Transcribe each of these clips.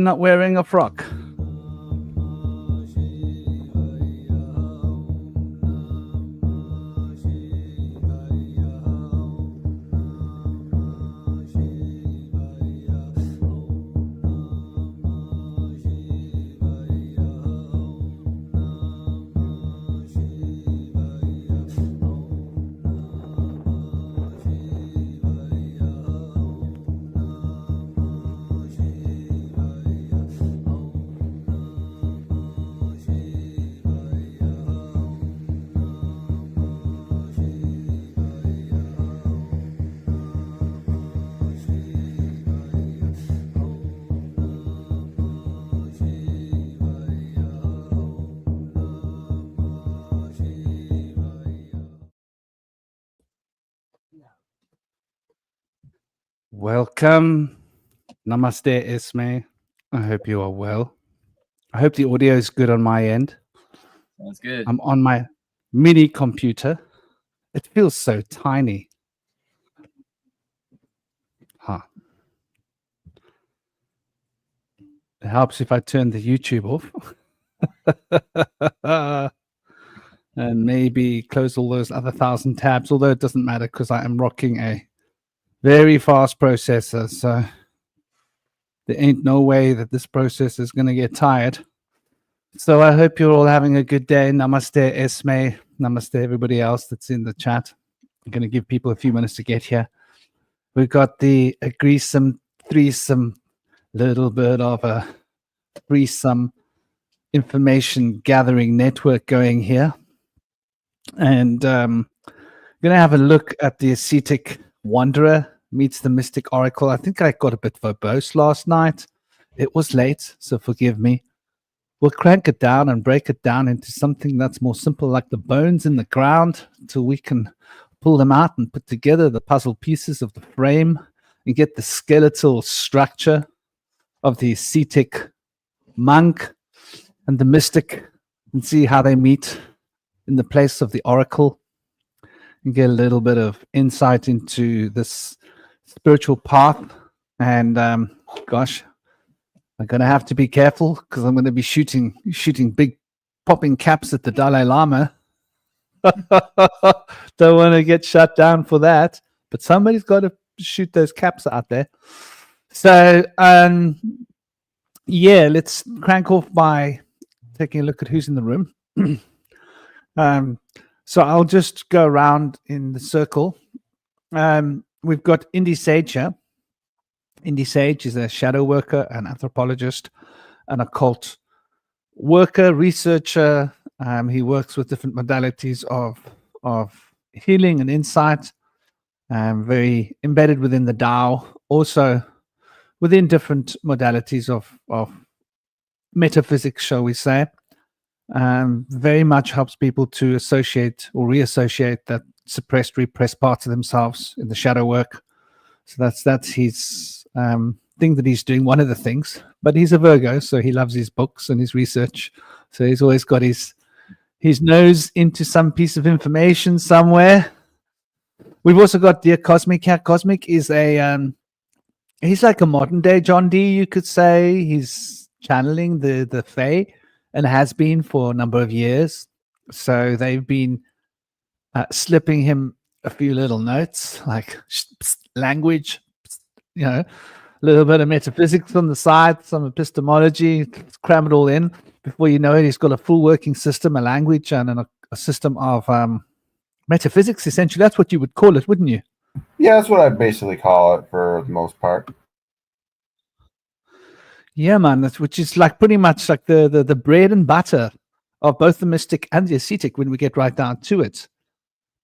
Not wearing a frock. Welcome. Namaste, Ismay. I hope you are well. I hope the audio is good on my end. Sounds good. I'm on my mini computer. It feels so tiny. Huh. It helps if I turn the YouTube off. And maybe close all those other 1,000 tabs, although it doesn't matter because I am rocking a very fast processor. So there ain't no way that this processor is going to get tired. So I hope you're all having a good day. Namaste, Esme. Namaste, everybody else that's in the chat. I'm going to give people a few minutes to get here. We've got the agreesome, threesome, little bit of a threesome information gathering network going here. And going to have a look at the ascetic wanderer meets the mystic oracle. I think I got a bit verbose last night. It was late, so forgive me. We'll crank it down and break it down into something that's more simple, like the bones in the ground, until we can pull them out and put together the puzzle pieces of the frame and get the skeletal structure of the ascetic monk and the mystic and see how they meet in the place of the oracle and get a little bit of insight into this spiritual path. And gosh, I'm going to have to be careful because I'm going to be shooting big popping caps at the Dalai Lama. Don't want to get shut down for that, but somebody's got to shoot those caps out there. So yeah, let's crank off by taking a look at who's in the room. So I'll just go around in the circle. We've got Indy Sage here. Indy Sage is a shadow worker, an anthropologist, an occult worker, researcher. He works with different modalities of healing and insight. Very embedded within the Tao, also within different modalities of metaphysics, shall we say. Very much helps people to associate or reassociate that suppressed, repressed parts of themselves in the shadow work. So that's his thing that he's doing, one of the things. But he's a Virgo, so he loves his books and his research. So he's always got his nose into some piece of information somewhere. We've also got Dear Cosmic here. Cosmic is he's like a modern day John Dee, you could say. He's channeling the Fae and has been for a number of years. So they've been slipping him a few little notes like language, a little bit of metaphysics on the side, some epistemology, cram it all in. Before you know it, he's got a full working system, a language, and a system of metaphysics, essentially. That's what you would call it, wouldn't you? Yeah, that's what I basically call it for the most part. Yeah, man, which is like pretty much like the bread and butter of both the mystic and the ascetic when we get right down to it.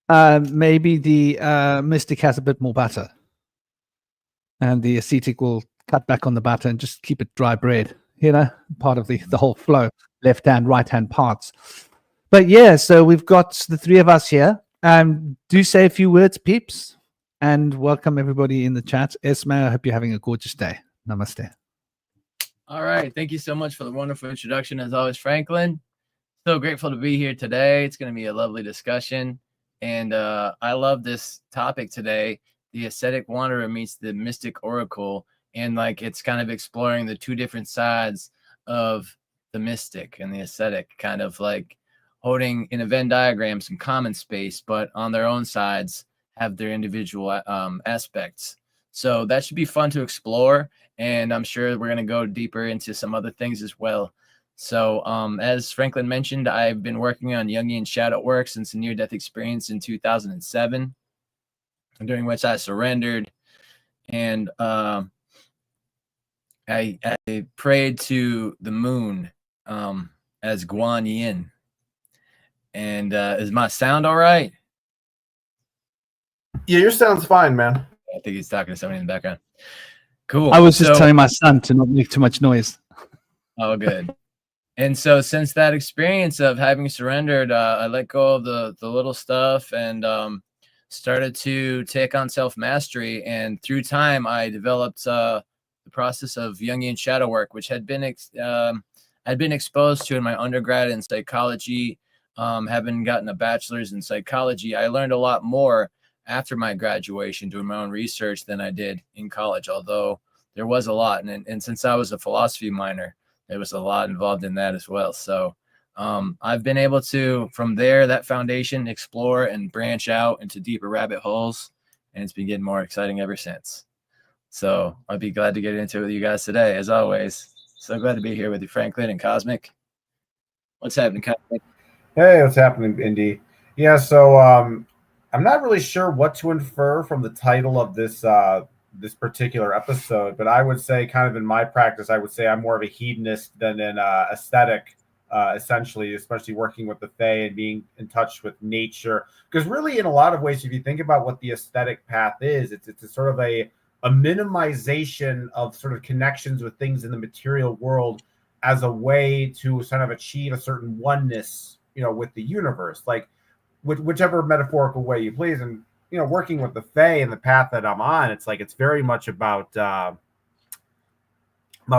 Maybe the mystic has a bit more butter, and the ascetic will cut back on the butter and just keep it dry bread, part of the whole flow, left hand, right hand parts. But yeah, so we've got the three of us here. Do say a few words, peeps, and welcome everybody in the chat. Esme, I hope you're having a gorgeous day. Namaste. All right. Thank you so much for the wonderful introduction, as always, Franklin. So grateful to be here today. It's going to be a lovely discussion. And I love this topic today. The ascetic wanderer meets the mystic oracle. and like it's kind of exploring the two different sides of the mystic and the ascetic, kind of like holding in a Venn diagram some common space, but on their own sides have their individual aspects. So that should be fun to explore, and I'm sure we're going to go deeper into some other things as well. So as Franklin mentioned, I've been working on Jungian shadow work since a near-death experience in 2007, during which I surrendered, and I prayed to the moon as Guan Yin. And is my sound all right? Yeah, your sound's fine, man. I think he's talking to somebody in the background. Cool. I was just telling my son to not make too much noise. Oh, good. And so since that experience of having surrendered, I let go of the little stuff and started to take on self-mastery. And through time, I developed the process of Jungian shadow work, which had been I'd been exposed to in my undergrad in psychology. Having gotten a bachelor's in psychology, I learned a lot more after my graduation doing my own research than I did in college, although there was a lot. And since I was a philosophy minor, there was a lot involved in that as well. So I've been able to, from there, that foundation, explore and branch out into deeper rabbit holes, and it's been getting more exciting ever since. So I'd be glad to get into it with you guys today, as always. So glad to be here with you, Franklin and Cosmic. What's happening, Cosmic? Hey, what's happening, Indy? Yeah, so I'm not really sure what to infer from the title of this this particular episode, but I would say, kind of in my practice, I would say I'm more of a hedonist than an aesthetic, essentially, especially working with the Fae and being in touch with nature. Because really, in a lot of ways, if you think about what the aesthetic path is, it's a sort of a minimization of sort of connections with things in the material world as a way to sort of achieve a certain oneness, with the universe, like whichever metaphorical way you please. And working with the Fae and the path that I'm on, it's like it's very much about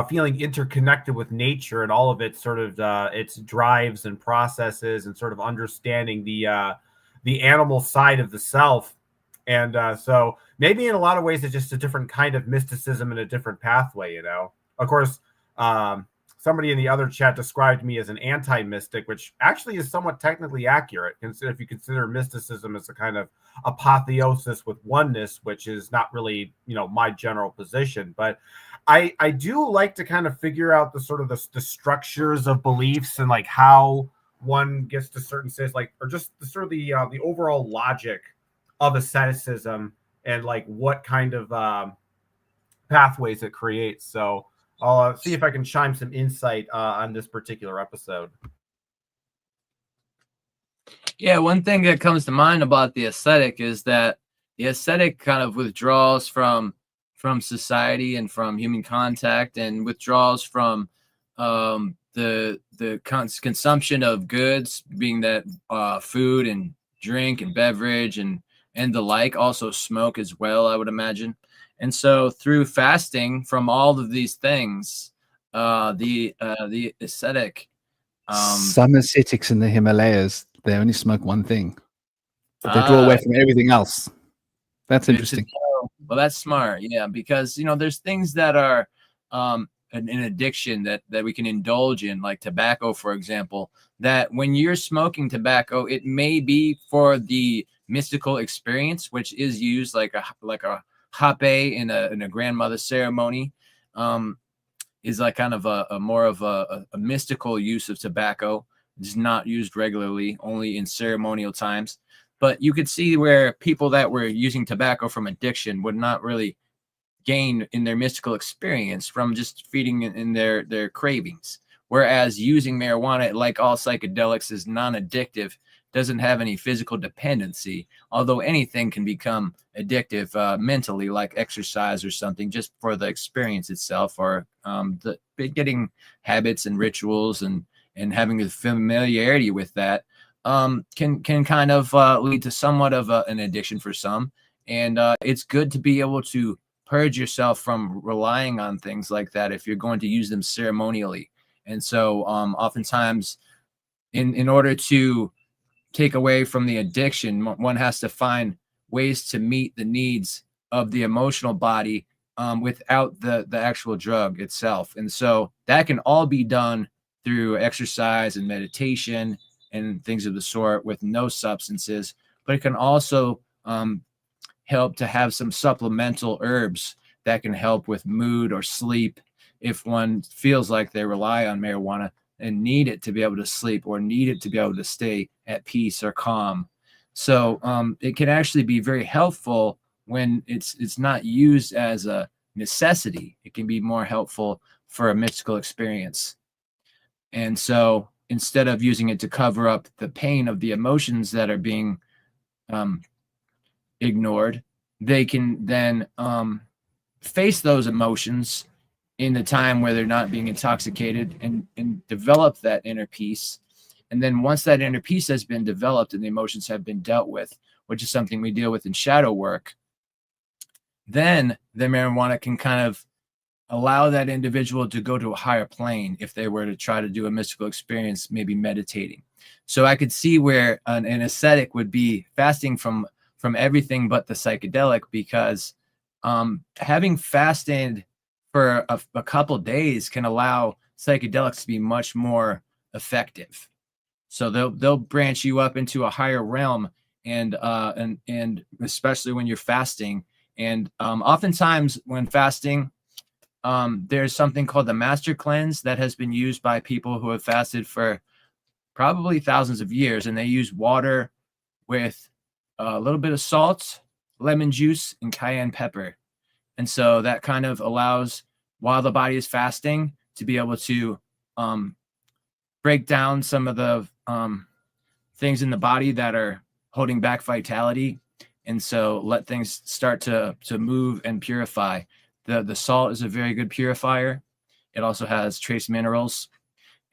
feeling interconnected with nature and all of its sort of its drives and processes, and sort of understanding the animal side of the self. And so maybe in a lot of ways it's just a different kind of mysticism and a different pathway. Of course, somebody in the other chat described me as an anti-mystic, which actually is somewhat technically accurate, if you consider mysticism as a kind of apotheosis with oneness, which is not really, my general position. But I do like to kind of figure out the sort of the structures of beliefs and like how one gets to certain states, like, or just the sort of the overall logic of asceticism and like what kind of pathways it creates. So I'll see if I can chime some insight on this particular episode. Yeah, one thing that comes to mind about the ascetic is that the ascetic kind of withdraws from society and from human contact, and withdraws from the consumption of goods, being that food and drink and beverage and the like, also smoke as well, I would imagine. And so through fasting from all of these things, the ascetic, some ascetics in the Himalayas, they only smoke one thing, but they draw away from everything else. That's interesting. Well, that's smart. Yeah, because there's things that are an addiction that we can indulge in, like tobacco, for example, that when you're smoking tobacco, it may be for the mystical experience, which is used like a hape in a grandmother ceremony, is like kind of a more of a mystical use of tobacco. It's not used regularly, only in ceremonial times. But you could see where people that were using tobacco from addiction would not really gain in their mystical experience from just feeding in their cravings. Whereas using marijuana, like all psychedelics, is non-addictive, doesn't have any physical dependency, although anything can become addictive mentally, like exercise or something, just for the experience itself, or the getting habits and rituals and having the familiarity with that can kind of lead to somewhat of an addiction for some. And it's good to be able to purge yourself from relying on things like that if you're going to use them ceremonially. And so oftentimes in order to take away from the addiction, one has to find ways to meet the needs of the emotional body without the actual drug itself. And so that can all be done through exercise and meditation and things of the sort with no substances. But it can also help to have some supplemental herbs that can help with mood or sleep if one feels like they rely on marijuana and need it to be able to sleep or need it to be able to stay at peace or calm. So it can actually be very helpful when it's not used as a necessity. It can be more helpful for a mystical experience. And so instead of using it to cover up the pain of the emotions that are being ignored, they can then face those emotions in the time where they're not being intoxicated and develop that inner peace. And then once that inner peace has been developed and the emotions have been dealt with, which is something we deal with in shadow work, then the marijuana can kind of allow that individual to go to a higher plane if they were to try to do a mystical experience, maybe meditating. So I could see where an ascetic would be fasting from everything but the psychedelic, because having fasted for a couple days can allow psychedelics to be much more effective. So they'll branch you up into a higher realm, and especially when you're fasting. And oftentimes when fasting, there's something called the master cleanse that has been used by people who have fasted for probably thousands of years, and they use water with a little bit of salt, lemon juice, and cayenne pepper. And so that kind of allows, while the body is fasting, to be able to break down some of the things in the body that are holding back vitality. And so let things start to move and purify. The salt is a very good purifier. It also has trace minerals.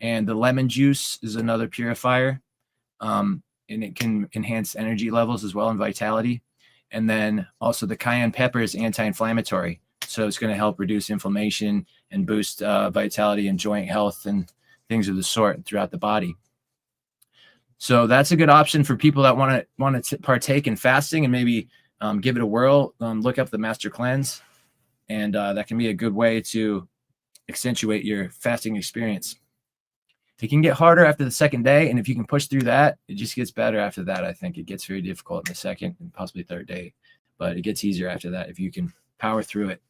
And the lemon juice is another purifier. And it can enhance energy levels as well and vitality. And then also the cayenne pepper is anti-inflammatory. So it's going to help reduce inflammation and boost vitality and joint health and things of the sort throughout the body. So that's a good option for people that want to partake in fasting and maybe give it a whirl. Look up the Master Cleanse, and that can be a good way to accentuate your fasting experience. It can get harder after the second day, and if you can push through that, it just gets better after that. I think it gets very difficult in the second and possibly third day, but it gets easier after that if you can power through it.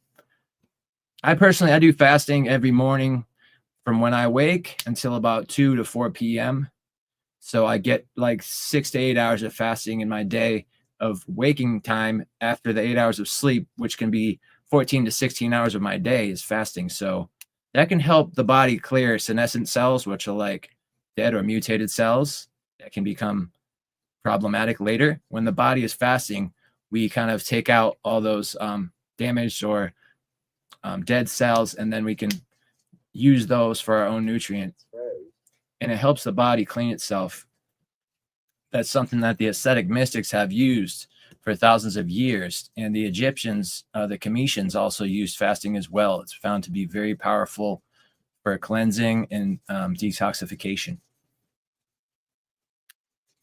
I do fasting every morning from when I wake until about 2 to 4 p.m. So I get like 6 to 8 hours of fasting in my day of waking time after the 8 hours of sleep, which can be 14 to 16 hours of my day is fasting. So that can help the body clear senescent cells, which are like dead or mutated cells that can become problematic later. When the body is fasting, we kind of take out all those damaged or dead cells, and then we can use those for our own nutrients. And it helps the body clean itself. That's something that the ascetic mystics have used for thousands of years. And the Egyptians, the Cometians, also used fasting as well. It's found to be very powerful for cleansing and detoxification.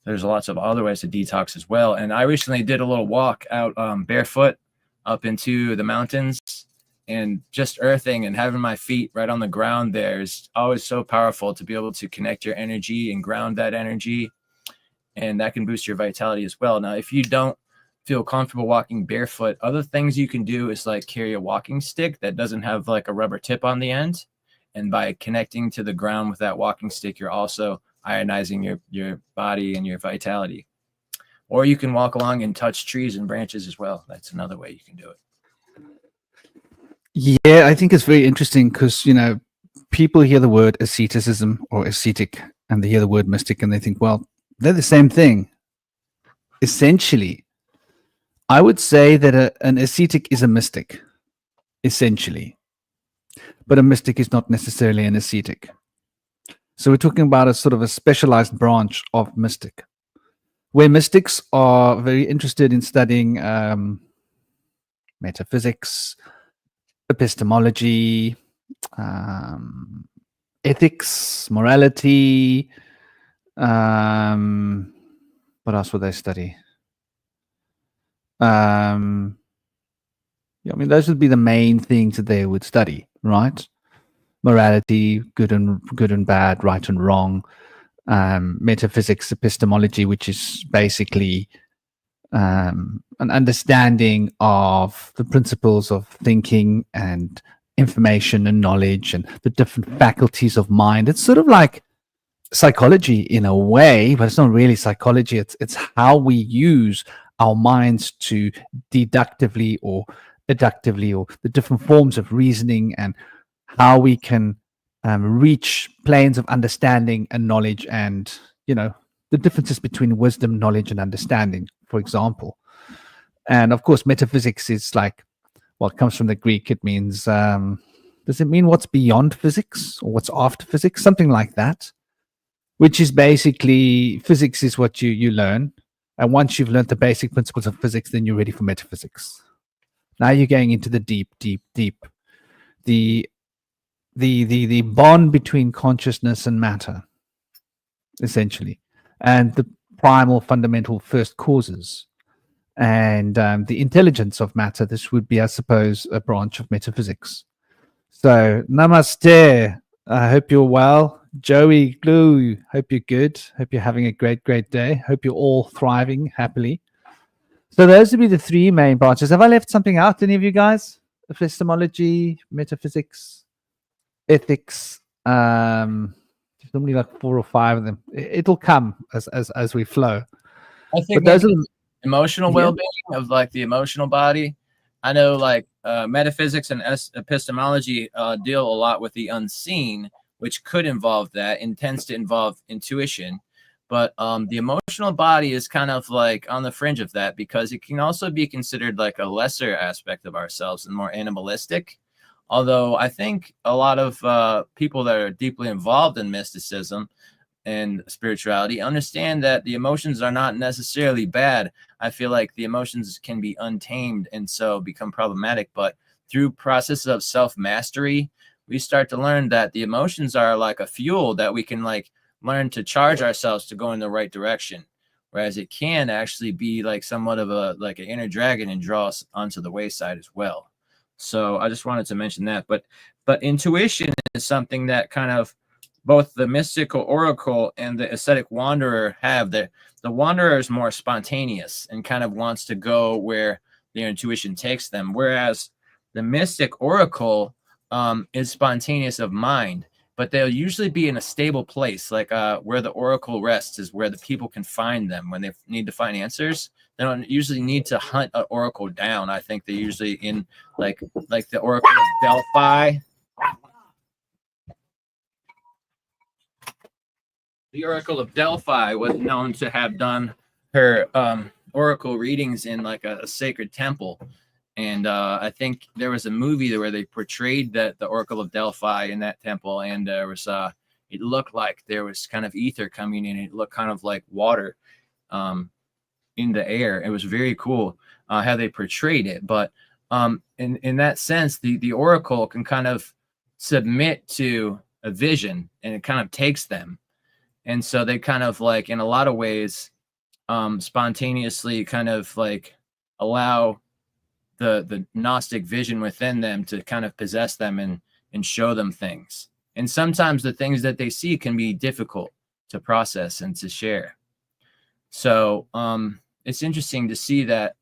There's lots of other ways to detox as well. And I recently did a little walk out barefoot up into the mountains, and just earthing and having my feet right on the ground there is always so powerful to be able to connect your energy and ground that energy. And that can boost your vitality as well. Now, if you don't feel comfortable walking barefoot, other things you can do is like carry a walking stick that doesn't have like a rubber tip on the end. And by connecting to the ground with that walking stick, you're also ionizing your body and your vitality. Or you can walk along and touch trees and branches as well. That's another way you can do it. Yeah, I think it's very interesting because, people hear the word asceticism or ascetic, and they hear the word mystic and they think, well, they're the same thing. Essentially, I would say that an ascetic is a mystic, essentially. But a mystic is not necessarily an ascetic. So we're talking about a sort of a specialized branch of mystic, where mystics are very interested in studying metaphysics, epistemology, ethics, morality. What else would they study? I mean, those would be the main things that they would study, right? Morality, good and bad, right and wrong, metaphysics, epistemology, which is basically an understanding of the principles of thinking and information and knowledge and the different faculties of mind. It's sort of like psychology in a way, but it's not really psychology. It's how we use our minds to deductively or deductively, or the different forms of reasoning, and how we can reach planes of understanding and knowledge, and the differences between wisdom, knowledge, and understanding, for example. And of course, metaphysics is like, well, it comes from the Greek. It means, does it mean what's beyond physics or what's after physics? Something like that, which is basically physics is what you learn. And once you've learned the basic principles of physics, then you're ready for metaphysics. Now you're going into the deep, the bond between consciousness and matter, essentially, and the primal fundamental first causes, and the intelligence of matter. This would be, I suppose, a branch of metaphysics. So namaste. I hope you're well. Joey Glue, hope you're good. Hope you're having a great day. Hope you're all thriving happily. So those would be the three main branches. Have I left something out, any of you guys? Epistemology, metaphysics, ethics. There's normally like 4 or 5 of them. It'll come as we flow. I think those are emotional well-being of like the emotional body. I know like metaphysics and epistemology deal a lot with the unseen, which could involve that and tends to involve intuition. But the emotional body is kind of like on the fringe of that, because it can also be considered like a lesser aspect of ourselves and more animalistic. Although I think a lot of people that are deeply involved in mysticism and spirituality understand that the emotions are not necessarily bad. I feel like the emotions can be untamed and so become problematic. But through processes of self-mastery, we start to learn that the emotions are like a fuel that we can like learn to charge ourselves to go in the right direction, whereas it can actually be like somewhat of a like an inner dragon and draw us onto the wayside as well. So I just wanted to mention that. But intuition is something that kind of both the mystical oracle and the ascetic wanderer have. The wanderer is more spontaneous and kind of wants to go where their intuition takes them, whereas the mystic oracle is spontaneous of mind, but they'll usually be in a stable place, like where the oracle rests is where the people can find them when they need to find answers. They don't usually need to hunt an oracle down. I think they're usually in like the oracle of Delphi. The oracle of Delphi was known to have done her oracle readings in like a sacred temple. And I think there was a movie where they portrayed the Oracle of Delphi in that temple, and there was it looked like there was kind of ether coming in. It looked kind of like water in the air. It was very cool how they portrayed it. But in that sense, the Oracle can kind of submit to a vision, and it kind of takes them. And so they kind of like, in a lot of ways, spontaneously kind of like allow the Gnostic vision within them to kind of possess them and show them things. And sometimes the things that they see can be difficult to process and to share. So it's interesting to see that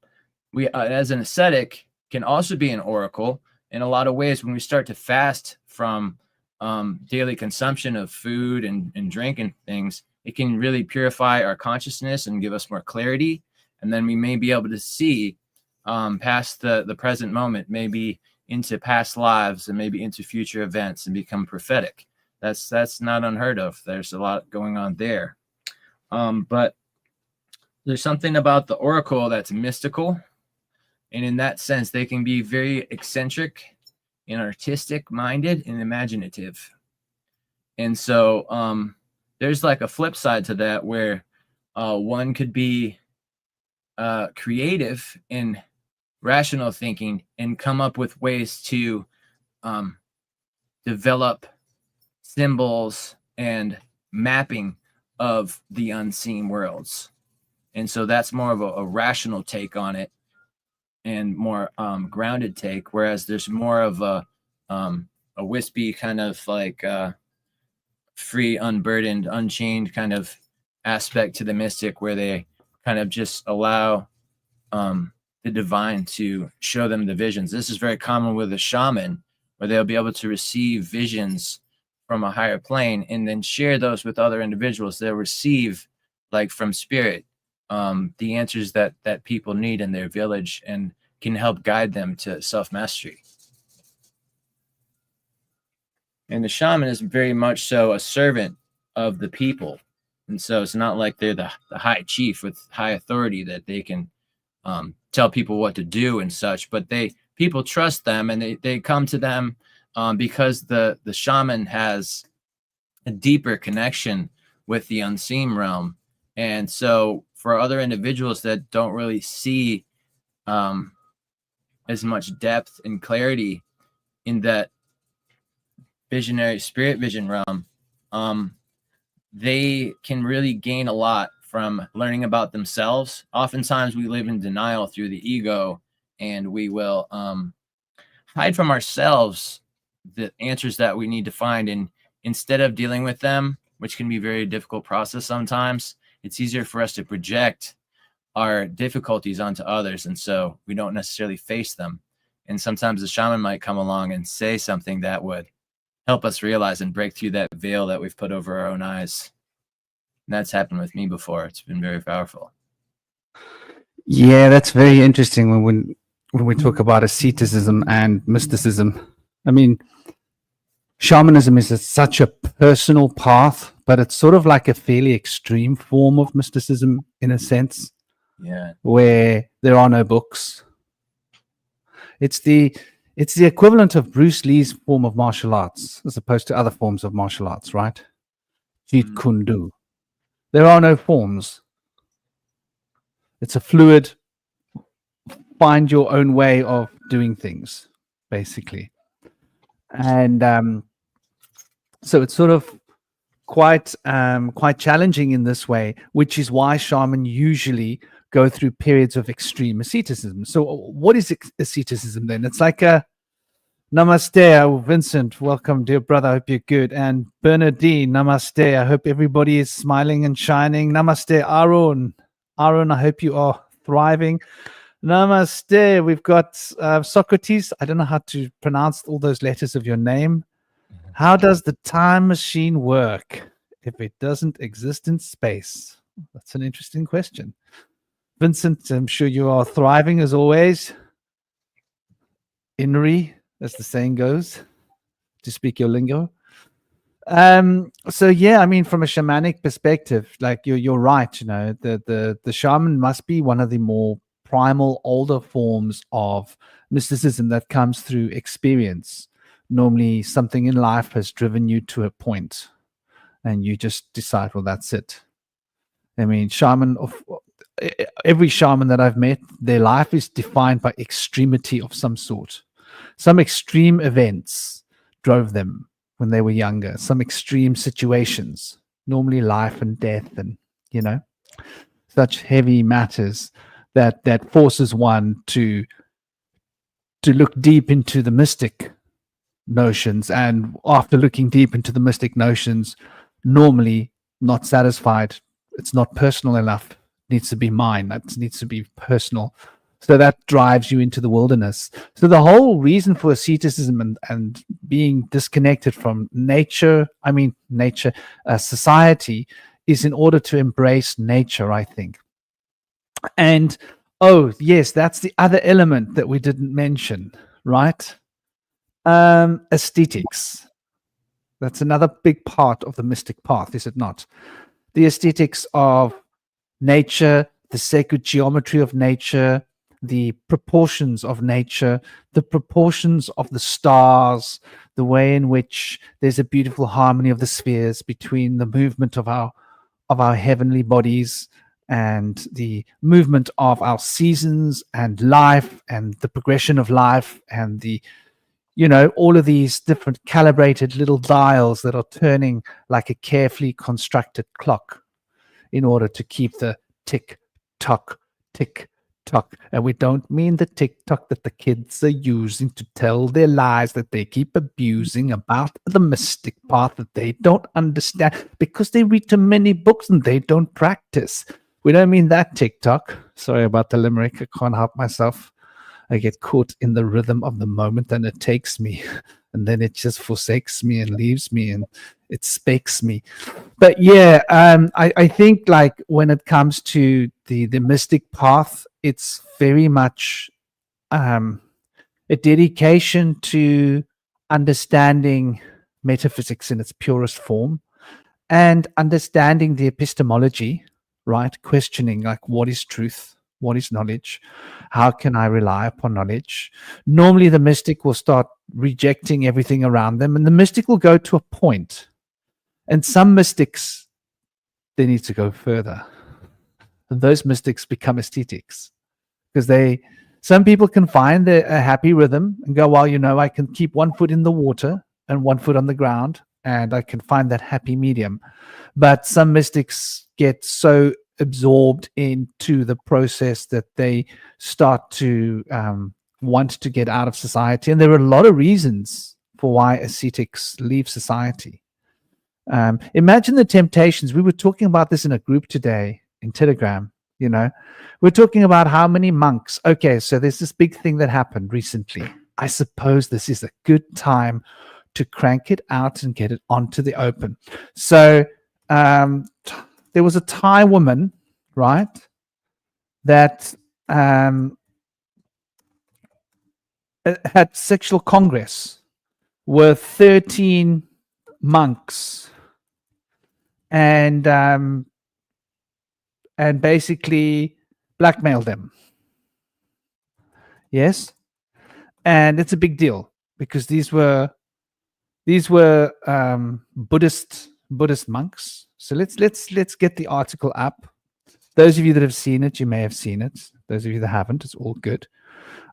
we, as an ascetic, can also be an oracle in a lot of ways. When we start to fast from daily consumption of food and drink and things, it can really purify our consciousness and give us more clarity. And then we may be able to see past the present moment, maybe into past lives and maybe into future events and become prophetic. That's not unheard of. There's a lot going on there. But there's something about the oracle that's mystical. And in that sense, they can be very eccentric and artistic minded and imaginative. And so there's like a flip side to that, where one could be creative in rational thinking and come up with ways to develop symbols and mapping of the unseen worlds. And so that's more of a rational take on it. and more grounded take, whereas there's more of a wispy kind of like free, unburdened, unchained kind of aspect to the mystic, where they kind of just allow the divine to show them the visions. This is very common with a shaman, where they'll be able to receive visions from a higher plane and then share those with other individuals. They'll receive, like from spirit, the answers that people need in their village, and can help guide them to self-mastery. And the shaman is very much so a servant of the people. And so it's not like they're the high chief with high authority that they can tell people what to do and such, but people trust them, and they come to them because the shaman has a deeper connection with the unseen realm. And so for other individuals that don't really see as much depth and clarity in that visionary spirit vision realm, they can really gain a lot from learning about themselves. Oftentimes we live in denial through the ego, and we will hide from ourselves the answers that we need to find. And instead of dealing with them, which can be a very difficult process sometimes, it's easier for us to project our difficulties onto others, and so we don't necessarily face them. And sometimes the shaman might come along and say something that would help us realize and break through that veil that we've put over our own eyes. And that's happened with me before. It's been very powerful. Yeah, that's very interesting when we talk about asceticism and mysticism. I mean, shamanism is such a personal path, but it's sort of like a fairly extreme form of mysticism in a sense. Yeah. Where there are no books. It's the equivalent of Bruce Lee's form of martial arts, as opposed to other forms of martial arts, right? Jeet Kune Do. There are no forms. It's a fluid, find your own way of doing things, basically. And so it's sort of quite challenging in this way, which is why shaman usually go through periods of extreme asceticism. So what is asceticism then? It's like a namaste, Vincent. Welcome, dear brother. I hope you're good. And Bernardine, namaste. I hope everybody is smiling and shining. Namaste, Aaron. Aaron, I hope you are thriving. Namaste. We've got Socrates. I don't know how to pronounce all those letters of your name. How does the time machine work if it doesn't exist in space? That's an interesting question. Vincent, I'm sure you are thriving as always. Inri, as the saying goes, to speak your lingo. So yeah, I mean, from a shamanic perspective, like you're right. You know, the shaman must be one of the more primal, older forms of mysticism that comes through experience. Normally, something in life has driven you to a point, and you just decide, well, that's it. I mean, every shaman that I've met, their life is defined by extremity of some sort. Some extreme events drove them when they were younger. Some extreme situations, normally life and death, and such heavy matters that forces one to look deep into the mystic notions. And after looking deep into the mystic notions, normally not satisfied. It's not personal enough. It needs to be mine. That needs to be personal. So that drives you into the wilderness. So the whole reason for asceticism and being disconnected from society, is in order to embrace nature, I think. And oh yes, that's the other element that we didn't mention, right? Aesthetics. That's another big part of the mystic path, is it not? The aesthetics of nature, the sacred geometry of nature, the proportions of nature, the proportions of the stars, the way in which there's a beautiful harmony of the spheres between the movement of our heavenly bodies and the movement of our seasons and life and the progression of life and all of these different calibrated little dials that are turning like a carefully constructed clock in order to keep the tick tock, tick TikTok. And we don't mean the TikTok that the kids are using to tell their lies that they keep abusing about the mystic path that they don't understand because they read too many books and they don't practice. We don't mean that TikTok. Sorry about the limerick. I can't help myself. I get caught in the rhythm of the moment and it takes me. And then it just forsakes me and leaves me and it speaks me. But yeah, I think like when it comes to the mystic path, it's very much a dedication to understanding metaphysics in its purest form and understanding the epistemology, right? Questioning like what is truth? What is knowledge? How can I rely upon knowledge? Normally, the mystic will start rejecting everything around them, and the mystic will go to a point. And some mystics, they need to go further. And those mystics become ascetics because some people can find a happy rhythm and go, well, you know, I can keep one foot in the water and one foot on the ground, and I can find that happy medium. But some mystics get so absorbed into the process that they start to want to get out of society. And there are a lot of reasons for why ascetics leave society. Imagine the temptations. We were talking about this in a group today in Telegram. You know, we're talking about how many monks. Okay, so there's this big thing that happened recently. I suppose this is a good time to crank it out and get it onto the open. So there was a Thai woman, right, that had sexual congress with 13 monks and basically blackmailed them. Yes, and it's a big deal because these were Buddhist monks. So let's get the article up. Those of you that have seen it, you may have seen it. Those of you that haven't, it's all good.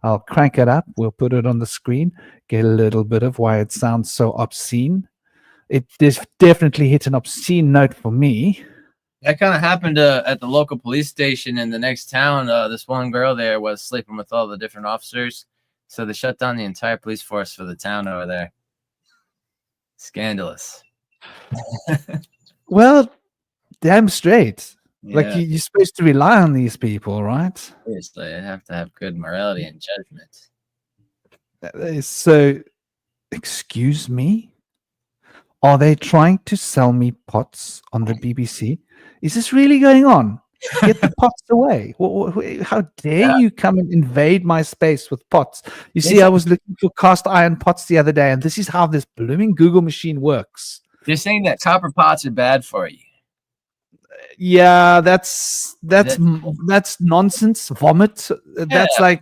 I'll crank it up. We'll put it on the screen. Get a little bit of why it sounds so obscene. It definitely hit an obscene note for me. That kind of happened at the local police station in the next town. This one girl there was sleeping with all the different officers. So they shut down the entire police force for the town over there. Scandalous. Well, damn straight. Yeah. Like you're supposed to rely on these people, right? Seriously, I have to have good morality and judgment. So, excuse me? Are they trying to sell me pots on the BBC? Is this really going on? Get the pots away. How dare you come and invade my space with pots? You see, I was looking for cast iron pots the other day, and this is how this blooming Google machine works. You're saying that copper pots are bad for you. Yeah, that's nonsense, vomit. That's like,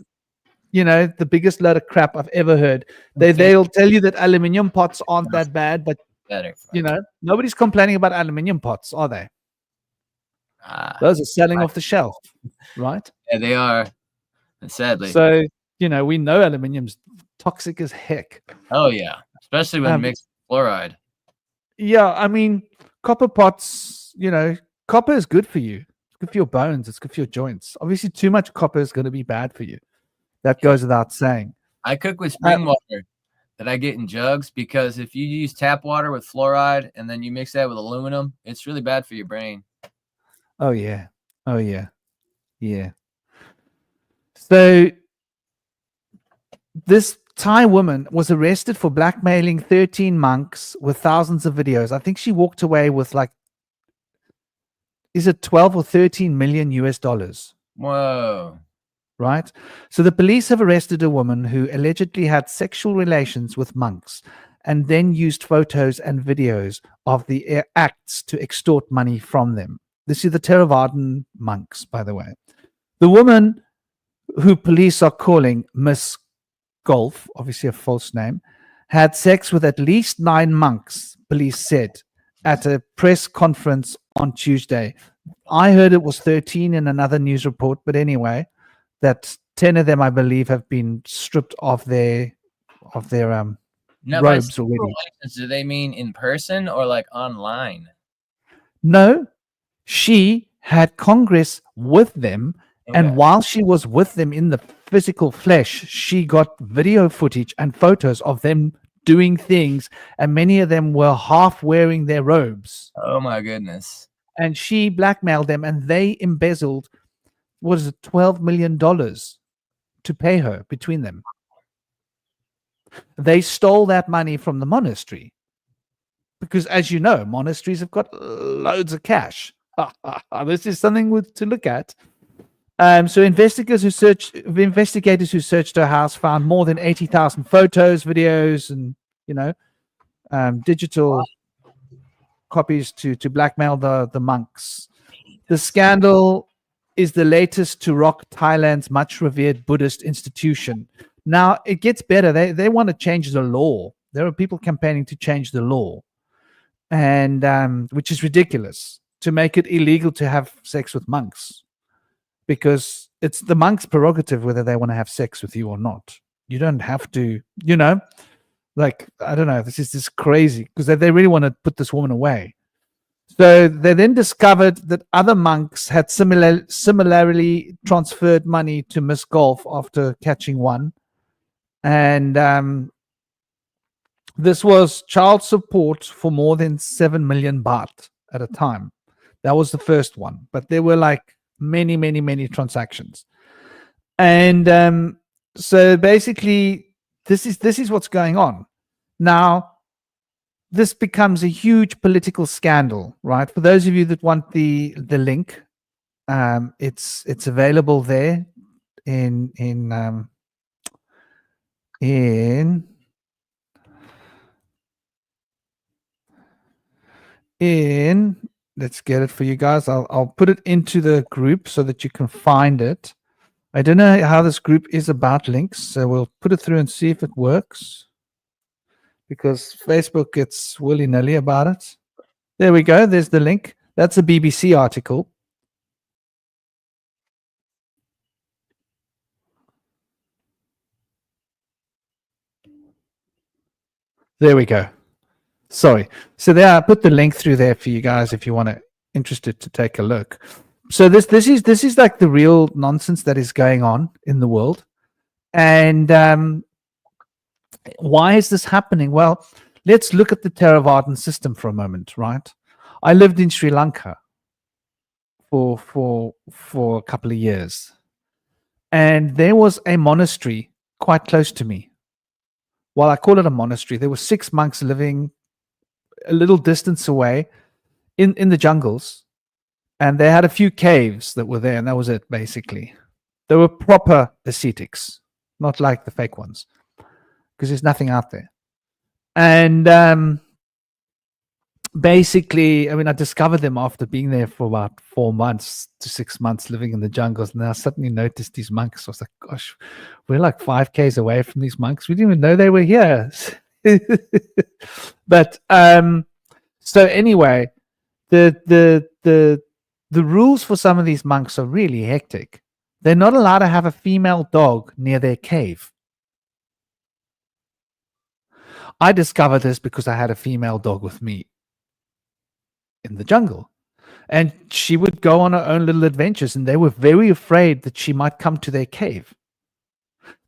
you know, the biggest load of crap I've ever heard. They'll tell you that aluminium pots aren't that bad, but better, you know, nobody's complaining about aluminium pots, are they? Those are selling off the shelf, right? Yeah, they are, sadly. So, you know, we know aluminium's toxic as heck. Oh yeah, especially when mixed with fluoride. Yeah, I mean, copper pots, you know, copper is good for you. It's good for your bones. It's good for your joints. Obviously, too much copper is going to be bad for you. That goes without saying. I cook with spring water that I get in jugs because if you use tap water with fluoride and then you mix that with aluminum, it's really bad for your brain. Oh, yeah. Oh, yeah. Yeah. So this Thai woman was arrested for blackmailing 13 monks with thousands of videos. I think she walked away with like, is it 12 or 13 million US dollars? Whoa. Right? So the police have arrested a woman who allegedly had sexual relations with monks and then used photos and videos of the acts to extort money from them. This is the Theravadan monks, by the way. The woman who police are calling Miss Golf, obviously a false name, had sex with at least 9 monks, police said, at a press conference on Tuesday. I heard it was 13 in another news report, but anyway, that 10 of them, I believe, have been stripped of their robes already. Do they mean in person or like online? No, she had Congress with them And while she was with them in the physical flesh, she got video footage and photos of them doing things, and many of them were half wearing their robes. Oh my goodness. And she blackmailed them, and they embezzled, what is it, $12 million to pay her between them. They stole that money from the monastery because, as you know, monasteries have got loads of cash. This is something to look at. So investigators who searched her house found more than 80,000 photos, videos, and digital copies to blackmail the monks. The scandal is the latest to rock Thailand's much revered Buddhist institution. Now it gets better. They want to change the law. There are people campaigning to change the law, and which is ridiculous, to make it illegal to have sex with monks, because it's the monk's prerogative whether they want to have sex with you or not. You don't have to, like, I don't know. This is just crazy because they really want to put this woman away. So they then discovered that other monks had similarly transferred money to Miss Golf after catching one. And this was child support for more than 7 million baht at a time. That was the first one. But there were like many, many, many transactions. And so basically, this is what's going on. Now, this becomes a huge political scandal, right? For those of you that want the link, it's available there in let's get it for you guys. I'll put it into the group so that you can find it. I don't know how this group is about links, so we'll put it through and see if it works, because Facebook gets willy-nilly about it. There we go. There's the link. That's a BBC article. There we go. Sorry. So there, I put the link through there for you guys if you want to interested to take a look. So this is like the real nonsense that is going on in the world. And why is this happening? Well, let's look at the Theravadan system for a moment, right? I lived in Sri Lanka for a couple of years, and there was a monastery quite close to me. Well, I call it a monastery. There were 6 monks living a little distance away in the jungles, and they had a few caves that were there, and that was it, basically. They were proper ascetics, not like the fake ones, because there's nothing out there. And basically, I mean, I discovered them after being there for about 4 months to 6 months living in the jungles. And I suddenly noticed these monks. I was like, gosh, we're like 5 Ks away from these monks. We didn't even know they were here. But so anyway, the rules for some of these monks are really hectic. They're not allowed to have a female dog near their cave. I discovered this because I had a female dog with me in the jungle, and she would go on her own little adventures, and they were very afraid that she might come to their cave.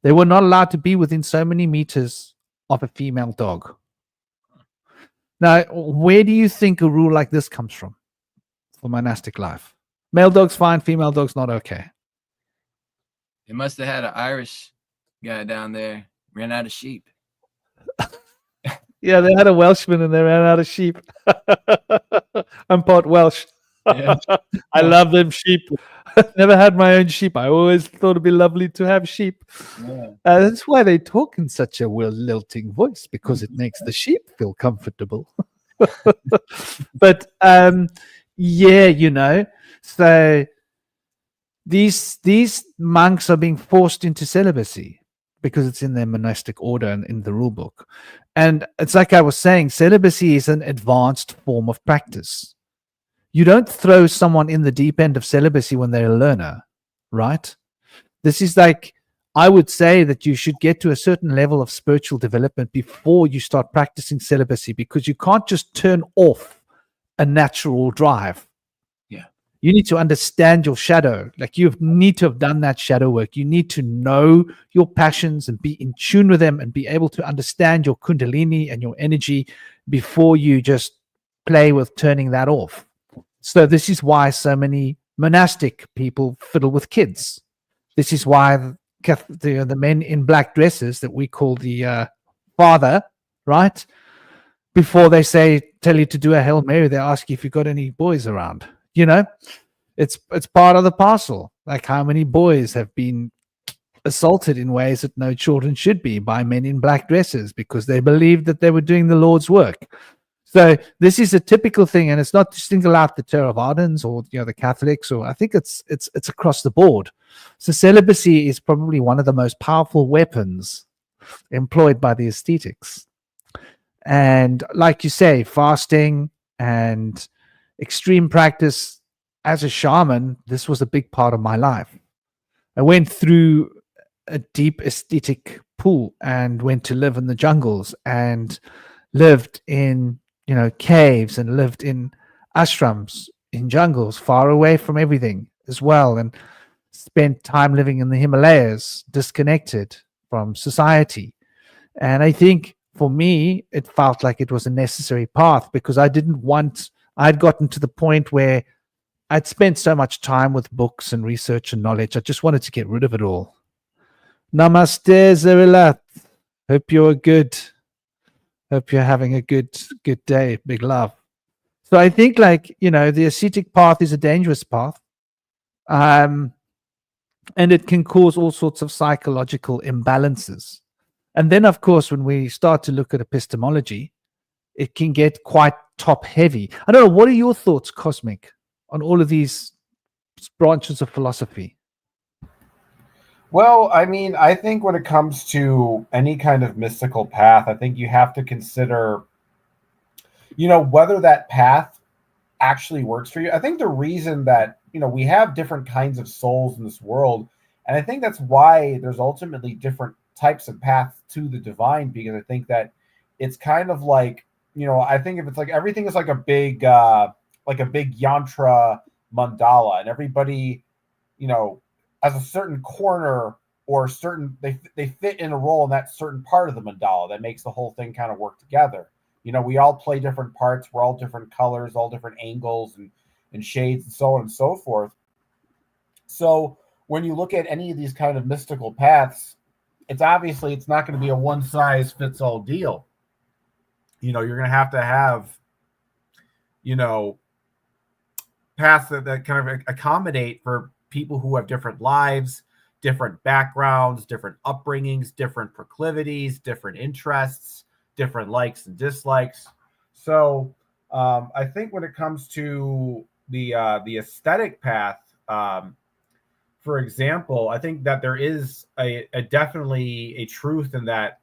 They were not allowed to be within so many meters of a female dog. Now, where do you think a rule like this comes from for monastic life? Male dog's fine, female dog's not okay. They must have had an Irish guy down there, ran out of sheep. Yeah, they had a Welshman and they ran out of sheep. I'm part Welsh. Yeah. I love them sheep. Never had my own sheep. I always thought it'd be lovely to have sheep. Yeah. That's why they talk in such a lilting voice, because it makes the sheep feel comfortable. But yeah, so these monks are being forced into celibacy because it's in their monastic order and in the rule book. And it's like I was saying, celibacy is an advanced form of practice. You don't throw someone in the deep end of celibacy when they're a learner, right? This is like, I would say that you should get to a certain level of spiritual development before you start practicing celibacy, because you can't just turn off a natural drive. Yeah. You need to understand your shadow. Like, you need to have done that shadow work. You need to know your passions and be in tune with them and be able to understand your kundalini and your energy before you just play with turning that off. So this is why so many monastic people fiddle with kids. This is why the men in black dresses that we call the father, right? Before they tell you to do a Hail Mary, they ask you if you've got any boys around. You know, it's part of the parcel. Like, how many boys have been assaulted in ways that no children should be by men in black dresses because they believed that they were doing the Lord's work. So this is a typical thing, and it's not to single out the Theravadins or the Catholics, or I think it's across the board. So celibacy is probably one of the most powerful weapons employed by the ascetics. And like you say, fasting and extreme practice as a shaman, this was a big part of my life. I went through a deep ascetic pool and went to live in the jungles and lived in caves and lived in ashrams in jungles far away from everything as well, and spent time living in the Himalayas, disconnected from society. And I think for me, it felt like it was a necessary path because I'd gotten to the point where I'd spent so much time with books and research and knowledge. I just wanted to get rid of it all. Namaste, Zerilat. Hope you're good. Hope you're having a good day. Big love. So I think, the ascetic path is a dangerous path. And it can cause all sorts of psychological imbalances. And then, of course, when we start to look at epistemology, it can get quite top heavy. I don't know. What are your thoughts, Cosmic, on all of these branches of philosophy? Well, I mean, I think when it comes to any kind of mystical path, I think you have to consider, whether that path actually works for you. I think the reason that, we have different kinds of souls in this world, and I think that's why there's ultimately different types of paths to the divine, because I think that it's kind of like, I think if it's like everything is like a big yantra mandala, and everybody, as a certain corner or they fit in a role in that certain part of the mandala that makes the whole thing kind of work together. We all play different parts. We're all different colors, all different angles and shades and so on and so forth. So when you look at any of these kind of mystical paths, it's not going to be a one size fits all deal. You're going to have, paths that kind of accommodate for people who have different lives, different backgrounds, different upbringings, different proclivities, different interests, different likes and dislikes. So I think when it comes to the aesthetic path, for example, I think that there is a definitely a truth in that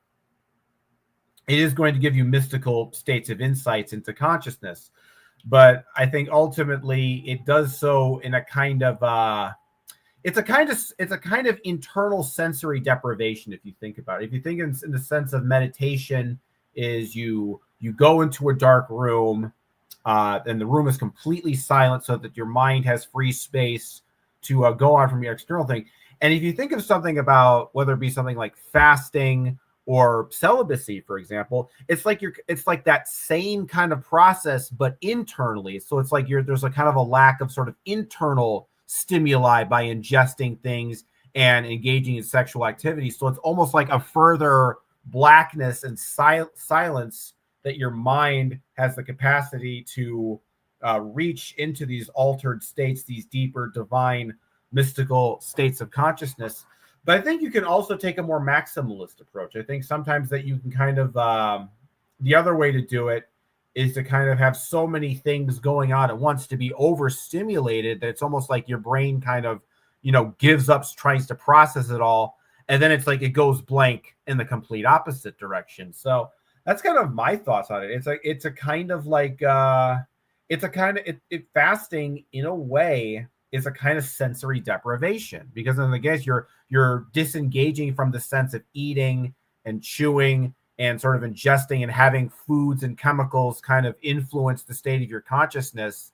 it is going to give you mystical states of insights into consciousness. But I think ultimately it does so in a kind of it's a kind of internal sensory deprivation, if you think about it. If you think in the sense of meditation, is you go into a dark room and the room is completely silent so that your mind has free space to go on from your external thing. And if you think of something about whether it be something like fasting or celibacy, for example, it's like that same kind of process, but internally. So it's like there's a kind of a lack of sort of internal stimuli by ingesting things and engaging in sexual activity. So it's almost like a further blackness and silence that your mind has the capacity to reach into these altered states, these deeper divine mystical states of consciousness. But I think you can also take a more maximalist approach. I think sometimes that you can kind of, the other way to do it is to kind of have so many things going on at once, to be overstimulated that it's almost like your brain kind of, gives up, tries to process it all. And then it's like it goes blank in the complete opposite direction. So that's kind of my thoughts on it. It's a kind of like, fasting in a way is a kind of sensory deprivation, because then I guess you're disengaging from the sense of eating and chewing and sort of ingesting and having foods and chemicals kind of influence the state of your consciousness.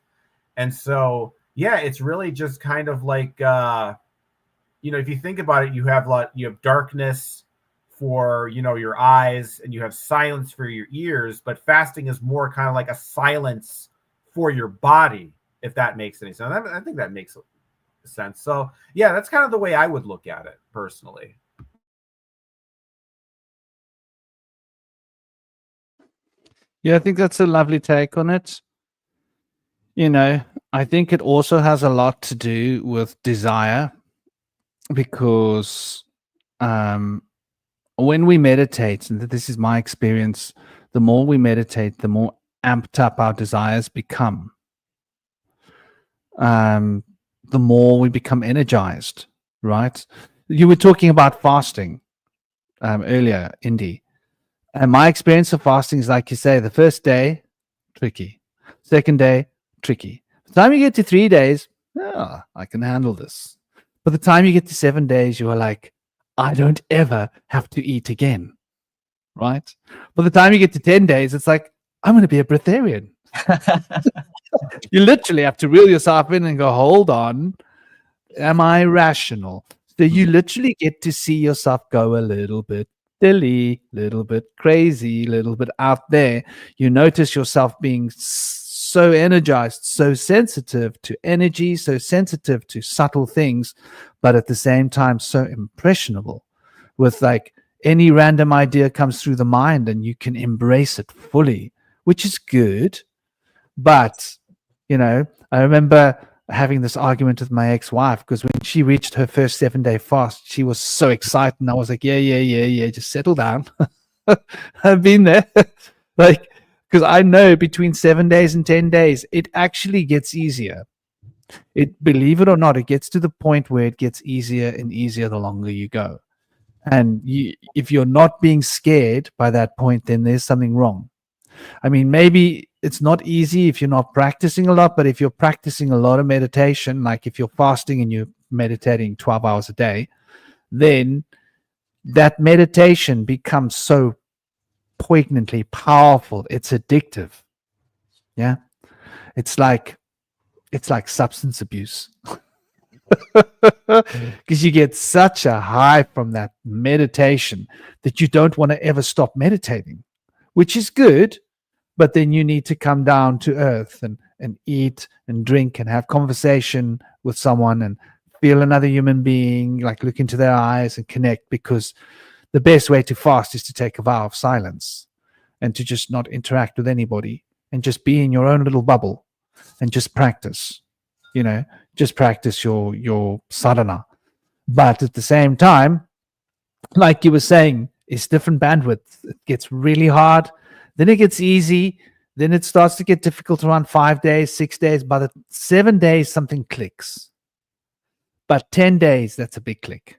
And so Yeah, it's really just kind of like, if you think about it, you have darkness for, your eyes, and you have silence for your ears, but fasting is more kind of like a silence for your body, if that makes any sense. I think that makes sense. So yeah, that's kind of the way I would look at it personally. Yeah, I think that's a lovely take on it. I think it also has a lot to do with desire, because when we meditate, and this is my experience, the more we meditate, the more amped up our desires become. The more we become energized, right? You were talking about fasting earlier, Indy. And my experience of fasting is, like you say, the first day, tricky. Second day, tricky. By the time you get to 3 days, I can handle this. By the time you get to 7 days, you are like, I don't ever have to eat again, right? By the time you get to 10 days, it's like, I'm going to be a breatharian. You literally have to reel yourself in and go, hold on, am I rational? So you literally get to see yourself go a little bit silly, little bit crazy, little bit out there. You notice yourself being so energized, so sensitive to energy, so sensitive to subtle things, but at the same time so impressionable, with like any random idea comes through the mind and you can embrace it fully, which is good. But I remember having this argument with my ex-wife, because when she reached her first 7-day fast, she was so excited, and I was like, yeah, just settle down. I've been there. Like, because I know between 7 days and 10 days, it actually gets easier. Believe it or not, it gets to the point where it gets easier and easier the longer you go. And if you're not being scared by that point, then there's something wrong. I mean, maybe it's not easy if you're not practicing a lot, but if you're practicing a lot of meditation, like if you're fasting and you're meditating 12 hours a day, then that meditation becomes so poignantly powerful. It's addictive. Yeah. It's like substance abuse. Because you get such a high from that meditation that you don't want to ever stop meditating, which is good. But then you need to come down to earth and eat and drink and have conversation with someone and feel another human being, like look into their eyes and connect, because the best way to fast is to take a vow of silence and to just not interact with anybody and just be in your own little bubble and just practice, just practice your sadhana. But at the same time, like you were saying, it's different bandwidth. It gets really hard. Then it gets easy. Then it starts to get difficult around 5 days, 6 days. By the 7 days, something clicks. But 10 days, that's a big click.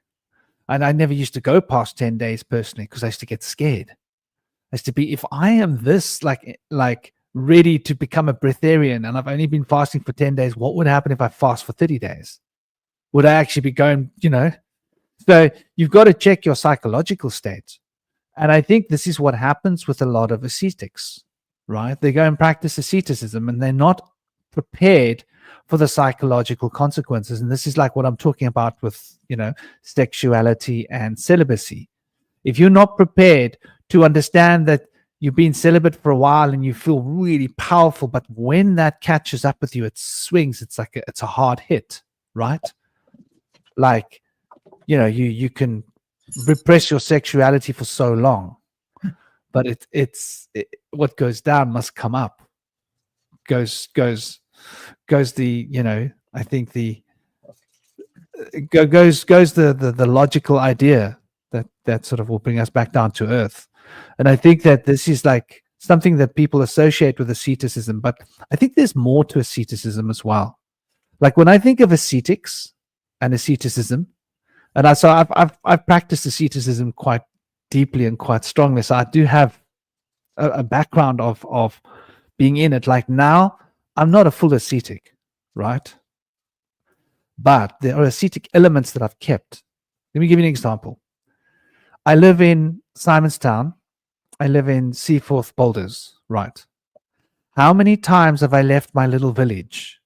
And I never used to go past 10 days personally, because I used to get scared. I used to be, if I am this like ready to become a breatharian and I've only been fasting for 10 days, what would happen if I fast for 30 days? Would I actually be going, So you've got to check your psychological state. And I think this is what happens with a lot of ascetics, right? They go and practice asceticism and they're not prepared for the psychological consequences. And this is like what I'm talking about with, sexuality and celibacy. If you're not prepared to understand that you've been celibate for a while and you feel really powerful, but when that catches up with you, it swings. It's like it's a hard hit, right? Like, you can repress your sexuality for so long, but what goes down must come up. Goes the I think goes the logical idea that sort of will bring us back down to earth. And I think that this is like something that people associate with asceticism, but I think there's more to asceticism as well. Like when I think of ascetics and asceticism, and I've practiced asceticism quite deeply and quite strongly, so I do have a background of being in it. Like now, I'm not a full ascetic, right? But there are ascetic elements that I've kept. Let me give you an example. I live in Simonstown. I live in Seaforth Boulders, right? How many times have I left my little village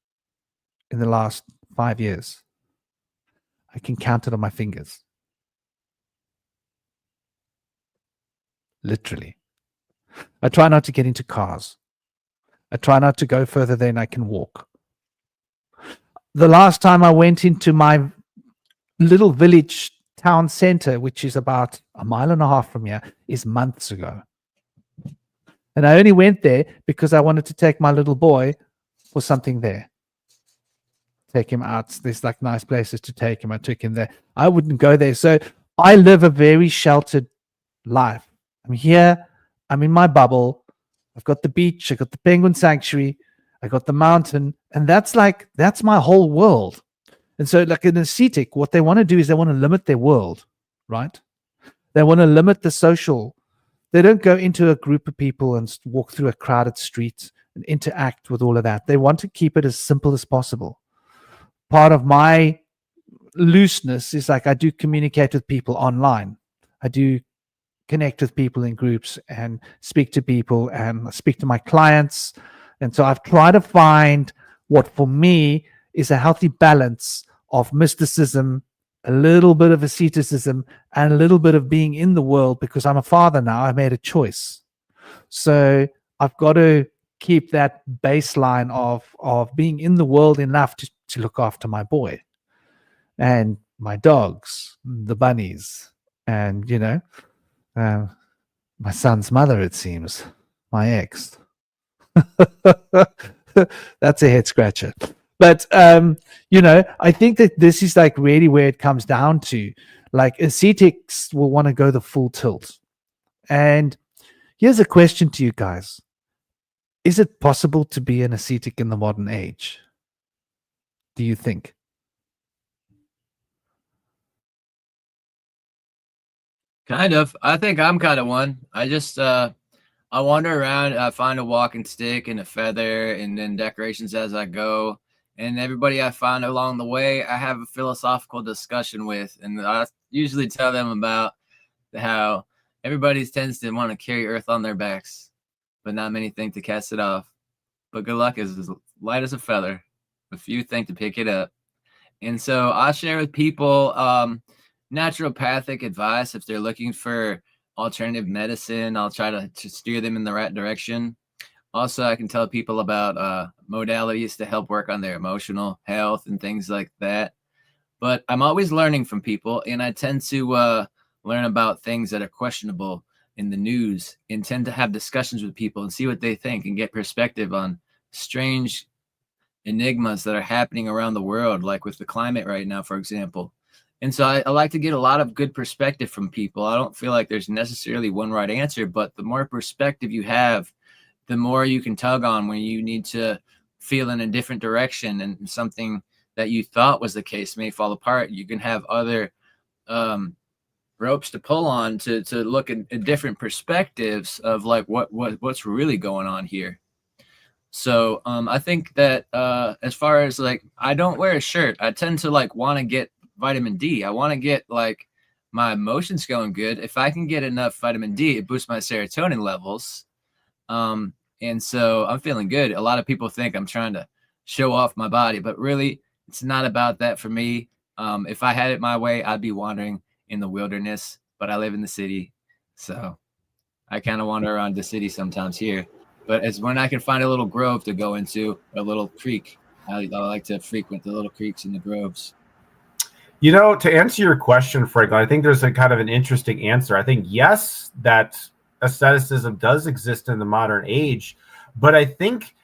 in the last 5 years. I can count it on my fingers. Literally. I try not to get into cars. I try not to go further than I can walk. The last time I went into my little village town center, which is about a mile and a half from here, is months ago. And I only went there because I wanted to take my little boy for something there. Take him out. There's like nice places to take him. I took him there. I wouldn't go there. So I live a very sheltered life. I'm here. I'm in my bubble. I've got the beach. I've got the penguin sanctuary. I got the mountain. And that's my whole world. And so like an ascetic, what they want to do is they want to limit their world, right? They want to limit the social. They don't go into a group of people and walk through a crowded street and interact with all of that. They want to keep it as simple as possible. Part of my looseness is like I do communicate with people online. I do connect with people in groups and speak to people and speak to my clients. And so I've tried to find what for me is a healthy balance of mysticism, a little bit of asceticism, and a little bit of being in the world, because I'm a father now. I made a choice. So I've got to keep that baseline of being in the world enough to look after my boy and my dogs, the bunnies, and, my son's mother, it seems, my ex. That's a head scratcher. But, I think that this is like really where it comes down to. Like ascetics will want to go the full tilt. And here's a question to you guys. Is it possible to be an ascetic in the modern age? Do you think? Kind of. I think I'm kind of one. I just I wander around. I find a walking stick and a feather, and then decorations as I go. And everybody I find along the way, I have a philosophical discussion with, and I usually tell them about how everybody tends to want to carry earth on their backs, but not many think to cast it off. But good luck is as light as a feather. A few think to pick it up. And so I share with people naturopathic advice. If they're looking for alternative medicine, I'll try to steer them in the right direction. Also, I can tell people about modalities to help work on their emotional health and things like that. But I'm always learning from people, and I tend to learn about things that are questionable in the news and tend to have discussions with people and see what they think and get perspective on strange enigmas that are happening around the world, like with the climate right now, for example. And so I like to get a lot of good perspective from people. I don't feel like there's necessarily one right answer, but the more perspective you have, the more you can tug on when you need to feel in a different direction, and something that you thought was the case may fall apart. You can have other ropes to pull on to look at different perspectives of like what's really going on here. So I think that as far as like, I don't wear a shirt. I tend to like want to get vitamin D. I want to get like my emotions going good. If I can get enough vitamin D, it boosts my serotonin levels. And so I'm feeling good. A lot of people think I'm trying to show off my body, but really it's not about that for me. If I had it my way, I'd be wandering in the wilderness, but I live in the city. So I kind of wander around the city sometimes here, but it's when I can find a little grove to go into, a little creek. I like to frequent the little creeks and the groves. To answer your question, Franklin, I think there's a kind of an interesting answer. I think, yes, that asceticism does exist in the modern age, but I think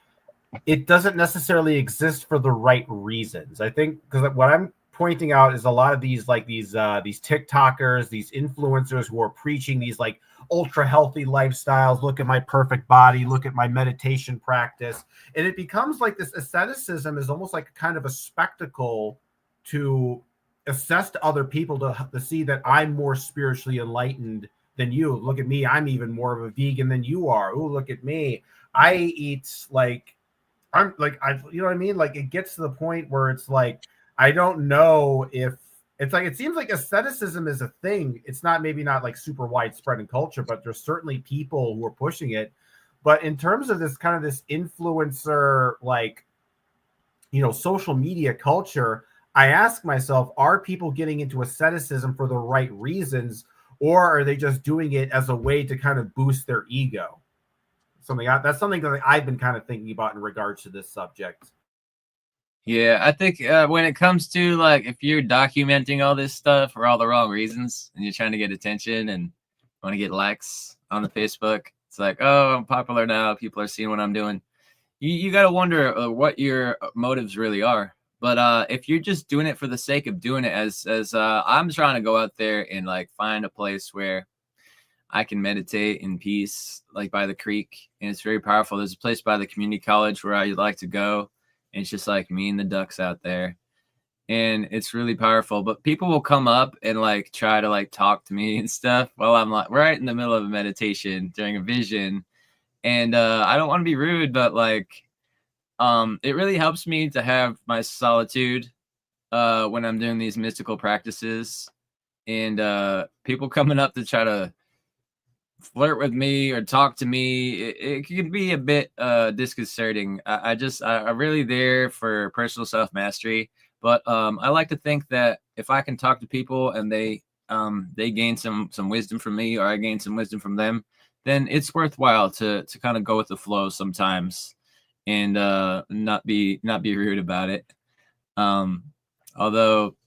it doesn't necessarily exist for the right reasons. I think because what I'm pointing out is a lot of these TikTokers, these influencers who are preaching these like ultra healthy lifestyles. Look at my perfect body. Look at my meditation practice. And it becomes like this asceticism is almost like kind of a spectacle to assess to other people to see that I'm more spiritually enlightened than you. Look at me. I'm even more of a vegan than you are. Oh, look at me. I eat like, I'm like, you know what I mean? Like it gets to the point where it's like, I don't know if it's like, it seems like asceticism is a thing. It's maybe not like super widespread in culture, but there's certainly people who are pushing it. But in terms of this kind of this influencer, like social media culture, I ask myself, are people getting into asceticism for the right reasons, or are they just doing it as a way to kind of boost their ego? That's something that I've been kind of thinking about in regards to this subject. Yeah, I think when it comes to like if you're documenting all this stuff for all the wrong reasons and you're trying to get attention and want to get likes on the Facebook, it's like, oh, I'm popular now. People are seeing what I'm doing. You got to wonder what your motives really are. But if you're just doing it for the sake of doing it, as I'm trying to go out there and like find a place where I can meditate in peace, like by the creek, and it's very powerful. There's a place by the community college where I like to go, and it's just like me and the ducks out there, and it's really powerful. But people will come up and like try to like talk to me and stuff while I'm like right in the middle of a meditation during a vision, and I don't want to be rude, but like it really helps me to have my solitude when I'm doing these mystical practices, and people coming up to try to flirt with me or talk to me, it can be a bit disconcerting. I'm really there for personal self-mastery, but I like to think that if I can talk to people and they gain some wisdom from me, or I gain some wisdom from them, then it's worthwhile to kind of go with the flow sometimes, and not be rude about it. Although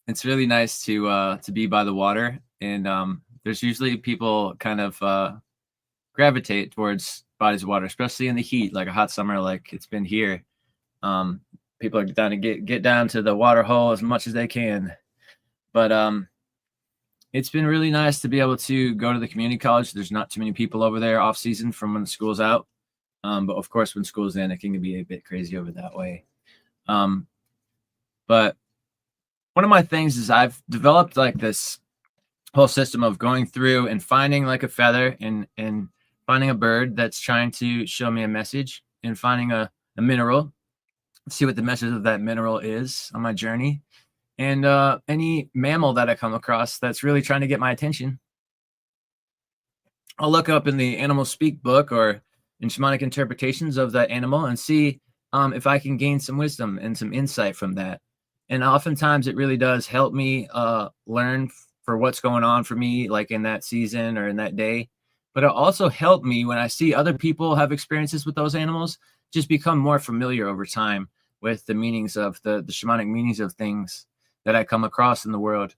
it's really nice to be by the water, and there's usually people kind of gravitate towards bodies of water, especially in the heat, like a hot summer like it's been here. People are down to get down to the water hole as much as they can. But it's been really nice to be able to go to the community college. There's not too many people over there off season from when the school's out. But of course, when school's in, it can be a bit crazy over that way. But one of my things is I've developed like this whole system of going through and finding like a feather and finding a bird that's trying to show me a message, and finding a mineral, see what the message of that mineral is on my journey, and any mammal that I come across that's really trying to get my attention. I'll look up in the animal speak book or in shamanic interpretations of that animal and see if I can gain some wisdom and some insight from that. And oftentimes it really does help me learn for what's going on for me, like in that season or in that day. But it also helped me when I see other people have experiences with those animals, just become more familiar over time with the meanings of the shamanic meanings of things that I come across in the world.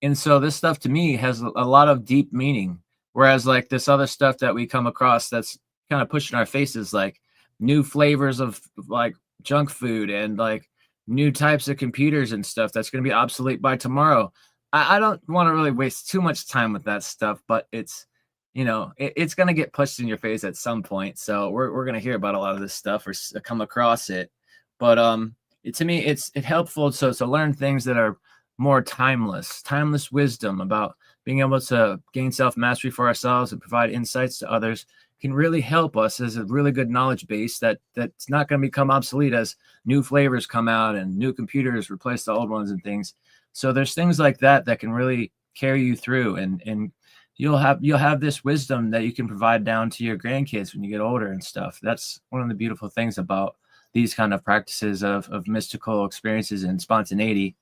And so this stuff to me has a lot of deep meaning. Whereas like this other stuff that we come across that's kind of pushing our faces, like new flavors of like junk food and like new types of computers and stuff that's going to be obsolete by tomorrow. I don't want to really waste too much time with that stuff, but it's, it's going to get pushed in your face at some point. So we're going to hear about a lot of this stuff or come across it. But to me, it's helpful to learn things that are more timeless wisdom about being able to gain self-mastery for ourselves and provide insights to others can really help us as a really good knowledge base that's not going to become obsolete as new flavors come out and new computers replace the old ones and things. So there's things like that can really carry you through, and you'll have this wisdom that you can provide down to your grandkids when you get older and stuff. That's one of the beautiful things about these kind of practices of mystical experiences and spontaneity.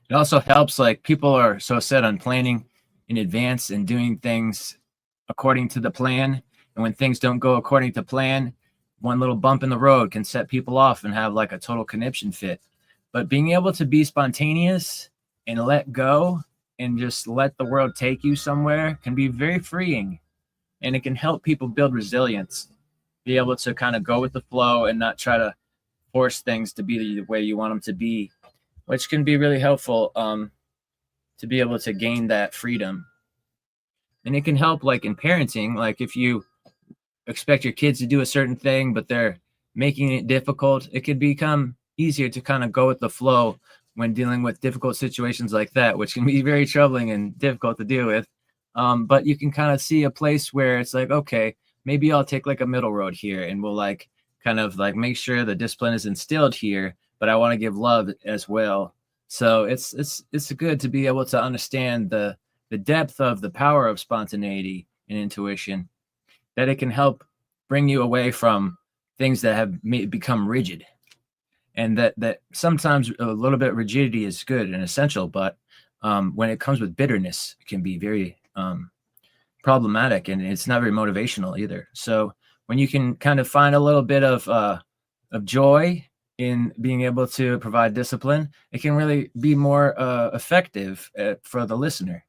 It also helps, like, people are so set on planning in advance and doing things according to the plan. And when things don't go according to plan, one little bump in the road can set people off and have like a total conniption fit. But being able to be spontaneous and let go and just let the world take you somewhere can be very freeing. And it can help people build resilience, be able to kind of go with the flow and not try to force things to be the way you want them to be, which can be really helpful to be able to gain that freedom. And it can help, like in parenting, like if you expect your kids to do a certain thing, but they're making it difficult, it could become easier to kind of go with the flow when dealing with difficult situations like that, which can be very troubling and difficult to deal with. But you can kind of see a place where it's like, okay, maybe I'll take like a middle road here, and we'll like kind of like make sure the discipline is instilled here, but I want to give love as well. So it's good to be able to understand the depth of the power of spontaneity and intuition, that it can help bring you away from things that have become rigid, and that sometimes a little bit of rigidity is good and essential, but when it comes with bitterness, it can be very problematic, and it's not very motivational either. So when you can kind of find a little bit of joy in being able to provide discipline, it can really be more effective for the listener.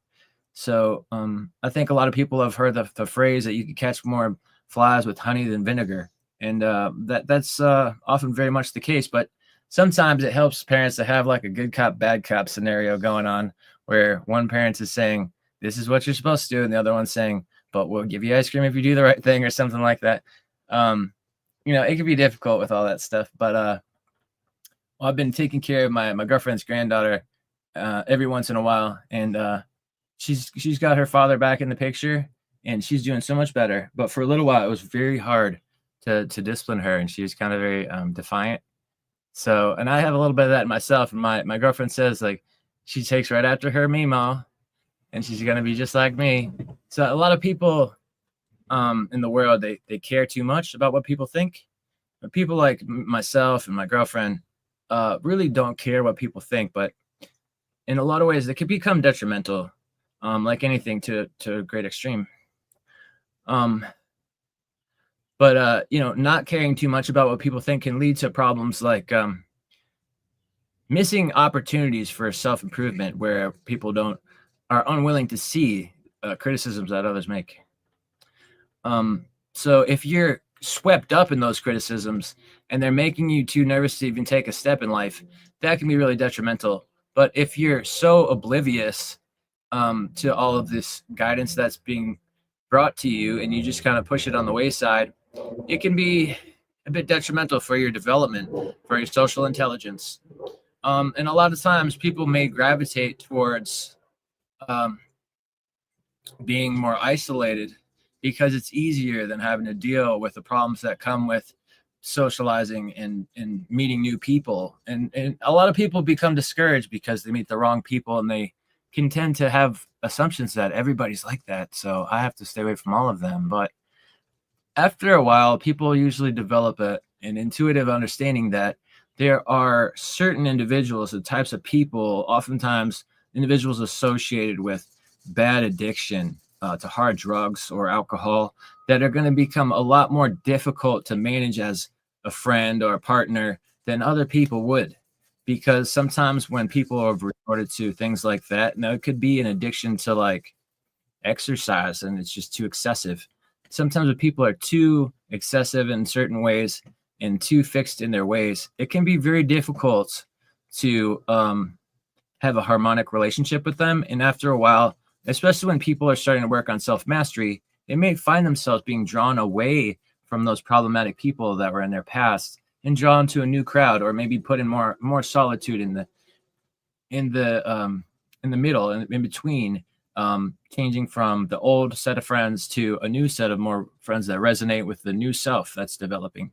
So I think a lot of people have heard the phrase that you can catch more flies with honey than vinegar, and that's often very much the case. But sometimes it helps parents to have like a good cop, bad cop scenario going on, where one parent is saying, "This is what you're supposed to do," and the other one's saying, "But we'll give you ice cream if you do the right thing," or something like that. It can be difficult with all that stuff. But I've been taking care of my girlfriend's granddaughter every once in a while, and she's got her father back in the picture, and she's doing so much better. But for a little while, it was very hard to discipline her, and she was kind of very defiant. So, and I have a little bit of that myself. And my girlfriend says, like, she takes right after her Mima, and she's gonna be just like me. So a lot of people in the world, they care too much about what people think. But people like myself and my girlfriend really don't care what people think. But in a lot of ways, it can become detrimental, like anything, to a great extreme. But not caring too much about what people think can lead to problems like missing opportunities for self-improvement, where people are unwilling to see criticisms that others make. So if you're swept up in those criticisms and they're making you too nervous to even take a step in life, that can be really detrimental. But if you're so oblivious to all of this guidance that's being brought to you, and you just kind of push it on the wayside, it can be a bit detrimental for your development, for your social intelligence. And a lot of times people may gravitate towards being more isolated because it's easier than having to deal with the problems that come with socializing and meeting new people. And a lot of people become discouraged because they meet the wrong people, and they can tend to have assumptions that everybody's like that, so I have to stay away from all of them. But after a while, people usually develop an intuitive understanding that there are certain individuals, the types of people, oftentimes individuals associated with bad addiction to hard drugs or alcohol, that are going to become a lot more difficult to manage as a friend or a partner than other people would. Because sometimes when people have resorted to things like that, now it could be an addiction to like exercise, and it's just too excessive. Sometimes when people are too excessive in certain ways and too fixed in their ways, it can be very difficult to have a harmonic relationship with them. And after a while, especially when people are starting to work on self-mastery, they may find themselves being drawn away from those problematic people that were in their past and drawn to a new crowd, or maybe put in more solitude in the middle and in between, changing from the old set of friends to a new set of more friends that resonate with the new self that's developing.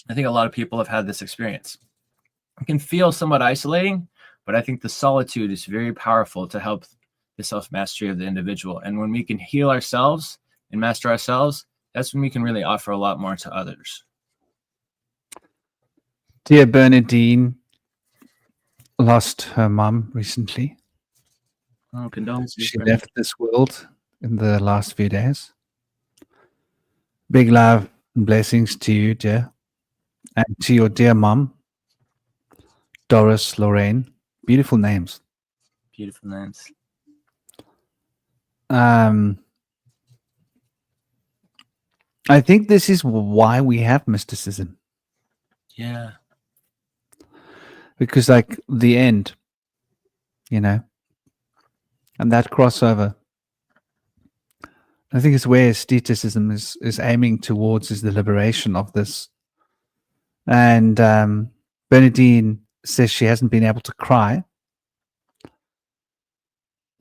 I think a lot of people have had this experience. It can feel somewhat isolating, but I think the solitude is very powerful to help the self-mastery of the individual. And when we can heal ourselves and master ourselves, that's when we can really offer a lot more to others. Dear Bernadine lost her mum recently. Oh, condolences. She left this world in the last few days. Big love and blessings to you, dear, and to your dear mum, Doris Lorraine. Beautiful names. Beautiful names. I think this is why we have mysticism. Yeah. Because like the end, and that crossover, I think it's where asceticism is aiming towards, is the liberation of this. And Bernadine says she hasn't been able to cry.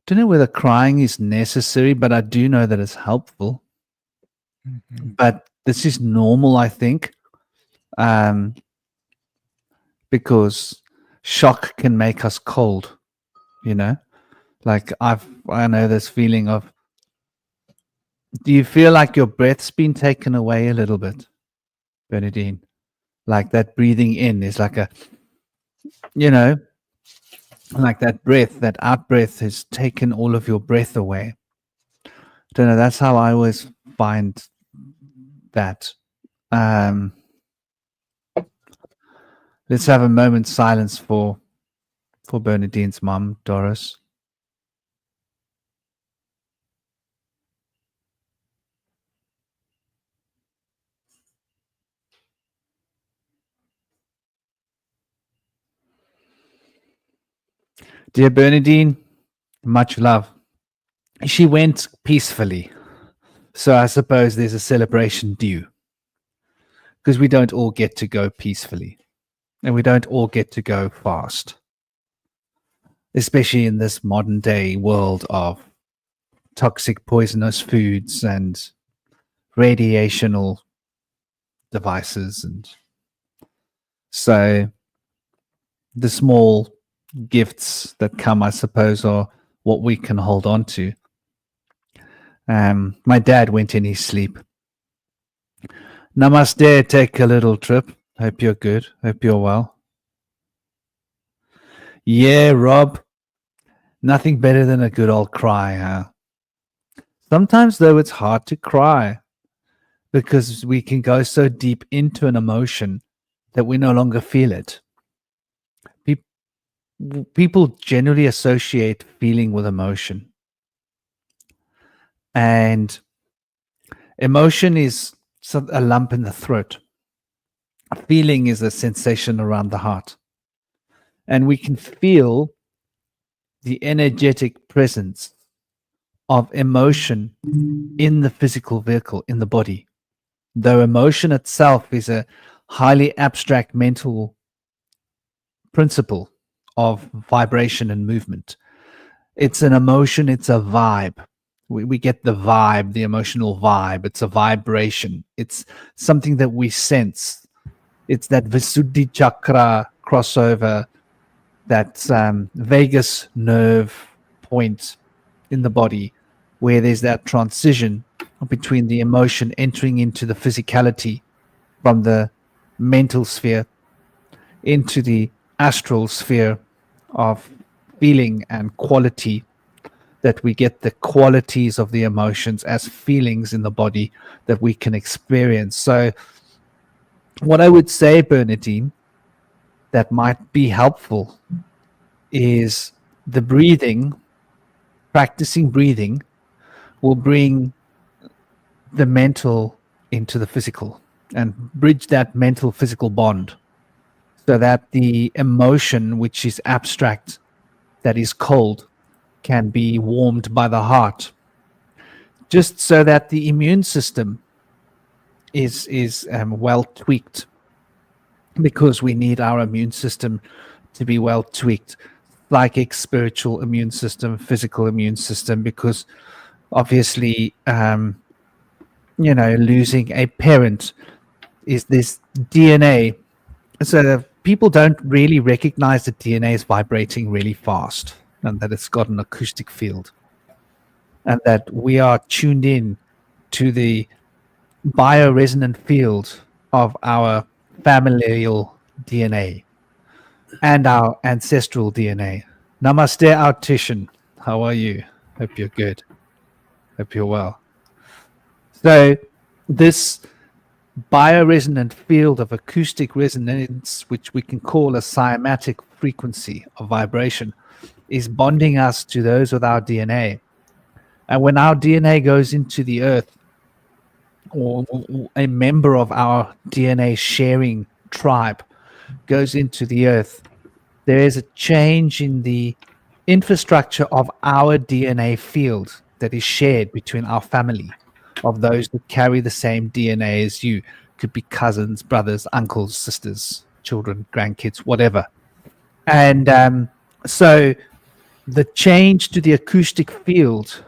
Don't know whether crying is necessary, but I do know that it's helpful. Mm-hmm. But this is normal, I think, because shock can make us cold. Like I know this feeling of, do you feel like your breath's been taken away a little bit? Bernadine. Like that breathing in is like a, you know, like that breath, that out breath has taken all of your breath away. Don't know. That's how I always find that. Let's have a moment's silence for Bernadine's mom, Doris. Dear Bernadine, much love. She went peacefully, so I suppose there's a celebration due, because we don't all get to go peacefully, and we don't all get to go fast, especially in this modern day world of toxic poisonous foods and radiational devices. And so the small gifts that come, I suppose, are what we can hold on to. My dad went in his sleep. Namaste, take a little trip. Hope you're good. Hope you're well. Yeah, Rob. Nothing better than a good old cry, huh? Sometimes, though, it's hard to cry because we can go so deep into an emotion that we no longer feel it. People generally associate feeling with emotion. And emotion is a lump in the throat. A feeling is a sensation around the heart. And we can feel the energetic presence of emotion in the physical vehicle, in the body. Though emotion itself is a highly abstract mental principle of vibration and movement. It's an emotion, it's a vibe. We get the vibe, the emotional vibe. It's a vibration. It's something that we sense. It's that Visuddhi chakra crossover, that vagus nerve point in the body where there's that transition between the emotion entering into the physicality from the mental sphere into the astral sphere of feeling and quality, that we get the qualities of the emotions as feelings in the body that we can experience. So what I would say, Bernadine, that might be helpful is the breathing. Practicing breathing will bring the mental into the physical and bridge that mental physical bond, so that the emotion, which is abstract, that is cold, can be warmed by the heart, just so that the immune system is well tweaked, because we need our immune system to be well tweaked, psychic, spiritual immune system, physical immune system, because obviously losing a parent is this DNA. So people don't really recognize that DNA is vibrating really fast and that it's got an acoustic field, and that we are tuned in to the bioresonant field of our familial DNA and our ancestral DNA. Namaste, Autishan. How are you? Hope you're good. Hope you're well. So this bioresonant field of acoustic resonance, which we can call a cymatic frequency of vibration, is bonding us to those with our DNA. And when our DNA goes into the earth, or a member of our DNA sharing tribe goes into the earth, there is a change in the infrastructure of our DNA field that is shared between our family, of those that carry the same DNA as you. Could be cousins, brothers, uncles, sisters, children, grandkids, whatever. And so the change to the acoustic field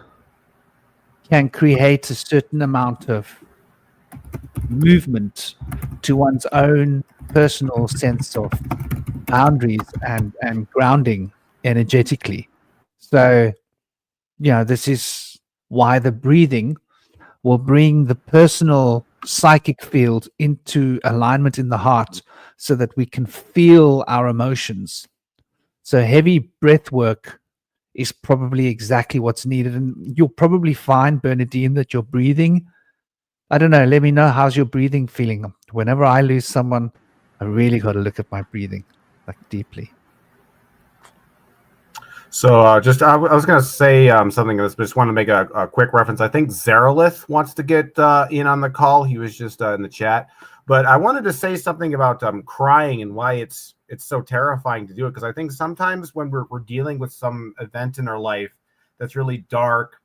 can create a certain amount of movement to one's own personal sense of boundaries and grounding energetically. So, this is why the breathing will bring the personal psychic field into alignment in the heart so that we can feel our emotions. So heavy breath work is probably exactly what's needed. And you'll probably find, Bernadine, that your breathing, I don't know, let me know, how's your breathing feeling? Whenever I lose someone, I really got to look at my breathing, like deeply. So I was going to say something else, but just want to make a quick reference. I think Zarelith wants to get in on the call. He was just in the chat. But I wanted to say something about crying and why it's so terrifying to do it. Because I think sometimes when we're dealing with some event in our life that's really dark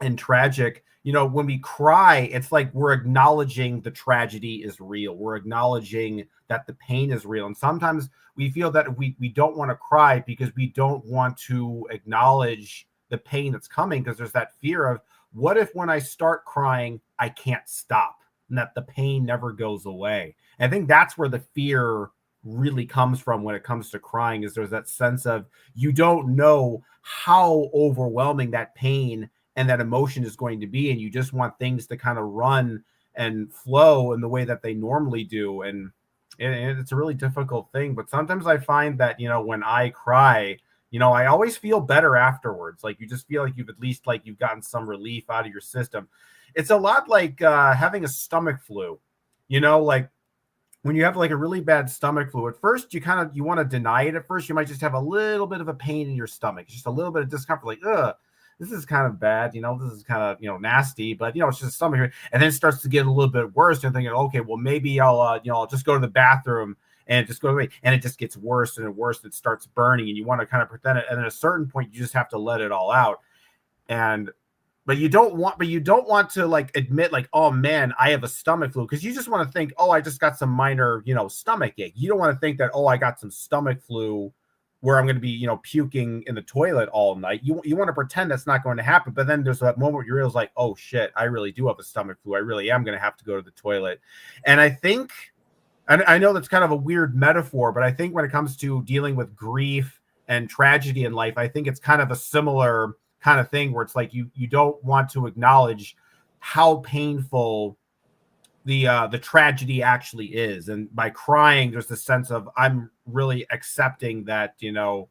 and tragic, you know, when we cry, it's like we're acknowledging the tragedy is real. We're acknowledging that the pain is real. And sometimes we feel that we don't want to cry because we don't want to acknowledge the pain that's coming, because there's that fear of, what if when I start crying, I can't stop and that the pain never goes away? And I think that's where the fear really comes from when it comes to crying, is there's that sense of you don't know how overwhelming that pain and that emotion is going to be, and you just want things to kind of run and flow in the way that they normally do. And it's a really difficult thing. But sometimes I find that, you know, when I cry, you know, I always feel better afterwards. Like, you just feel like you've at least, like, you've gotten some relief out of your system. It's a lot like having a stomach flu, you know, like when you have like a really bad stomach flu, at first you want to deny it. At first, you might just have a little bit of a pain in your stomach, just a little bit of discomfort, like, ugh, this is kind of bad, you know, this is kind of, you know, nasty, but, you know, it's just stomach here. And then it starts to get a little bit worse. You're thinking, okay, well, maybe I'll just go to the bathroom and just go away. And it just gets worse and worse. It starts burning, and you want to kind of pretend it. And at a certain point, you just have to let it all out. But you don't want to like admit, like, oh man, I have a stomach flu, because you just want to think, oh, I just got some minor, you know, stomach ache. You don't want to think that, oh, I got some stomach flu where I'm going to be, you know, puking in the toilet all night. You want to pretend that's not going to happen. But then there's that moment where you realize, like, oh shit, I really do have a stomach flu. I really am going to have to go to the toilet. And I think, and I know that's kind of a weird metaphor, but I think when it comes to dealing with grief and tragedy in life, I think it's kind of a similar kind of thing, where it's like you don't want to acknowledge how painful the tragedy actually is. And by crying, there's this sense of, I'm really accepting that, you know,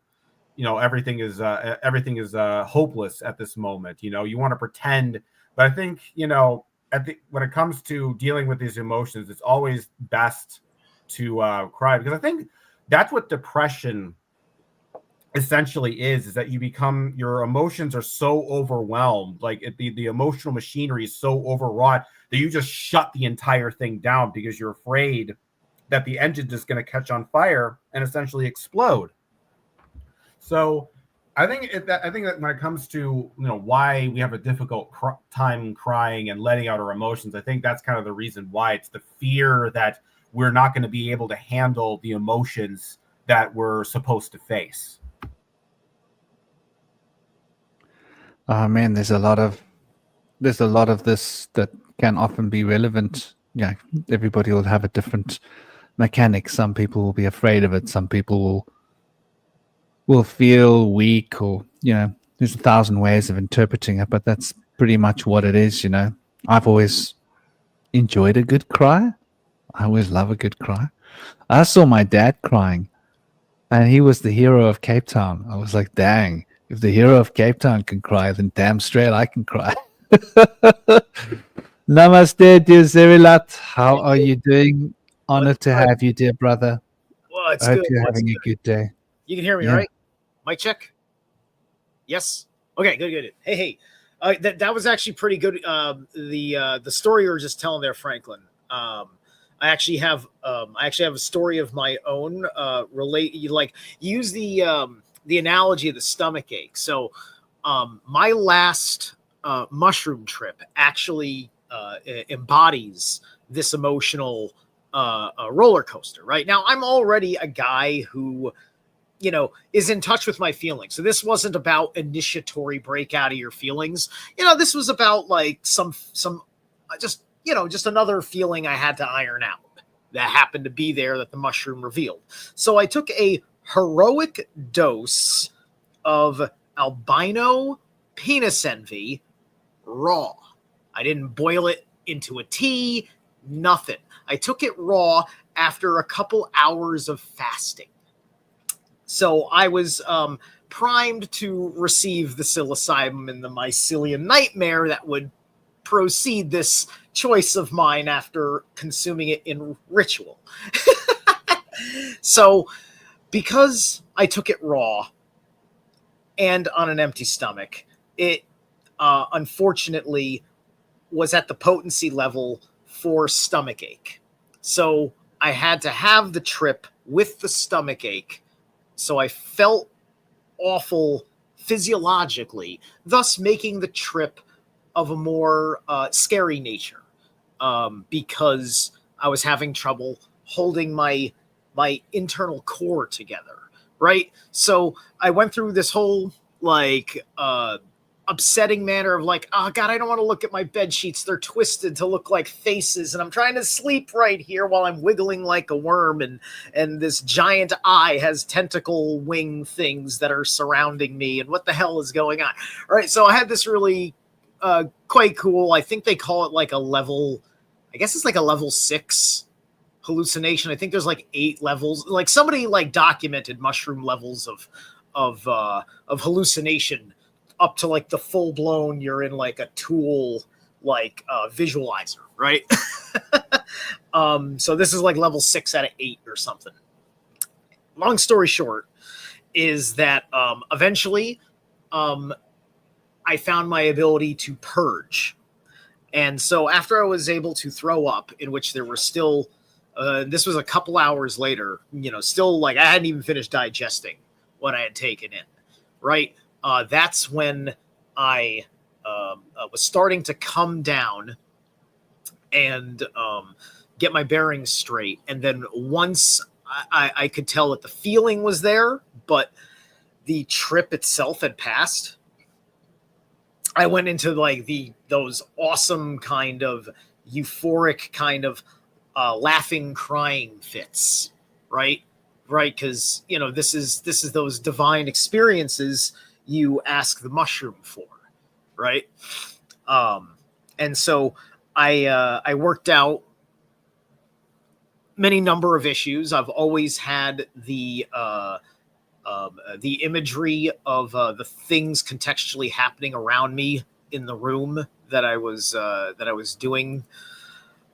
everything is hopeless at this moment. You know, you want to pretend, but I think, you know, when it comes to dealing with these emotions, it's always best to cry, because I think that's what depression essentially is that your emotions are so overwhelmed, like the emotional machinery is so overwrought that you just shut the entire thing down, because you're afraid that the engine is going to catch on fire and essentially explode. So I think that when it comes to, you know, why we have a difficult time crying and letting out our emotions, I think that's kind of the reason why. It's the fear that we're not going to be able to handle the emotions that we're supposed to face. Oh man, there's a lot of this that can often be relevant. Yeah, everybody will have a different mechanic. Some people will be afraid of it. Some people will feel weak, or, you know, there's 1,000 ways of interpreting it, but that's pretty much what it is. You know, I've always enjoyed a good cry. I always love a good cry. I saw my dad crying, and he was the hero of Cape Town. I was like, dang, if the hero of Cape Town can cry, then damn straight I can cry. Namaste, dear Zerilat. How are you doing? Honored to have you, dear brother. Well, it's I hope good. you're having a good day. You can hear me, Yeah. right? Mic check. Yes. Okay. Good. Hey. That was actually pretty good. The story you were just telling there, Franklin. I actually have a story of my own. Use the analogy of the stomach ache. So, my last mushroom trip actually embodies this emotional roller coaster. Right now, I'm already a guy who, you know, is in touch with my feelings. So this wasn't about initiatory break out of your feelings. You know, this was about like some just another feeling I had to iron out that happened to be there that the mushroom revealed. So I took a heroic dose of albino penis envy raw. I didn't boil it into a tea, nothing. I took it raw after a couple hours of fasting. So I was primed to receive the psilocybin and the mycelium nightmare that would proceed this choice of mine after consuming it in ritual. So because I took it raw and on an empty stomach, it unfortunately was at the potency level for stomach ache. So I had to have the trip with the stomach ache. So I felt awful physiologically, thus making the trip of a more scary nature, because I was having trouble holding my internal core together, right? So I went through this whole like upsetting manner of like, oh God, I don't want to look at my bed sheets. They're twisted to look like faces, and I'm trying to sleep right here while I'm wiggling like a worm, and this giant eye has tentacle wing things that are surrounding me, and what the hell is going on? All right, so I had this really quite cool, I think they call it like a level, I guess it's like a level 6 hallucination. I think there's like 8 levels. Like somebody like documented mushroom levels of hallucination up to like the full blown, you're in like a tool like visualizer, right? So this is like level 6 out of 8 or something. Long story short is that eventually I found my ability to purge. And so after I was able to throw up, in which there were still this was a couple hours later, still like I hadn't even finished digesting what I had taken in, right? That's when I was starting to come down and get my bearings straight. And then once I could tell that the feeling was there, but the trip itself had passed, I went into like those awesome kind of euphoric kind of laughing, crying fits, right? Right, because this is those divine experiences you ask the mushroom for, right? And so I worked out many number of issues. I've always had the imagery of the things contextually happening around me in the room that I was doing,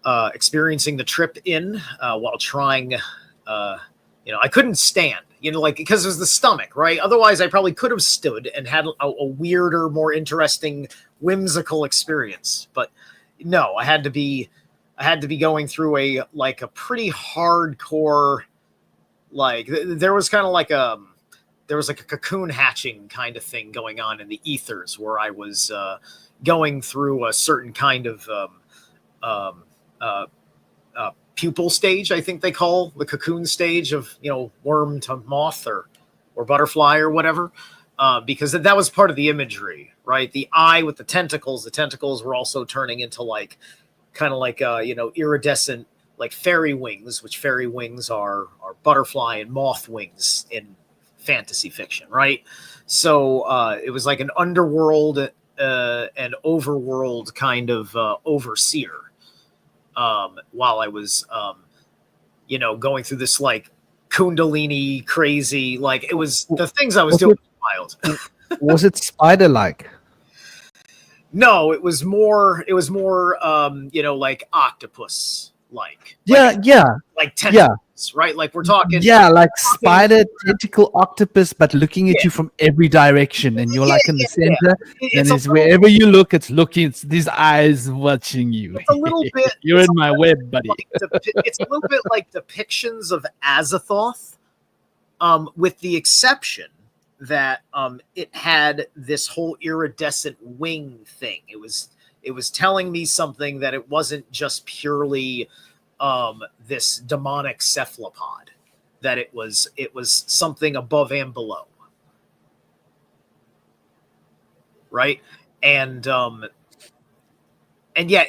experiencing the trip in while trying. I couldn't stand, because it was the stomach, right? Otherwise, I probably could have stood and had a weirder, more interesting, whimsical experience. But no, I had to be going through a pretty hardcore, like there was kind of like a cocoon hatching kind of thing going on in the ethers, where I was going through a certain kind of pupal stage, I think they call the cocoon stage of, worm to moth or butterfly or whatever, because that was part of the imagery, right? The eye with the tentacles were also turning into like kind of like iridescent like fairy wings, which fairy wings are butterfly and moth wings in fantasy fiction, right? So it was like an underworld and overworld kind of overseer. While I was, going through this like Kundalini crazy, like it was the things I was doing wild. Was it spider-like? No, it was more, like octopus, like tentacles, right? Like we're talking, like spider tentacle octopus, but looking at you from every direction, and you're like in the center, and it's wherever you look, it's looking. It's these eyes watching you. It's a little bit. You're in my web, buddy. It's a little bit like depictions of Azathoth, with the exception that it had this whole iridescent wing thing. It was telling me something, that it wasn't just purely this demonic cephalopod, that it was something above and below, right? And yeah,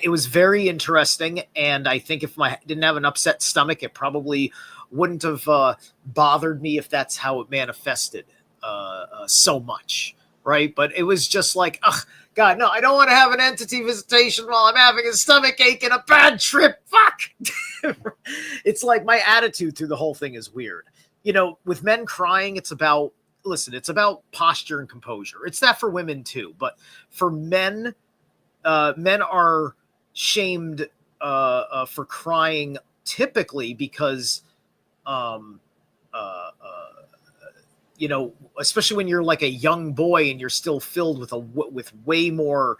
it was very interesting. And I think if I didn't have an upset stomach, it probably wouldn't have bothered me if that's how it manifested so much, right? But it was just like, God, no, I don't want to have an entity visitation while I'm having a stomach ache and a bad trip. Fuck. It's like my attitude through the whole thing is weird. You know, with men crying, it's about posture and composure. It's that for women too, but for men, men are shamed for crying typically because, you know, especially when you're like a young boy and you're still filled with way more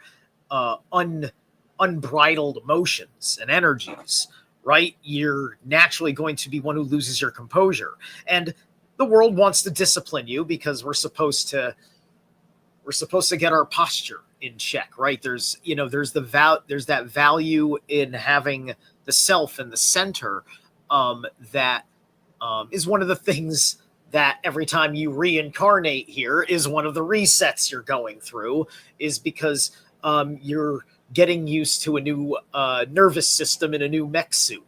unbridled emotions and energies, right? You're naturally going to be one who loses your composure, and the world wants to discipline you because we're supposed to get our posture in check, right? There's that value in having the self in the center, that is one of the things that every time you reincarnate here is one of the resets you're going through, is because you're getting used to a new nervous system in a new mech suit,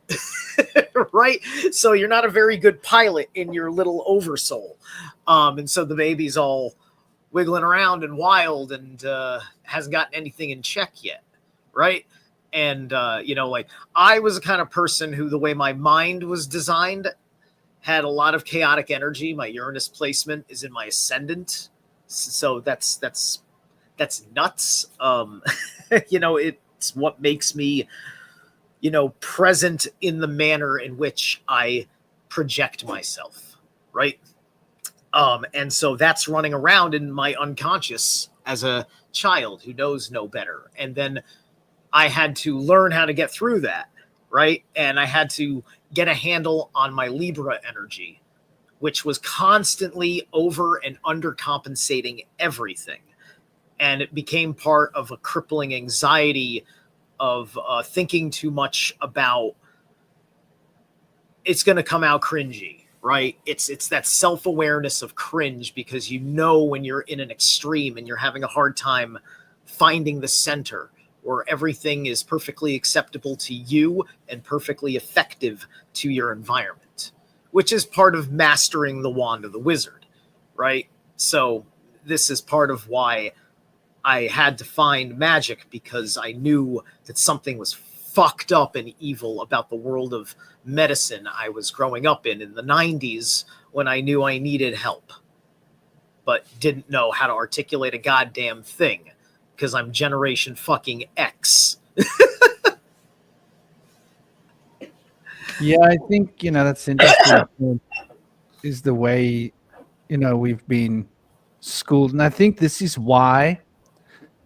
right? So you're not a very good pilot in your little oversoul. And so the baby's all wiggling around and wild and hasn't gotten anything in check yet, right? And, you know, like I was the kind of person who, the way my mind was designed, had a lot of chaotic energy. My Uranus placement is in my ascendant. So that's nuts. You know, it's what makes me, you know, present in the manner in which I project myself, right? And so that's running around in my unconscious as a child who knows no better. And then I had to learn how to get through that, right? And I had to get a handle on my Libra energy, which was constantly over and undercompensating everything. And it became part of a crippling anxiety of thinking too much about it's going to come out cringy, right? It's that self-awareness of cringe, because you know when you're in an extreme and you're having a hard time finding the center where everything is perfectly acceptable to you and perfectly effective to your environment, which is part of mastering the wand of the wizard, right? So this is part of why I had to find magic, because I knew that something was fucked up and evil about the world of medicine I was growing up in the 90s, when I knew I needed help, but didn't know how to articulate a goddamn thing, because I'm generation fucking X. Yeah, I think, you know, that's interesting. Is the way, you know, we've been schooled. And I think this is why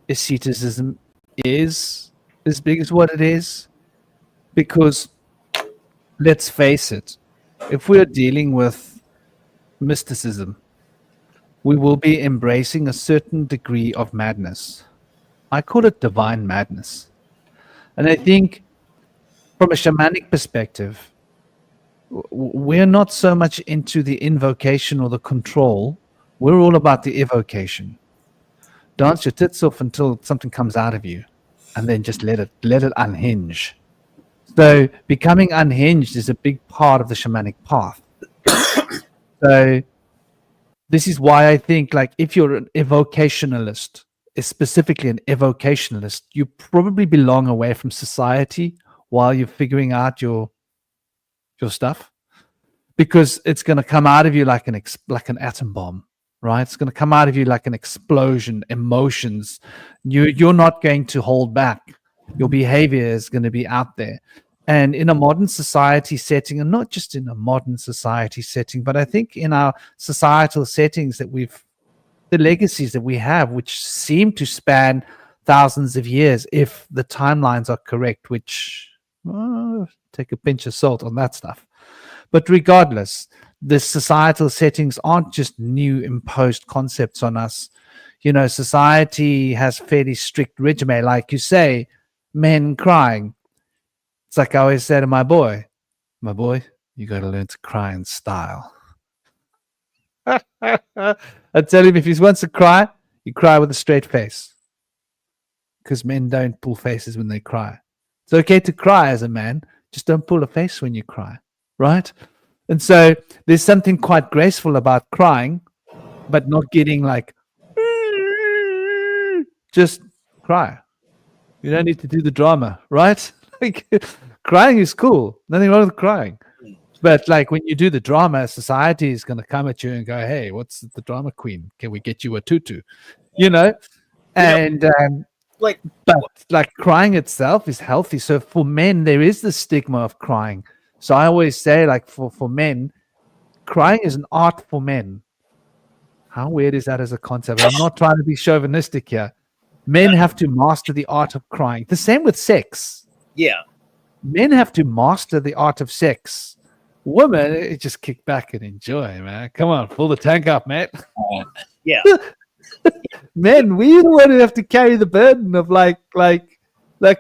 asceticism is as big as what it is. Because let's face it, if we're dealing with mysticism, we will be embracing a certain degree of madness. I call it divine madness. And I think from a shamanic perspective, we're not so much into the invocation or the control. We're all about the evocation. Dance your tits off until something comes out of you, and then just let it unhinge. So becoming unhinged is a big part of the shamanic path. So this is why I think, like, if you're an evocationalist, specifically an evocationalist, you probably belong away from society while you're figuring out your stuff, because it's going to come out of you like an atom bomb, right? It's going to come out of you like an explosion. Emotions, you're not going to hold back. Your behavior is going to be out there. And in a modern society setting, and not just in a modern society setting, but I think in our societal settings that the legacies that we have, which seem to span thousands of years, if the timelines are correct, which take a pinch of salt on that stuff. But regardless, the societal settings aren't just new imposed concepts on us. You know, society has fairly strict regimen, like you say, men crying. It's like I always say to my boy, you got to learn to cry in style. I tell him, if he wants to cry, you cry with a straight face, because men don't pull faces when they cry. It's okay to cry as a man, just don't pull a face when you cry, right? And so there's something quite graceful about crying, but not getting like, just Cry. You don't need to do the drama, right? Like, crying is cool. Nothing wrong with crying. But like when you do the drama, society is going to come at you and go, "Hey, what's the drama queen? Can we get you a tutu?" You know, and like but like crying itself is healthy. So for men, there is the stigma of crying. So I always say, like for men, crying is an art for men. How weird is that as a concept? I'm not trying to be chauvinistic here. Men have to master the art of crying. The same with sex. yeah, Men have to master the art of sex. Women, just kick back and enjoy, man. Come on, fill the tank up, man. yeah. Men, we the one who have to carry the burden of like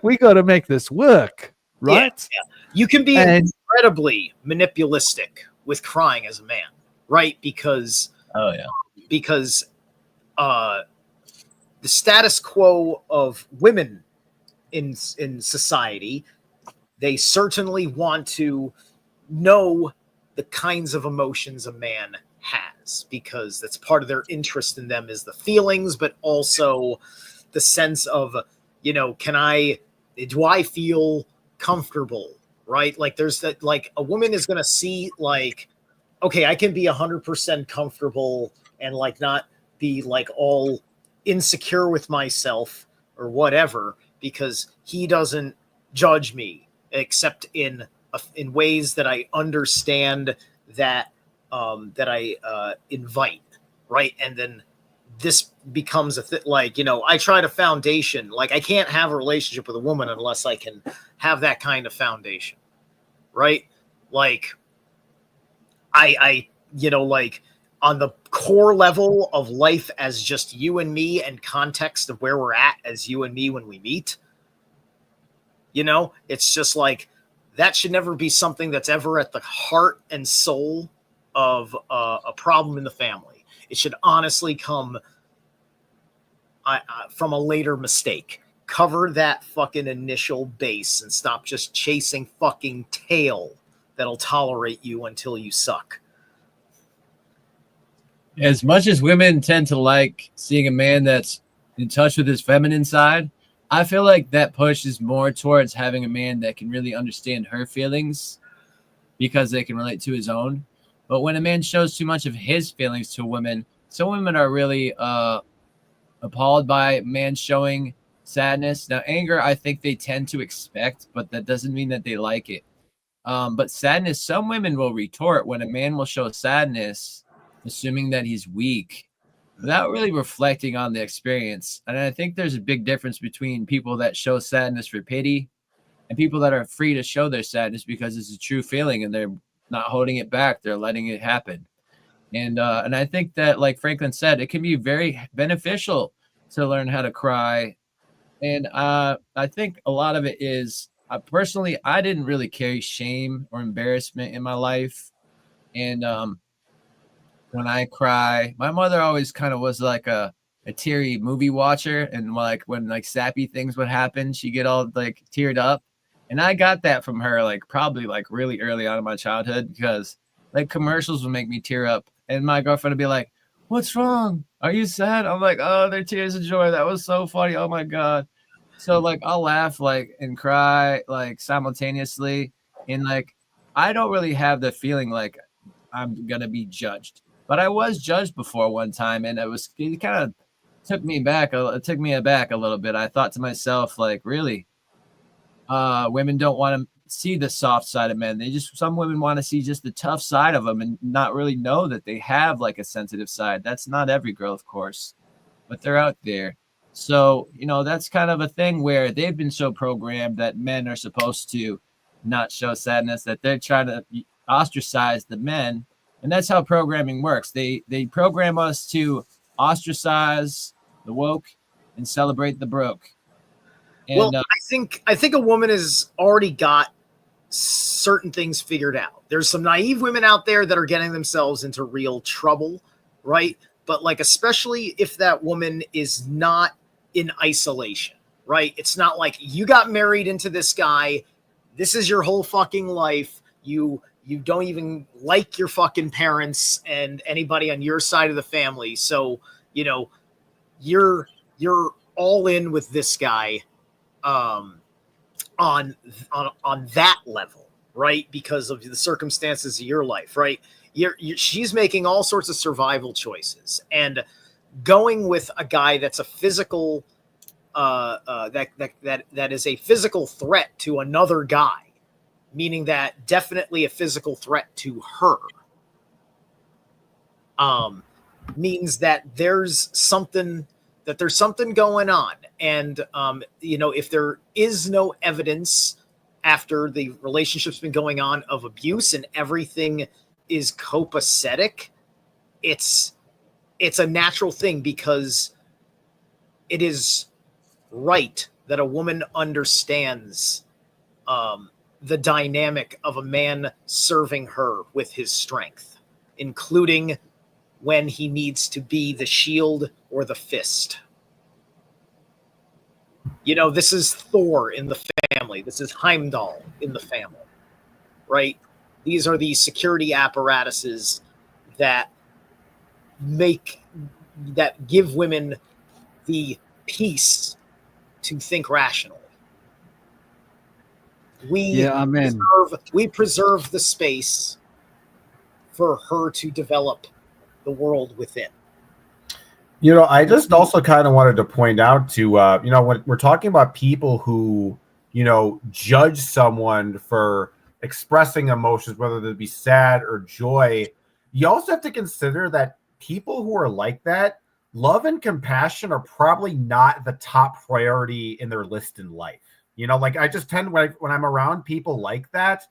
we got to make this work, right? Yeah. You can be And- incredibly manipulistic with crying as a man, right? Because Oh yeah. the status quo of women in society, they certainly want to know the kinds of emotions a man has, because that's part of their interest in them is the feelings, but also the sense of, you know, do I feel comfortable, right? Like there's that, like a woman is going to see like, okay, I can be 100% comfortable and like not be like all insecure with myself or whatever, because he doesn't judge me except in ways that I understand that I invite, right? And then this becomes like, you know, I tried a foundation. Like I can't have a relationship with a woman unless I can have that kind of foundation, right? Like I you know, like on the core level of life as just you and me and context of where we're at as you and me when we meet, you know, it's just like that should never be something that's ever at the heart and soul of a problem in the family. It should honestly come from a later mistake. Cover that fucking initial base and stop just chasing fucking tail that'll tolerate you until you suck. As much as women tend to like seeing a man that's in touch with his feminine side, I feel like that push is more towards having a man that can really understand her feelings because they can relate to his own. But when a man shows too much of his feelings to women, some women are really appalled by men showing sadness. Now, anger, I think they tend to expect, but that doesn't mean that they like it. But sadness, some women will retort when a man will show sadness, assuming that he's weak, without really reflecting on the experience. And I think there's a big difference between people that show sadness for pity and people that are free to show their sadness because it's a true feeling and they're not holding it back. They're letting it happen. And I think that, like Franklin said, it can be very beneficial to learn how to cry. And I think a lot of it is, personally, I didn't really carry shame or embarrassment in my life. And when I cry, my mother always kind of was like a teary movie watcher. And like when like sappy things would happen, she'd get all like teared up. And I got that from her, like probably like really early on in my childhood, because like commercials would make me tear up. And my girlfriend would be like, "What's wrong? Are you sad?" I'm like, "Oh, they're tears of joy. That was so funny. Oh my God." So like I'll laugh like and cry like simultaneously. And like I don't really have the feeling like I'm gonna be judged. But I was judged before one time, and it kind of took me aback a little bit. I thought to myself, like, really, women don't want to see the soft side of men. Some women want to see just the tough side of them and not really know that they have like a sensitive side. That's not every girl, of course, but they're out there. So, you know, that's kind of a thing where they've been so programmed that men are supposed to not show sadness, that they're trying to ostracize the men. And that's how programming works. They program us to ostracize the woke and celebrate the broke. And, well, I think a woman has already got certain things figured out. There's some naive women out there that are getting themselves into real trouble, right? But like, especially if that woman is not in isolation, right? It's not like you got married into this guy. This is your whole fucking life. You don't even like your fucking parents and anybody on your side of the family. So, you know, you're all in with this guy on that level, right? Because of the circumstances of your life, right? She's making all sorts of survival choices and going with a guy that's a physical that is a physical threat to another guy, meaning that definitely a physical threat to her, means that there's something going on. And if there is no evidence after the relationship's been going on of abuse and everything is copacetic, it's a natural thing, because it is right that a woman understands the dynamic of a man serving her with his strength, including when he needs to be the shield or the fist. This is Thor in the family. This is Heimdall in the family, right? These are the security apparatuses that give women the peace to think rationally. We preserve the space for her to develop the world within. I just also kind of wanted to point out to, when we're talking about people who, judge someone for expressing emotions, whether they be sad or joy, you also have to consider that people who are like that, love and compassion are probably not the top priority in their list in life. I just tend, when I'm around people like that,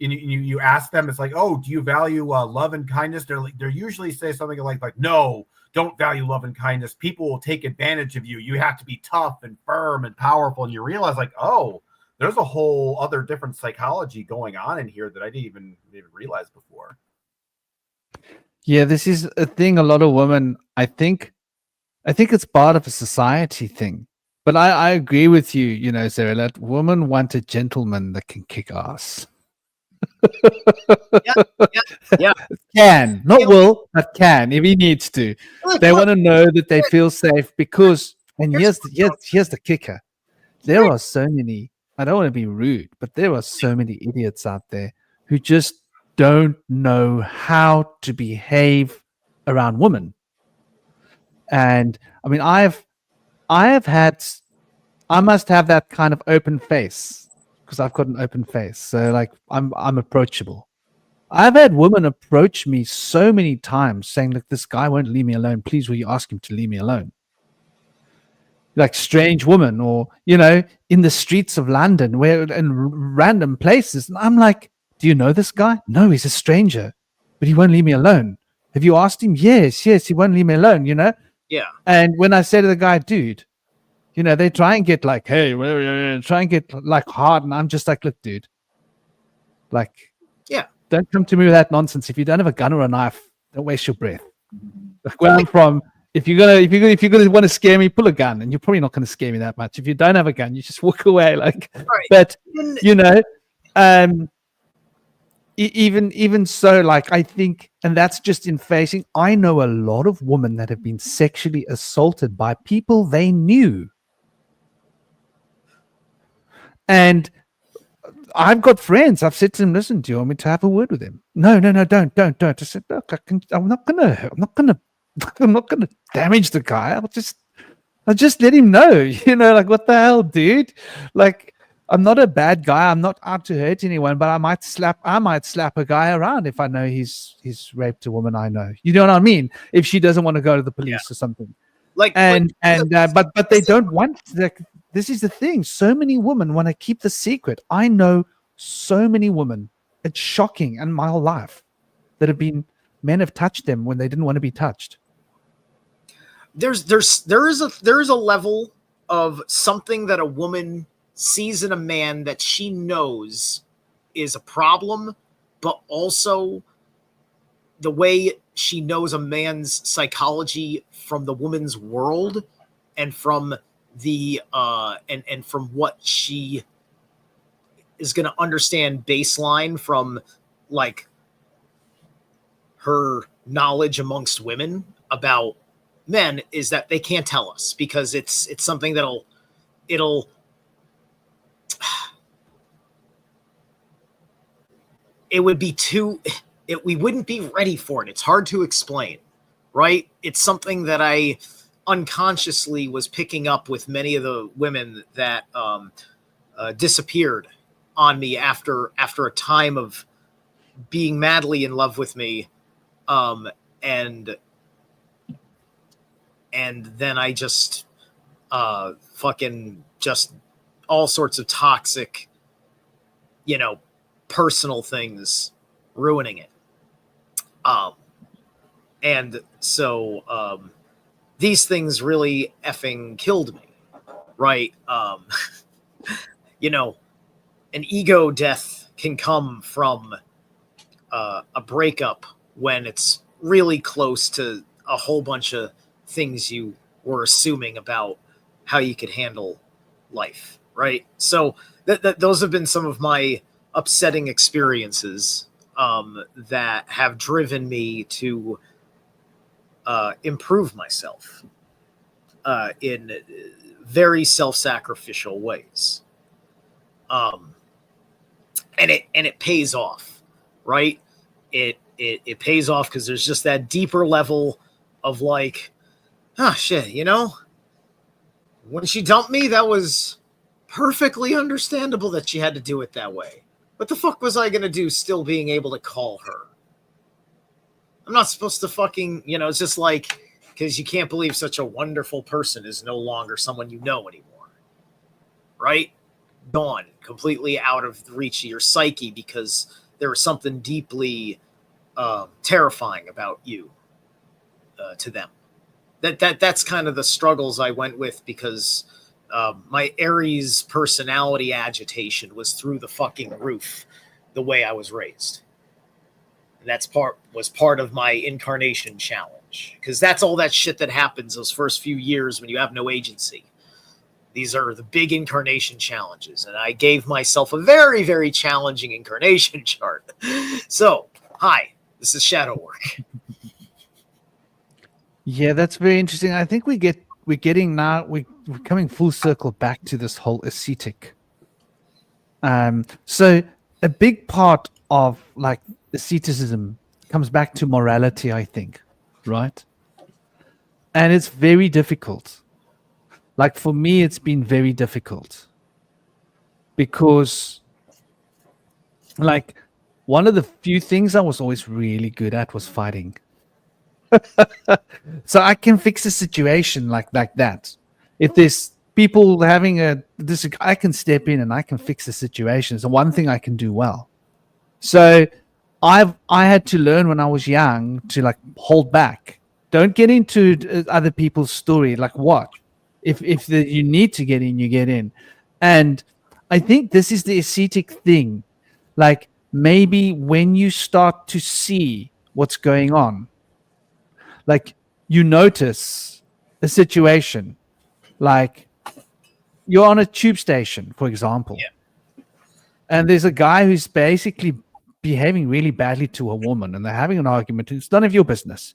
and you ask them, it's like, oh, do you value love and kindness? They're usually say something like, no, don't value love and kindness. People will take advantage of you. You have to be tough and firm and powerful. And you realize, like, oh, there's a whole other different psychology going on in here that I didn't even realize before. Yeah, this is a thing. A lot of women, I think it's part of a society thing. But I agree with you, Sarah, that women want a gentleman that can kick ass. Yeah. Can, not will, but can if he needs to. They want to know that they feel safe because, and here's the kicker. There are so many, I don't want to be rude, but there are so many idiots out there who just don't know how to behave around women. And I mean, I must have that kind of open face because I've got an open face. So like I'm approachable. I've had women approach me so many times saying, look, this guy won't leave me alone. Please, will you ask him to leave me alone? Like strange woman, or, in the streets of London, where in random places. And I'm like, do you know this guy? No, he's a stranger, but he won't leave me alone. Have you asked him? Yes, he won't leave me alone, Yeah. And when I say to the guy, dude, they try and get like, hey, try and get like hard. And I'm just like, look, dude, like, yeah, don't come to me with that nonsense. If you don't have a gun or a knife, don't waste your breath. Like where I'm from, if you're gonna want to scare me, pull a gun, and you're probably not gonna scare me that much. If you don't have a gun, you just walk away. Like, right. But even so, like I think, and that's just in facing. I know a lot of women that have been sexually assaulted by people they knew, and I've got friends. I've said to them, "Listen, do you want me to have a word with him?" No, don't. I said, "Look, I'm not gonna damage the guy. I'll just let him know." Like what the hell, dude? Like I'm not a bad guy. I'm not out to hurt anyone, but I might slap a guy around if I know he's raped a woman I know. You know what I mean? If she doesn't want to go to the police or something. But they don't want. This is the thing. So many women want to keep the secret. I know so many women. It's shocking in my whole life that men have touched them when they didn't want to be touched. There is a level of something that a woman sees in a man that she knows is a problem, but also the way she knows a man's psychology from the woman's world and from the and from what she is going to understand baseline from like her knowledge amongst women about men is that they can't tell us because it's something it'll it would be we wouldn't be ready for it. It's hard to explain, right? It's something that I unconsciously was picking up with many of the women that disappeared on me after a time of being madly in love with me, and then I just fucking just all sorts of toxic, personal things ruining it. And so these things really effing killed me, right? An ego death can come from a breakup when it's really close to a whole bunch of things you were assuming about how you could handle life, right? So those have been some of my upsetting experiences that have driven me to improve myself in very self-sacrificial ways. And it pays off, right? It pays off because there's just that deeper level of like, oh shit, when she dumped me, that was perfectly understandable that she had to do it that way. What the fuck was I going to do still being able to call her? I'm not supposed to fucking, it's just like, because you can't believe such a wonderful person is no longer someone you know anymore. Right? Gone. Completely out of the reach of your psyche because there was something deeply terrifying about you to them. That's kind of the struggles I went with because my Aries personality agitation was through the fucking roof the way I was raised. And was part of my incarnation challenge because that's all that shit that happens those first few years when you have no agency. These are the big incarnation challenges. And I gave myself a very, very challenging incarnation chart. So, hi, this is shadow work. Yeah, that's very interesting. I think we're coming full circle back to this whole ascetic. So a big part of like asceticism comes back to morality, I think, right? And it's very difficult. Like for me, it's been very difficult because like one of the few things I was always really good at was fighting. So I can fix a situation like that. If there's people having I can step in and I can fix the situation. It's the one thing I can do well. So I had to learn when I was young to like hold back. Don't get into other people's story. Like what? If you need to get in, you get in. And I think this is the ascetic thing. Like maybe when you start to see what's going on, like you notice a situation, like you're on a tube station, for example, and there's a guy who's basically behaving really badly to a woman, and they're having an argument. It's none of your business,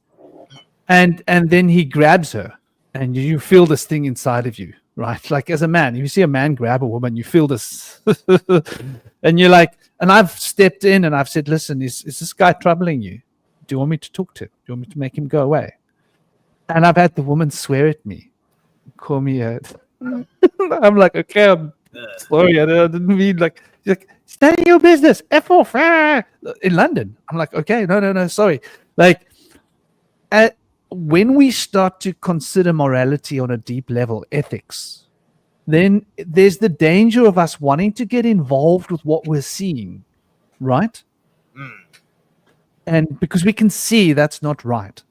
and then he grabs her, and you feel this thing inside of you, right? Like as a man, if you see a man grab a woman, you feel this, and you're like, and I've stepped in and I've said, listen, is this guy troubling you? Do you want me to talk to him? Do you want me to make him go away? And I've had the woman swear at me, call me a... I'm like, okay, I'm sorry, I didn't mean like, stay in your business, F off, in London. I'm like, okay, no, sorry. Like, when we start to consider morality on a deep level, ethics, then there's the danger of us wanting to get involved with what we're seeing, right? And because we can see that's not right.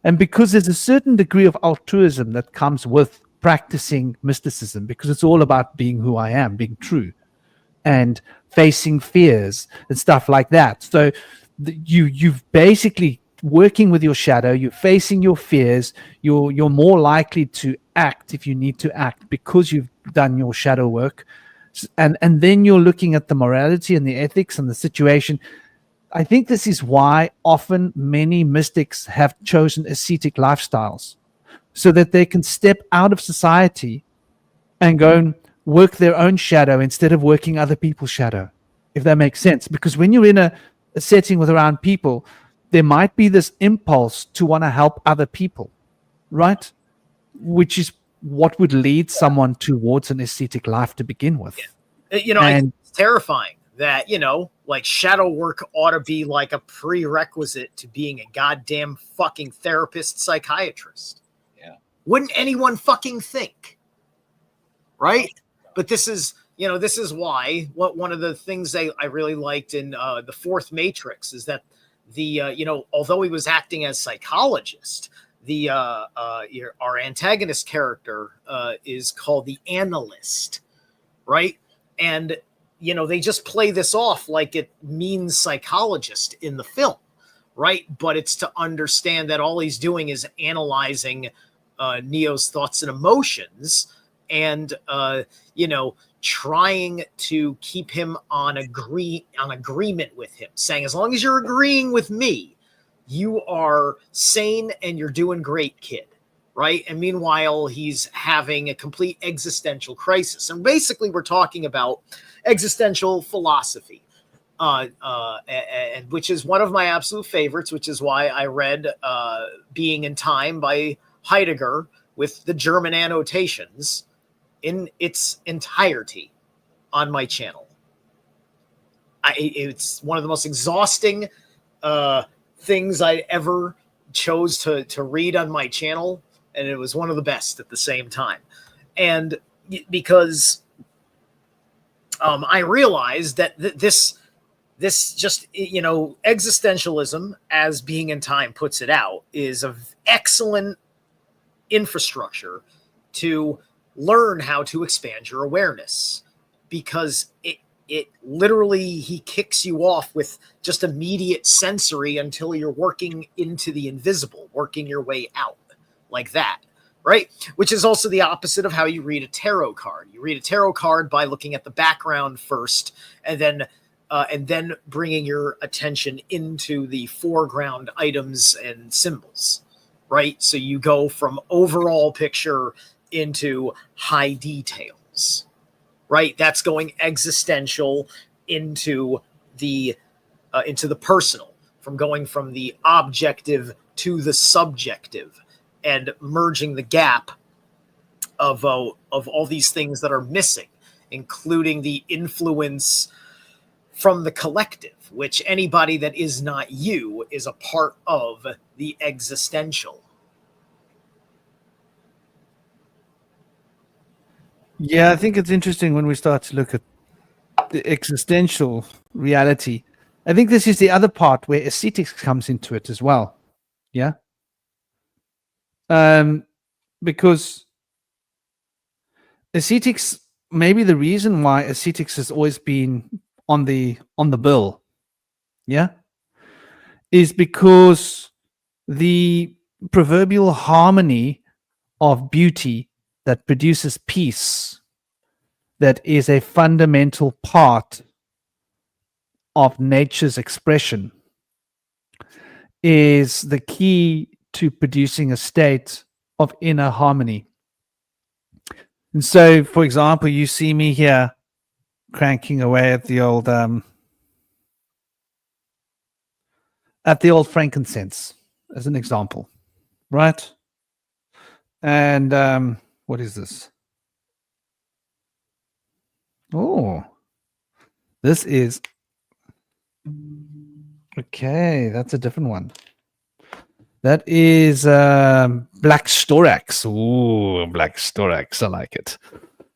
And because there's a certain degree of altruism that comes with practicing mysticism, because it's all about being who I am, being true, and facing fears and stuff like that. So you've basically working with your shadow, you're facing your fears, you're more likely to act if you need to act because you've done your shadow work. And then you're looking at the morality and the ethics and the situation. I think this is why often many mystics have chosen ascetic lifestyles, so that they can step out of society and go and work their own shadow instead of working other people's shadow, if that makes sense. Because when you're in a setting with around people, there might be this impulse to want to help other people, right? Which is what would lead someone towards an ascetic life to begin with. You know, I think it's terrifying that, you know, like shadow work ought to be like a prerequisite to being a goddamn fucking therapist, psychiatrist. Yeah. Wouldn't anyone fucking think? Right? But this is, you know, this is why one of the things I really liked in the fourth Matrix is that the, you know, although he was acting as psychologist, the our antagonist character is called the analyst, right? And, you know, they just play this off like it means psychologist in the film, right? But it's to understand that all he's doing is analyzing Neo's thoughts and emotions and, you know, trying to keep him on agreement with him, saying, as long as you're agreeing with me, you are sane and you're doing great, kid. Right. And meanwhile, he's having a complete existential crisis. And basically, we're talking about existential philosophy, and which is one of my absolute favorites, which is why I read Being in Time by Heidegger with the German annotations in its entirety on my channel. It's one of the most exhausting things I ever chose to read on my channel. And it was one of the best at the same time. And because I realized that this just, you know, existentialism, as Being in Time puts it out, is an excellent infrastructure to learn how to expand your awareness, because it literally, he kicks you off with just immediate sensory until you're working into the invisible, working your way out. Like that, right? Which is also the opposite of how you read a tarot card. You read a tarot card by looking at the background first, and then bringing your attention into the foreground items and symbols, right? So you go from overall picture into high details, right? That's going existential into the personal, from going from the objective to the subjective, and merging the gap of all these things that are missing, including the influence from the collective, which anybody that is not you is a part of the existential. Yeah, I think it's interesting when we start to look at the existential reality. I think this is the other part where ascetics comes into it as well. Yeah. Because ascetics, maybe the reason why ascetics has always been on the bill, yeah, is because the proverbial harmony of beauty that produces peace, that is a fundamental part of nature's expression, is the key to producing a state of inner harmony. And so, for example, you see me here cranking away at the old frankincense, as an example, right? And what is this? Oh, this is okay. That's a different one. That is black storax. Ooh, black storax. I like it.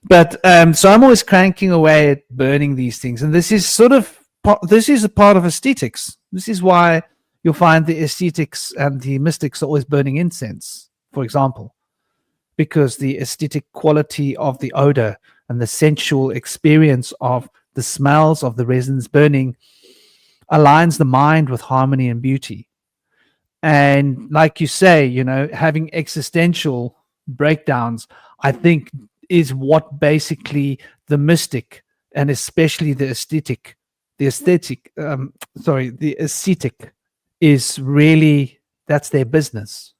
But so I'm always cranking away at burning these things, and this is a part of aesthetics. This is why you'll find the ascetics and the mystics are always burning incense, for example, because the aesthetic quality of the odor and the sensual experience of the smells of the resins burning aligns the mind with harmony and beauty. And like you say, you know, having existential breakdowns, I think, is what basically the mystic and especially the aesthetic the ascetic is really, that's their business.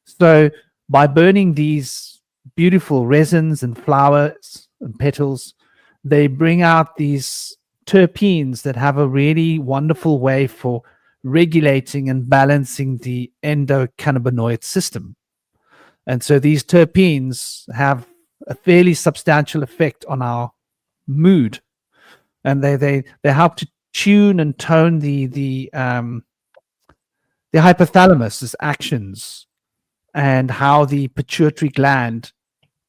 So by burning these beautiful resins and flowers and petals, they bring out these terpenes that have a really wonderful way for regulating and balancing the endocannabinoid system. And so these terpenes have a fairly substantial effect on our mood, and they help to tune and tone the hypothalamus's actions and how the pituitary gland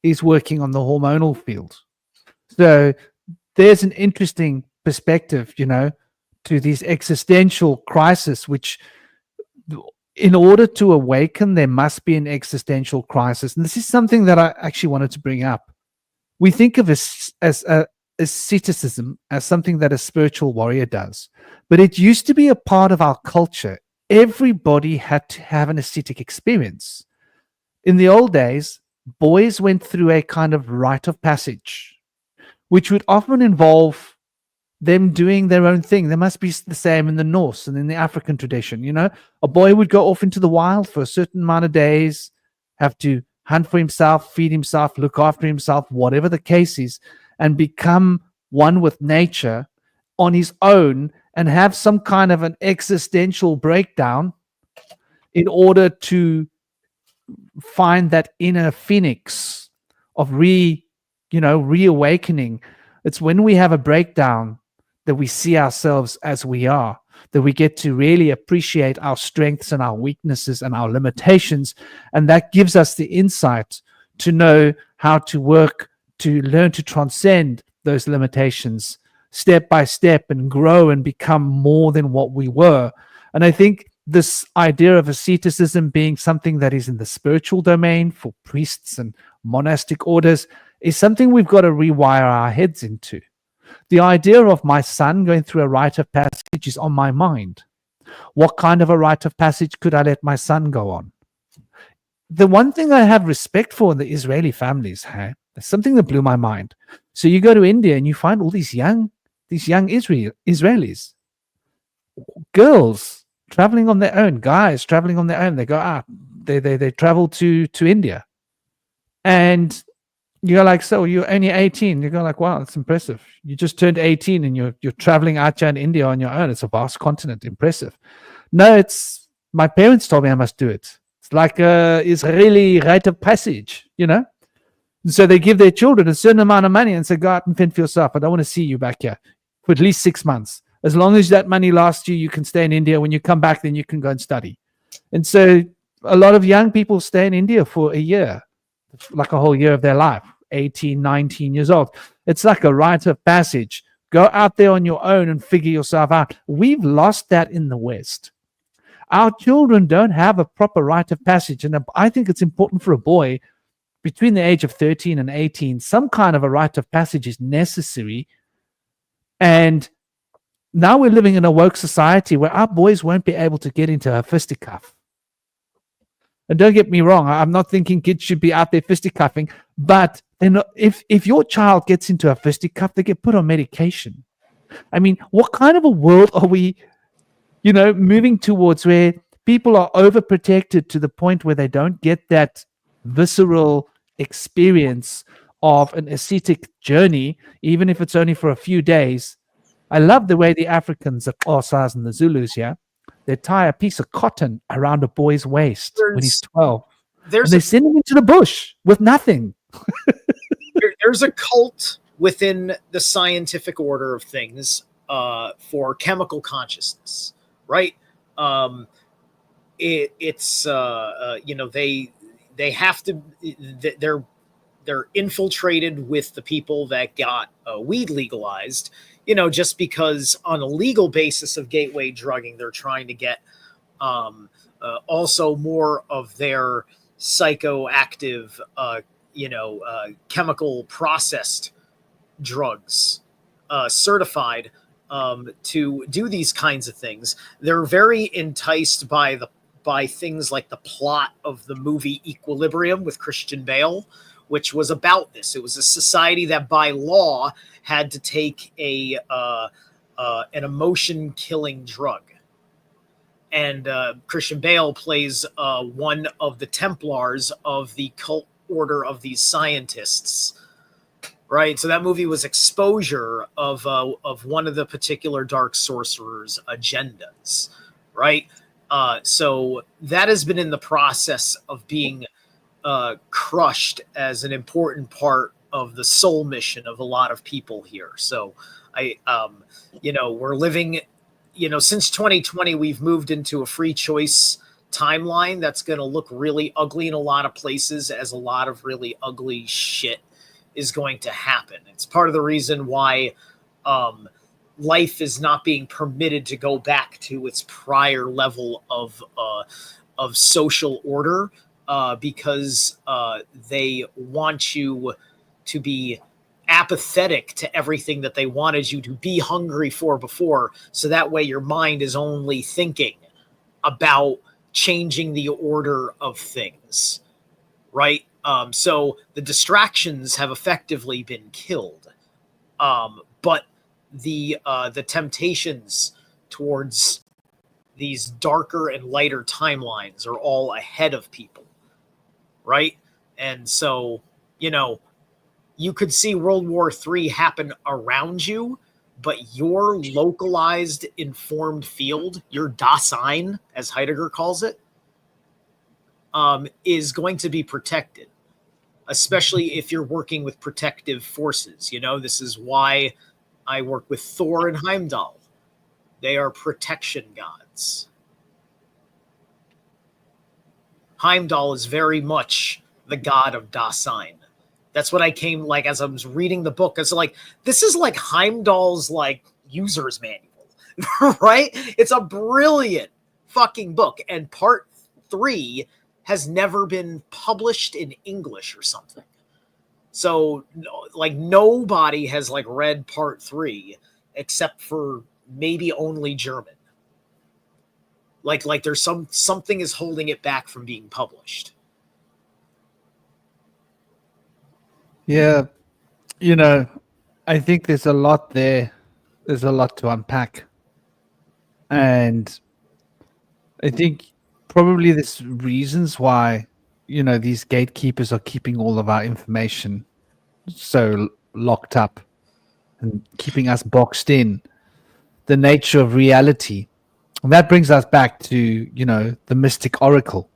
is working on the hormonal field. So there's an interesting perspective, to these existential crises, which in order to awaken, there must be an existential crisis. And this is something that I actually wanted to bring up. We think of asceticism as something that a spiritual warrior does, but it used to be a part of our culture. Everybody had to have an ascetic experience. In the old days, boys went through a kind of rite of passage, which would often involve them doing their own thing. There must be the same in the Norse and in the African tradition. A boy would go off into the wild for a certain amount of days, have to hunt for himself, feed himself, look after himself, whatever the case is, and become one with nature on his own and have some kind of an existential breakdown in order to find that inner phoenix of reawakening. It's when we have a breakdown that we see ourselves as we are, that we get to really appreciate our strengths and our weaknesses and our limitations. And that gives us the insight to know how to work, to learn to transcend those limitations step by step and grow and become more than what we were. And I think this idea of asceticism being something that is in the spiritual domain for priests and monastic orders is something we've got to rewire our heads into. The idea of my son going through a rite of passage is on my mind. What kind of a rite of passage could I let my son go on? The one thing I have respect for in the Israeli families, there's something that blew my mind. So you go to India and you find all these young Israelis, girls traveling on their own, guys traveling on their own. They go out, they travel to India, and you're like, so you're only 18. You go like, wow, that's impressive. You just turned 18 and you're traveling out here in India on your own. It's a vast continent. Impressive. No, it's my parents told me I must do it. It's like a Israeli rite of passage, And so they give their children a certain amount of money and say, go out and fend for yourself. I don't want to see you back here for at least 6 months. As long as that money lasts you, you can stay in India. When you come back, then you can go and study. And so a lot of young people stay in India for a year, like a whole year of their life, 18, 19 years old. It's like a rite of passage. Go out there on your own and figure yourself out. We've lost that in the West. Our children don't have a proper rite of passage. And I think it's important for a boy between the age of 13 and 18, some kind of a rite of passage is necessary. And now we're living in a woke society where our boys won't be able to get into a fisticuff. And don't get me wrong, I'm not thinking kids should be out there fisticuffing, but if your child gets into a fisticuff, they get put on medication. I mean, what kind of a world are we, moving towards where people are overprotected to the point where they don't get that visceral experience of an ascetic journey, even if it's only for a few days? I love the way the Africans, the Xhosas and the Zulus here, they tie a piece of cotton around a boy's waist when he's 12. And they send him into the bush with nothing. There's a cult within the scientific order of things for chemical consciousness, right? They have to. They're infiltrated with the people that got weed legalized. Just because on a legal basis of gateway drugging, they're trying to get also more of their psychoactive, chemical processed drugs certified to do these kinds of things. They're very enticed by things like the plot of the movie Equilibrium with Christian Bale, which was about this. It was a society that by law had to take a an emotion killing drug. And Christian Bale plays one of the Templars of the cult order of these scientists. Right, so that movie was exposure of one of the particular dark sorcerer's agendas. Right, so that has been in the process of being crushed as an important part of the soul mission of a lot of people here. So we're living, since 2020, we've moved into a free choice timeline that's going to look really ugly in a lot of places, as a lot of really ugly shit is going to happen. It's part of the reason why life is not being permitted to go back to its prior level of social order, because they want you to be apathetic to everything that they wanted you to be hungry for before, so that way your mind is only thinking about changing the order of things, right? So the distractions have effectively been killed, but the temptations towards these darker and lighter timelines are all ahead of people, right? And so, you could see World War III happen around you, but your localized informed field, your Dasein, as Heidegger calls it, is going to be protected, especially if you're working with protective forces. This is why I work with Thor and Heimdall. They are protection gods. Heimdall is very much the god of Dasein. That's what I came as I was reading the book. It's like, this is like Heimdall's user's manual, right? It's a brilliant fucking book. And part 3 has never been published in English or something. So nobody has read part 3 except for maybe only German. There's something is holding it back from being published. Yeah, I think there's a lot there. There's a lot to unpack. And I think probably there's reasons why, these gatekeepers are keeping all of our information so locked up and keeping us boxed in. The nature of reality. And that brings us back to, the mystic oracle.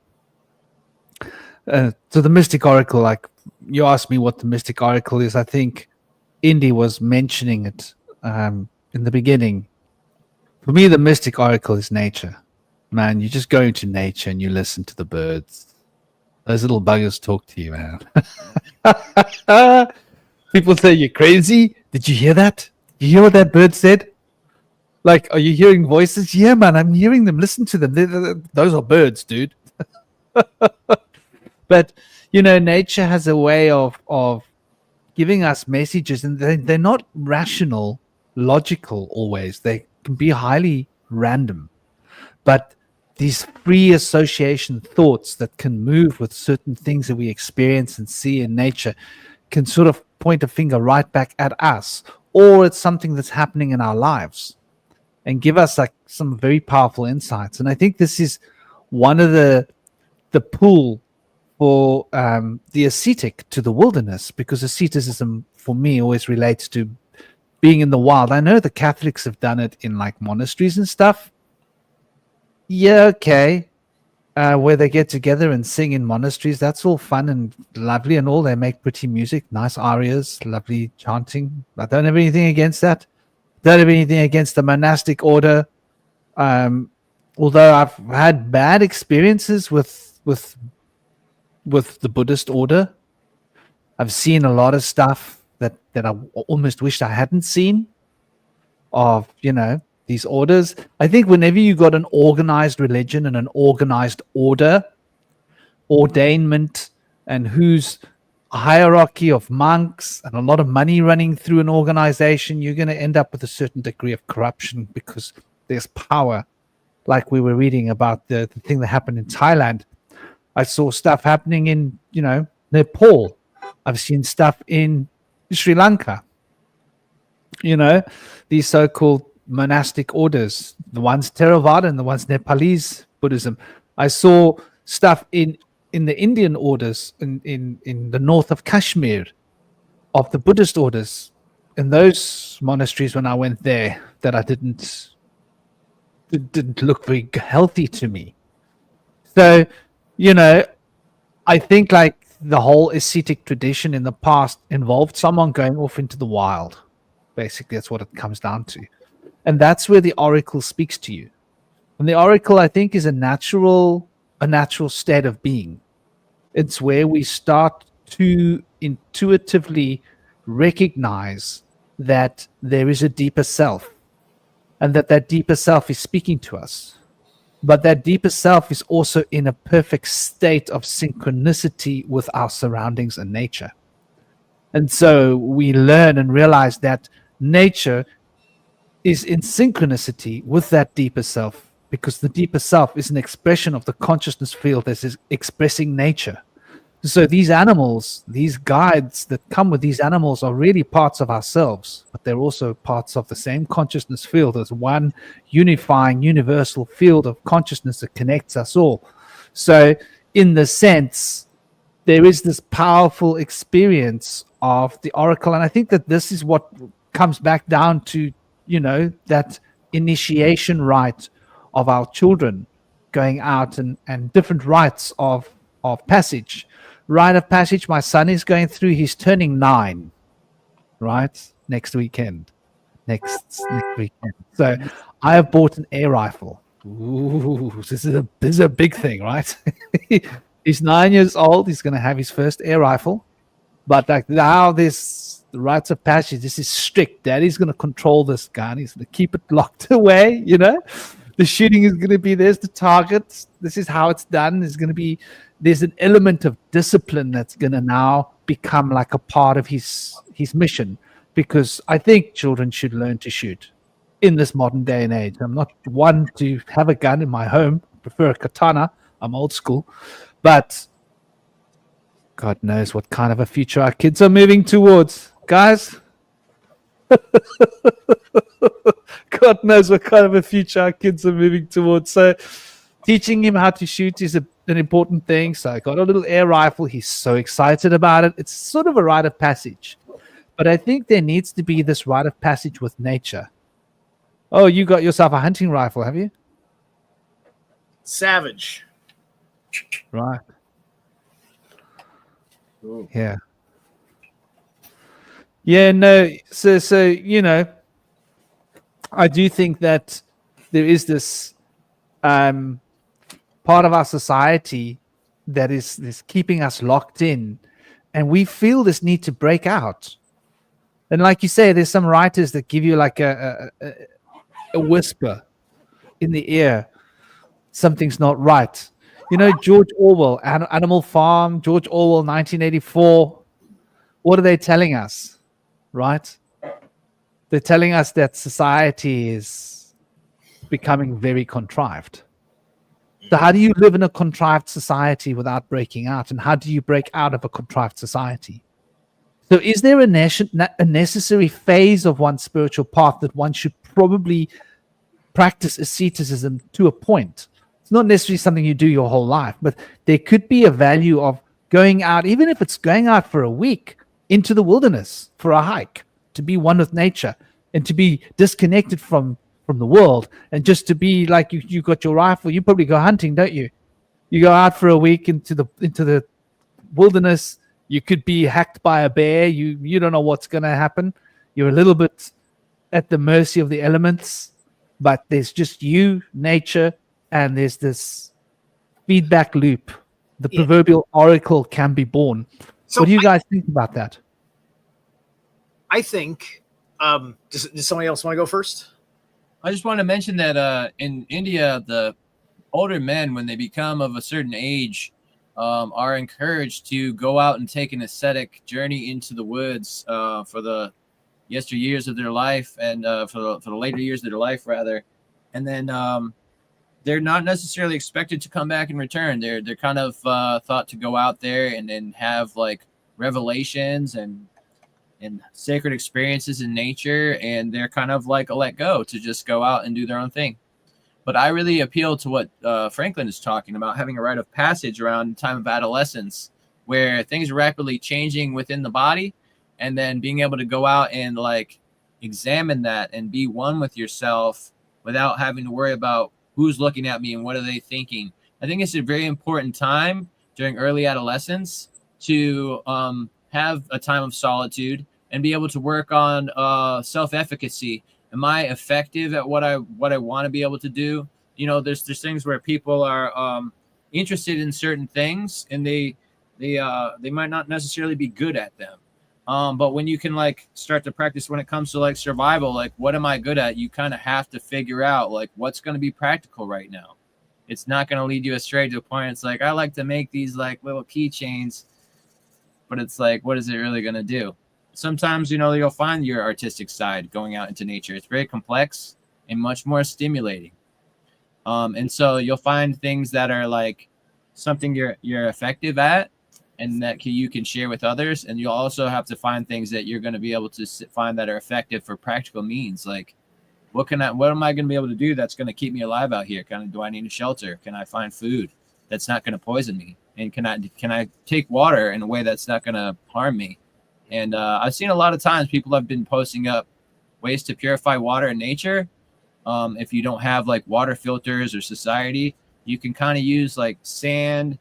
So the mystic oracle, you asked me what the mystic oracle is. I think Indy was mentioning it in the beginning. For me, the mystic oracle is nature. Man, you just go into nature and you listen to the birds. Those little buggers talk to you, man. People say you're crazy. Did you hear that? You hear what that bird said? Are you hearing voices? Yeah, man, I'm hearing them. Listen to them. Those are birds, dude. But, nature has a way of giving us messages, and they're not rational, logical always. They can be highly random. But these free association thoughts that can move with certain things that we experience and see in nature can sort of point a finger right back at us, or it's something that's happening in our lives and give us some very powerful insights. And I think this is one of the pull for the ascetic to the wilderness, because asceticism for me always relates to being in the wild. I know the Catholics have done it in monasteries and stuff. Yeah, okay. Where they get together and sing in monasteries, that's all fun and lovely and all. They make pretty music, nice arias, lovely chanting. I don't have anything against that. Don't have anything against the monastic order. Although I've had bad experiences with the Buddhist order. I've seen a lot of stuff that I almost wished I hadn't seen of, these orders. I think whenever you got an organized religion and an organized order, ordainment, and who's a hierarchy of monks and a lot of money running through an organization, you're going to end up with a certain degree of corruption, because there's power. Like we were reading about the thing that happened in Thailand. I saw stuff happening in, Nepal. I've seen stuff in Sri Lanka. These so-called monastic orders, the one's Theravada and the one's Nepalese Buddhism. I saw stuff in the Indian orders in the north of Kashmir of the Buddhist orders in those monasteries when I went there that I didn't look very healthy to me. So, I think like the whole ascetic tradition in the past involved someone going off into the wild. Basically, that's what it comes down to. And that's where the oracle speaks to you. And the oracle, I think, is a natural state of being. It's where we start to intuitively recognize that there is a deeper self and that deeper self is speaking to us. But that deeper self is also in a perfect state of synchronicity with our surroundings and nature. And so we learn and realize that nature is in synchronicity with that deeper self, because the deeper self is an expression of the consciousness field that is expressing nature. So these animals, these guides that come with these animals are really parts of ourselves, but they're also parts of the same consciousness field as one unifying universal field of consciousness that connects us all. So in the sense, there is this powerful experience of the oracle. And I think that this is what comes back down to, that initiation rite of our children going out and different rites of passage. Rite of passage, my son is going through, he's turning 9, right? Next weekend. So I have bought an air rifle. Ooh, this is a big thing, right? He's 9 years old, he's going to have his first air rifle. But like now this, the rites of passage, this is strict. Daddy's going to control this gun. He's going to keep it locked away, The shooting is going to be, there's the target. This is how it's done. There's an element of discipline that's going to now become like a part of his mission, because I think children should learn to shoot in this modern day and age. I'm not one to have a gun in my home. I prefer a katana. I'm old school. But God knows what kind of a future our kids are moving towards. Guys, God knows what kind of a future our kids are moving towards. So teaching him how to shoot is an important thing. So I got a little air rifle. He's so excited about it. It's sort of a rite of passage. But I think there needs to be this rite of passage with nature. Oh, you got yourself a hunting rifle, have you? Savage. Right. Ooh. Yeah. Yeah, no. So I do think that there is this part of our society that is keeping us locked in, and we feel this need to break out. And like you say, there's some writers that give you like a whisper in the ear, something's not right. George Orwell, Animal Farm, George Orwell, 1984. What are they telling us, right? They're telling us that society is becoming very contrived. So how do you live in a contrived society without breaking out? And how do you break out of a contrived society? So is there a necessary phase of one's spiritual path that one should probably practice asceticism to a point? It's not necessarily something you do your whole life, but there could be a value of going out, even if it's going out for a week, into the wilderness for a hike, to be one with nature and to be disconnected from the world, and just to be like you got your rifle. You probably go hunting, don't you? You go out for a week into the wilderness. You could be hacked by a bear. You don't know what's going to happen. You're a little bit at the mercy of the elements, but there's just you, nature, and there's this feedback loop. The proverbial oracle can be born. So what do you guys think about that? I think, does somebody else want to go first? I just want to mention that in India, the older men, when they become of a certain age, are encouraged to go out and take an ascetic journey into the woods for the yesteryears of their life, and for the later years of their life, rather. And then they're not necessarily expected to come back and return. They're kind of thought to go out there and then have like revelations and and sacred experiences in nature, and they're kind of like a let go to just go out and do their own thing. But I really appeal to what Franklin is talking about, having a rite of passage around the time of adolescence, where things are rapidly changing within the body, and then being able to go out and like examine that and be one with yourself without having to worry about who's looking at me and what are they thinking. I think it's a very important time during early adolescence to have a time of solitude and be able to work on self-efficacy. Am I effective at what I want to be able to do? You know, there's things where people are interested in certain things, and they might not necessarily be good at them. But when you can like start to practice when it comes to like survival, like what am I good at? You kind of have to figure out like what's going to be practical right now. It's not going to lead you astray to a point. It's like, I like to make these like little keychains, but it's like, what is it really going to do? Sometimes, you know, you'll find your artistic side going out into nature. It's very complex and much more stimulating. And so you'll find things that are like something you're effective at and that you can share with others. And you'll also have to find things that you're going to be able to find that are effective for practical means. Like, what am I going to be able to do that's going to keep me alive out here? Do I need a shelter? Can I find food that's not going to poison me? And can I take water in a way that's not going to harm me? And I've seen a lot of times people have been posting up ways to purify water in nature. If you don't have like water filters or society, you can kind of use like sand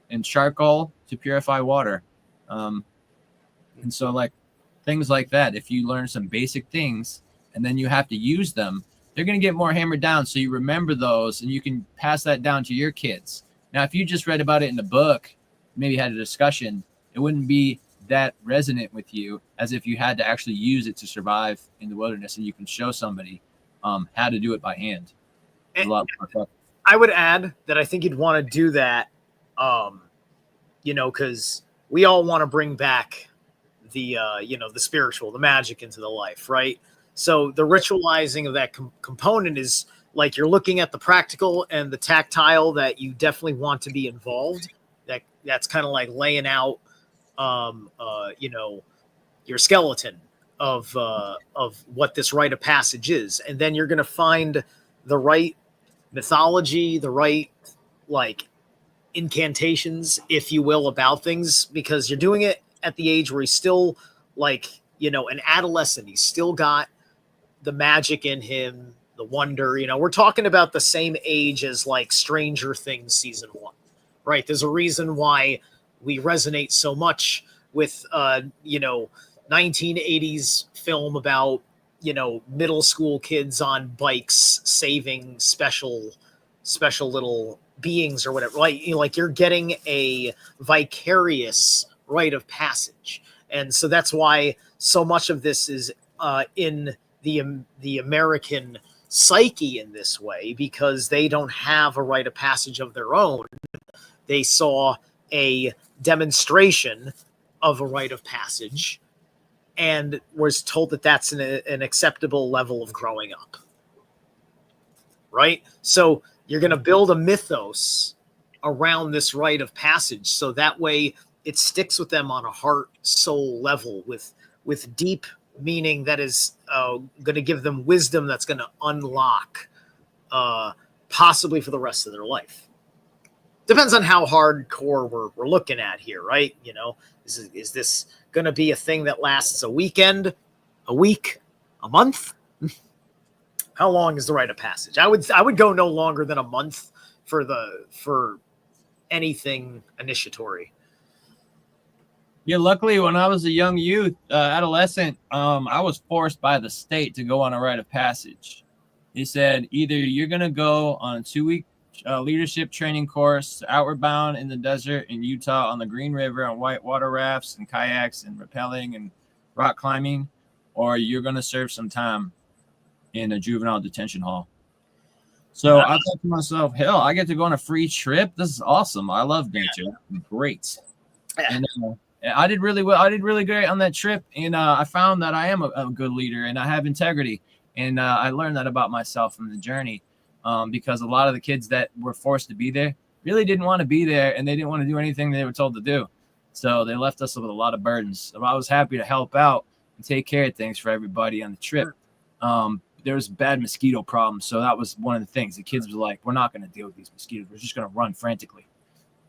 and charcoal to purify water. And so like things like that, if you learn some basic things and then you have to use them, they're going to get more hammered down. So you remember those and you can pass that down to your kids. Now, if you just read about it in a book, maybe had a discussion, it wouldn't be that resonant with you as if you had to actually use it to survive in the wilderness, and you can show somebody how to do it by hand. A lot more tough. I would add that I think you'd want to do that, you know, because we all want to bring back the, you know, the spiritual, the magic into the life, right? So the ritualizing of that component is like you're looking at the practical and the tactile that you definitely want to be involved. That's kind of like laying out, you know, your skeleton of what this rite of passage is. And then you're going to find the right mythology, the right, like, incantations, if you will, about things, because you're doing it at the age where he's still, like, you know, an adolescent. He's still got the magic in him, the wonder. You know, we're talking about the same age as, like, Stranger Things season 1, right? There's a reason why we resonate so much with, you know, 1980s film about, you know, middle school kids on bikes saving special little beings or whatever. Like, you know, like you're getting a vicarious rite of passage. And so that's why so much of this is in the American psyche in this way, because they don't have a rite of passage of their own. They saw a demonstration of a rite of passage and was told that that's an acceptable level of growing up, right? So you're going to build a mythos around this rite of passage, so that way it sticks with them on a heart soul level with deep meaning that is going to give them wisdom that's going to unlock possibly for the rest of their life. Depends on how hardcore we're looking at here, right? You know, is this going to be a thing that lasts a weekend, a week, a month? How long is the rite of passage? I would go no longer than a month for anything initiatory. Yeah, luckily when I was a young youth, adolescent, I was forced by the state to go on a rite of passage. They said either you're going to go on a 2-week leadership training course outward bound in the desert in Utah on the Green River on whitewater rafts and kayaks and rappelling and rock climbing, or you're going to serve some time in a juvenile detention hall. So I thought to myself, hell, I get to go on a free trip. This is awesome. I love nature. Great. And I did really well. I did really great on that trip. And I found that I am a good leader and I have integrity. And I learned that about myself from the journey. Because a lot of the kids that were forced to be there really didn't want to be there, and they didn't want to do anything they were told to do. So they left us with a lot of burdens. So I was happy to help out and take care of things for everybody on the trip. There was bad mosquito problems, so that was one of the things. The kids were like, "We're not going to deal with these mosquitoes. We're just going to run frantically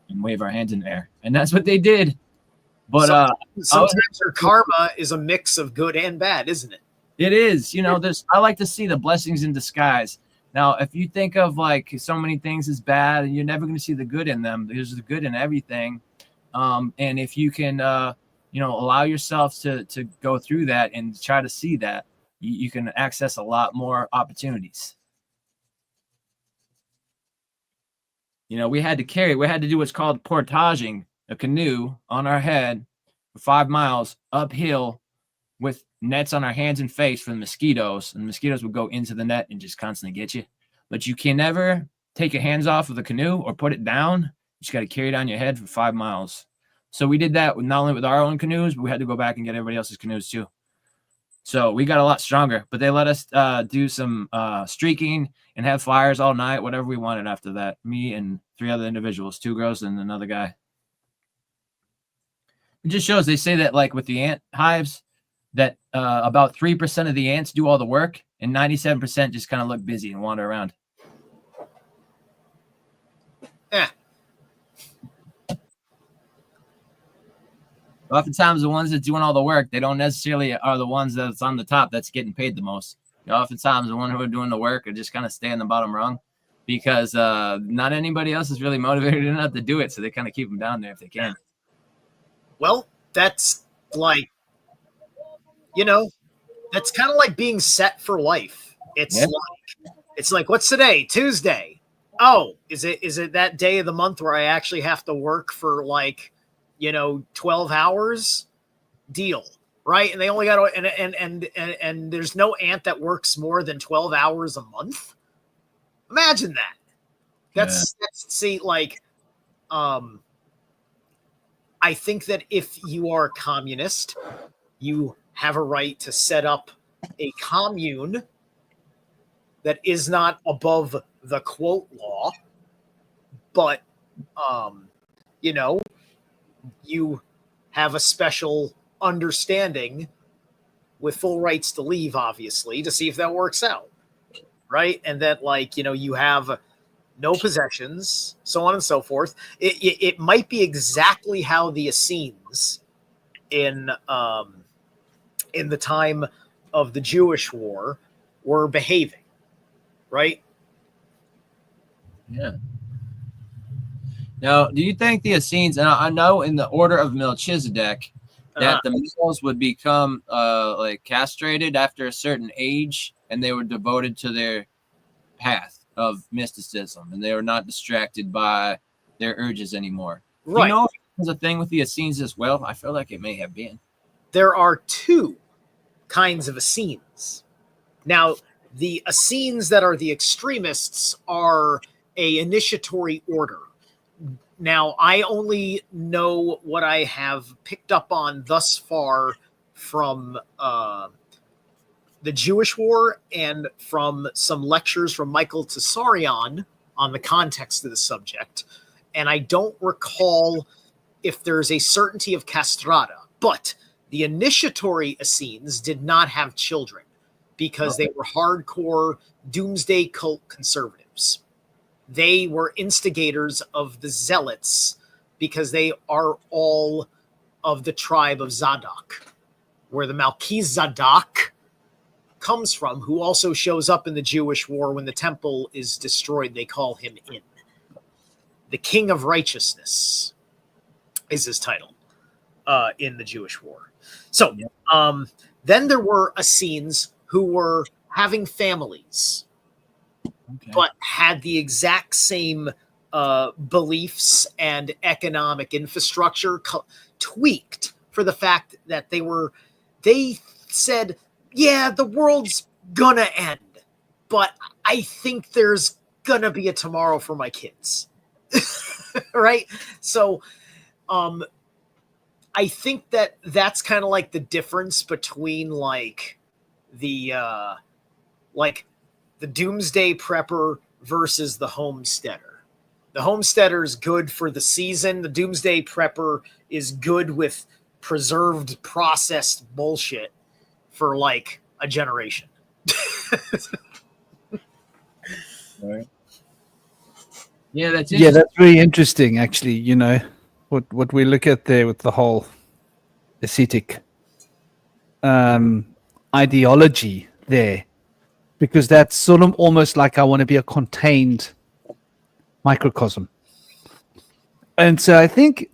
and wave our hands in the air," and that's what they did. But sometimes your karma is a mix of good and bad, isn't it? It is. I like to see the blessings in disguise. Now, if you think of like so many things as bad, and you're never going to see the good in them, there's the good in everything. And if you can, allow yourself to go through that and try to see that, you can access a lot more opportunities. We had to do what's called portaging a canoe on our head for 5 miles uphill with nets on our hands and face for the mosquitoes, and the mosquitoes would go into the net and just constantly get you. But you can never take your hands off of the canoe or put it down. You just got to carry it on your head for 5 miles. So we did that not only with our own canoes, but we had to go back and get everybody else's canoes too. So we got a lot stronger, but they let us do some streaking and have fires all night, whatever we wanted after that. Me and 3 other individuals, 2 girls and another guy. It just shows, they say that like with the ant hives, that about 3% of the ants do all the work and 97% just kind of look busy and wander around. Yeah. Oftentimes the ones that doing all the work, they don't necessarily are the ones that's on the top that's getting paid the most. Oftentimes the ones who are doing the work are just kind of stay on the bottom rung because not anybody else is really motivated enough to do it. So they kind of keep them down there if they can. Well, that's like, that's kind of like being set for life. It's like, what's today? Tuesday. Oh, is it that day of the month where I actually have to work for 12 hours? Deal. Right. And they only got to, and there's no ant that works more than 12 hours a month. Imagine that. That's I think that if you are a communist, you have a right to set up a commune that is not above the quote law, but, you have a special understanding with full rights to leave, obviously, to see if that works out. Right. And that you have no possessions, so on and so forth. It might be exactly how the Essenes in the time of the Jewish war were behaving, right? Yeah. Now, do you think the Essenes, and I know in the order of Melchizedek, that the males would become castrated after a certain age, and they were devoted to their path of mysticism, and they were not distracted by their urges anymore. Right. Do you know if there's a thing with the Essenes as well? I feel like it may have been. There are 2 kinds of Essenes. Now, the Essenes that are the extremists are a initiatory order. Now, I only know what I have picked up on thus far from the Jewish war and from some lectures from Michael Tsarion on the context of the subject. And I don't recall if there's a certainty of castrata, but the initiatory Essenes did not have children because they were hardcore doomsday cult conservatives. They were instigators of the zealots because they are all of the tribe of Zadok, where the Melchizedek comes from, who also shows up in the Jewish war when the temple is destroyed. They call him in. The King of Righteousness is his title in the Jewish war. So then there were Essenes who were having families, but had the exact same beliefs and economic infrastructure tweaked for the fact that they said, yeah, the world's gonna end, but I think there's gonna be a tomorrow for my kids. Right? So I think that's kind of like the difference between the doomsday prepper versus the homesteader. The homesteader is good for the season. The doomsday prepper is good with preserved, processed bullshit. for like a generation. Right. Yeah, that's Yeah, interesting. that's very interesting, actually. You know, what we look at there with the whole ascetic ideology there, because that's sort of almost like I want to be a contained microcosm. And so I think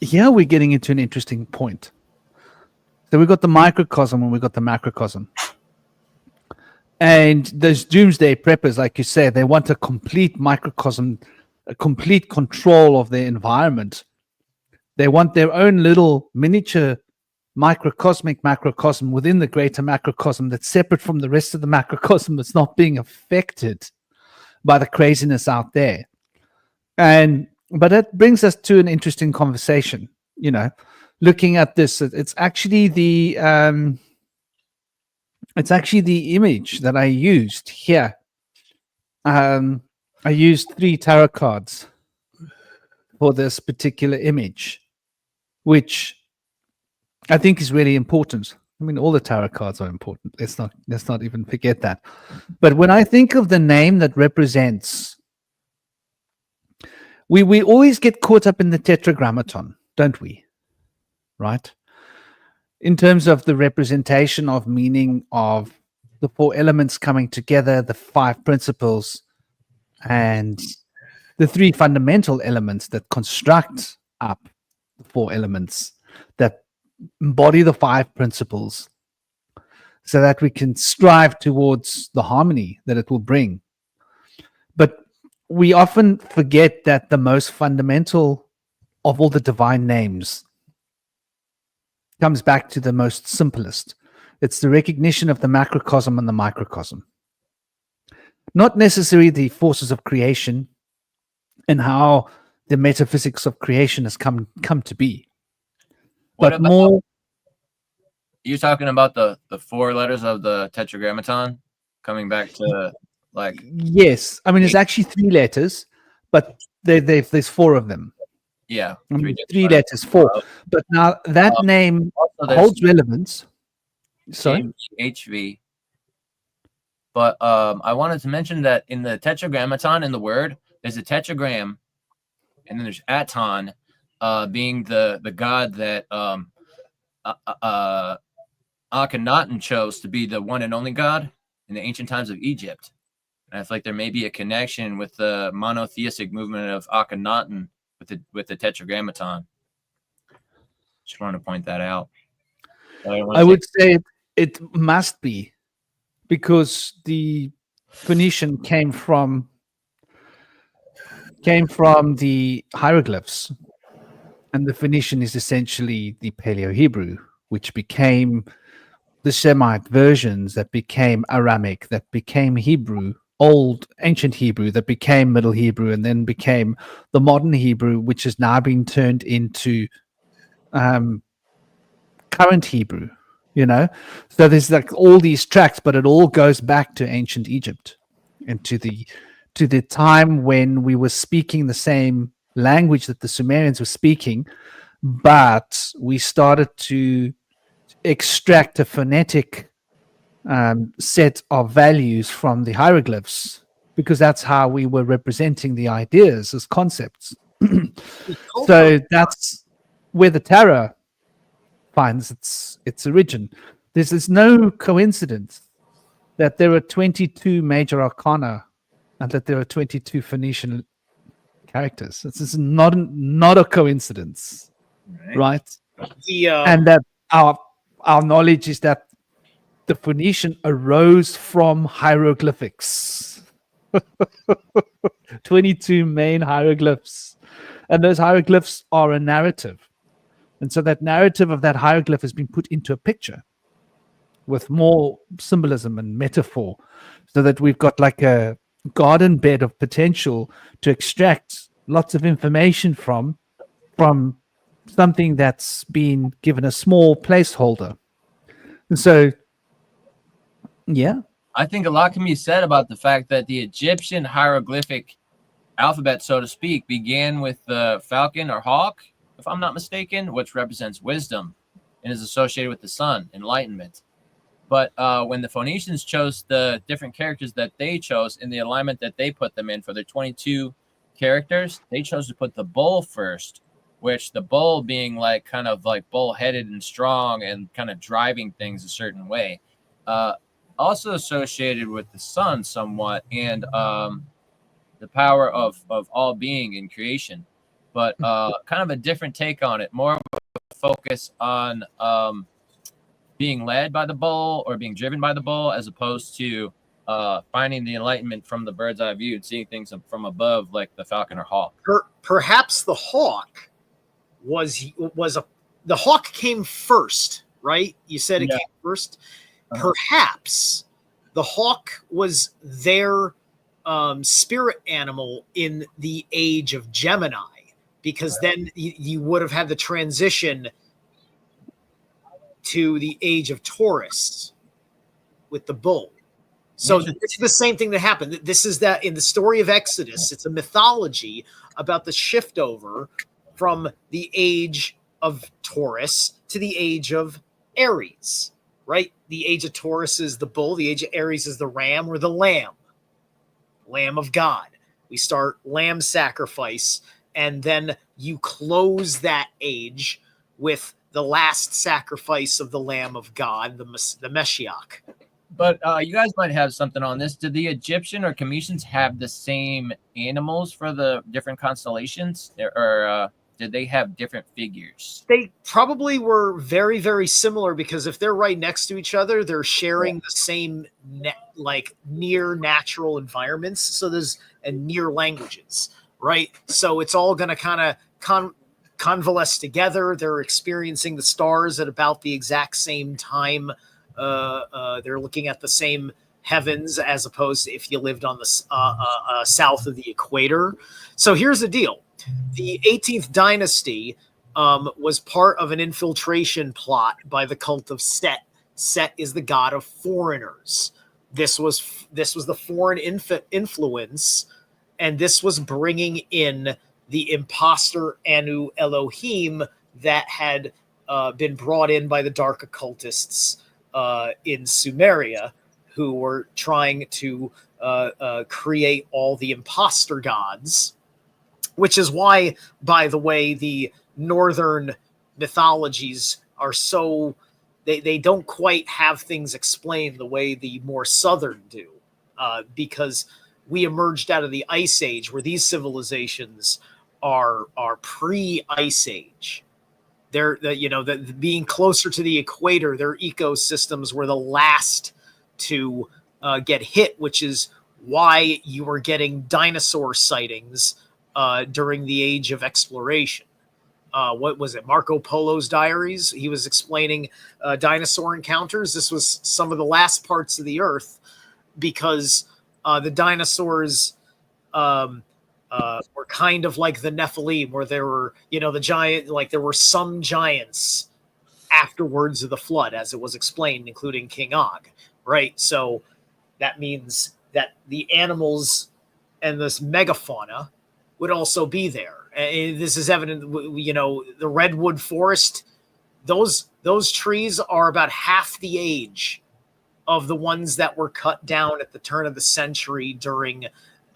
here we're getting into an interesting point. So we've got the microcosm and we've got the macrocosm. And those doomsday preppers, like you say, they want a complete microcosm, a complete control of their environment. They want their own little miniature microcosmic macrocosm within the greater macrocosm that's separate from the rest of the macrocosm, that's not being affected by the craziness out there. But that brings us to an interesting conversation. You know, looking at this, it's actually the image that I used here. I used 3 tarot cards for this particular image, which I think is really important. I mean, all the tarot cards are important. Let's not even forget that. But when I think of the name that represents, we always get caught up in the tetragrammaton, don't we? Right? In terms of the representation of meaning of the 4 elements coming together, the 5 principles, and the 3 fundamental elements that construct up the 4 elements that embody the 5 principles, so that we can strive towards the harmony that it will bring. But we often forget that the most fundamental of all the divine names comes back to the most simplest. It's the recognition of the macrocosm and the microcosm. Not necessarily the forces of creation and how the metaphysics of creation has come to be. What But about, more, you're talking about the 4 letters of the tetragrammaton coming back to like, yes. I mean, it's actually 3 letters, but there's 4 of them. yeah, I mean, 3 different letters, 4. But now that name also there's holds relevance. Sorry? HV. But I wanted to mention that in the tetragrammaton, in the word, there's a tetragram, and then there's aton, being the god that Akhenaten chose to be the one and only god in the ancient times of Egypt. And I feel like there may be a connection with the monotheistic movement of Akhenaten with the tetragrammaton. Just wanted to point that out. I would say it must be, because the Phoenician came from the hieroglyphs, and the Phoenician is essentially the Paleo-Hebrew, which became the Semite versions, that became Aramic, that became Hebrew, old ancient Hebrew, that became Middle Hebrew, and then became the modern Hebrew, which has now been turned into current Hebrew. You know, so there's like all these tracks, but it all goes back to ancient Egypt and to the time when we were speaking the same language that the Sumerians were speaking, but we started to extract a phonetic set of values from the hieroglyphs, because that's how we were representing the ideas as concepts. So that's where the tarot finds its origin. There's no coincidence that there are 22 major arcana and that there are 22 Phoenician characters. This is not a coincidence, right? And that our knowledge is that the Phoenician arose from hieroglyphics. 22 main hieroglyphs, and those hieroglyphs are a narrative. And so that narrative of that hieroglyph has been put into a picture with more symbolism and metaphor, so that we've got like a garden bed of potential to extract lots of information from something that's been given a small placeholder. And so, yeah. I think a lot can be said about the fact that the Egyptian hieroglyphic alphabet, so to speak, began with the falcon or hawk, if I'm not mistaken, which represents wisdom and is associated with the sun, enlightenment. But when the Phoenicians chose the different characters that they chose in the alignment that they put them in for their 22 characters, they chose to put the bull first, which the bull being like kind of like bull-headed and strong and kind of driving things a certain way. Also associated with the sun somewhat, and the power of all being in creation, but kind of a different take on it, more of a focus on being led by the bull or being driven by the bull, as opposed to finding the enlightenment from the bird's eye view and seeing things from above, like the falcon or hawk. Perhaps the hawk the hawk came first, right? You said it came first. Perhaps the hawk was their spirit animal in the age of Gemini, because then you would have had the transition to the age of Taurus with the bull. So it's the same thing that happened. This is that in the story of Exodus, it's a mythology about the shift over from the age of Taurus to the age of Aries, right? The age of Taurus is the bull. The age of Aries is the ram or the lamb of God. We start lamb sacrifice, and then you close that age with the last sacrifice of the Lamb of God, the Meshiach. But you guys might have something on this. Did the Egyptian or Cometians have the same animals for the different constellations, or did they have different figures? They probably were very, very similar, because if they're right next to each other, they're sharing the same near natural environments. So there's near languages, right? So it's all going to kind of convalesce together. They're experiencing the stars at about the exact same time. They're looking at the same heavens, as opposed to if you lived on the south of the equator. So here's the deal. The 18th dynasty was part of an infiltration plot by the cult of Set. Set is the god of foreigners. This was the foreign influence, and this was bringing in the imposter Anu Elohim that had been brought in by the dark occultists in Sumeria, who were trying to create all the imposter gods, which is why, by the way, the northern mythologies are so they don't quite have things explained the way the more southern do, because we emerged out of the Ice Age, where these civilizations are pre-Ice Age. They're being closer to the equator, their ecosystems were the last to get hit, which is why you were getting dinosaur sightings during the age of exploration. What was it? Marco Polo's diaries. He was explaining dinosaur encounters. This was some of the last parts of the Earth, because the dinosaurs were kind of like the Nephilim, where there were, the giant, like there were some giants afterwards of the flood, as it was explained, including King Og, right? So that means that the animals and this megafauna would also be there. And this is evident, the redwood forest, those trees are about half the age of the ones that were cut down at the turn of the century during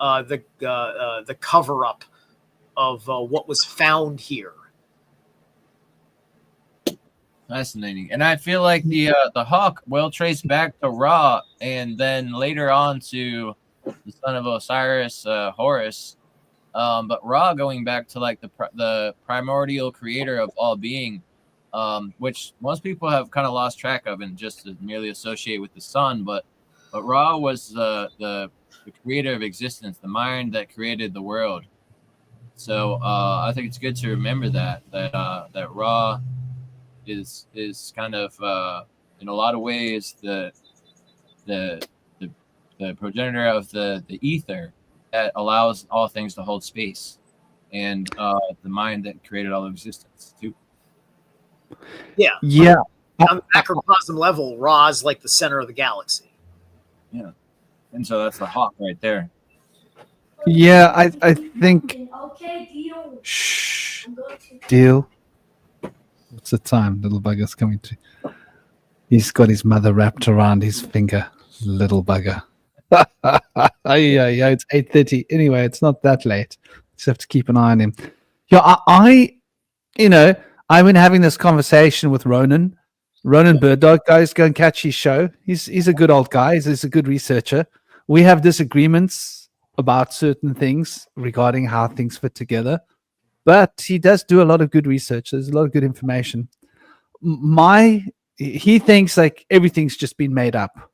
the cover-up of what was found here. Fascinating. And I feel like the hawk will trace back to Ra, and then later on to the son of Osiris, Horus. But Ra going back to like the primordial creator of all being, which most people have kind of lost track of and just merely associate with the sun. But Ra was the creator of existence, the mind that created the world. So I think it's good to remember that Ra is kind of in a lot of ways the progenitor of the ether that allows all things to hold space, and the mind that created all of existence too. Yeah. On the macrocosm level, Ra is like the center of the galaxy. Yeah, and so that's the hawk right there. Yeah, I think. Shh. Deal. What's the time? Little bugger's coming to. He's got his mother wrapped around his finger, little bugger. Yeah, it's 8:30. Anyway, it's not that late. Just have to keep an eye on him. Yeah, I've been having this conversation with Ronan Bird Dog. Guys, go and catch his show. He's a good old guy. He's a good researcher. We have disagreements about certain things regarding how things fit together, but he does do a lot of good research. There's a lot of good information. He thinks like everything's just been made up.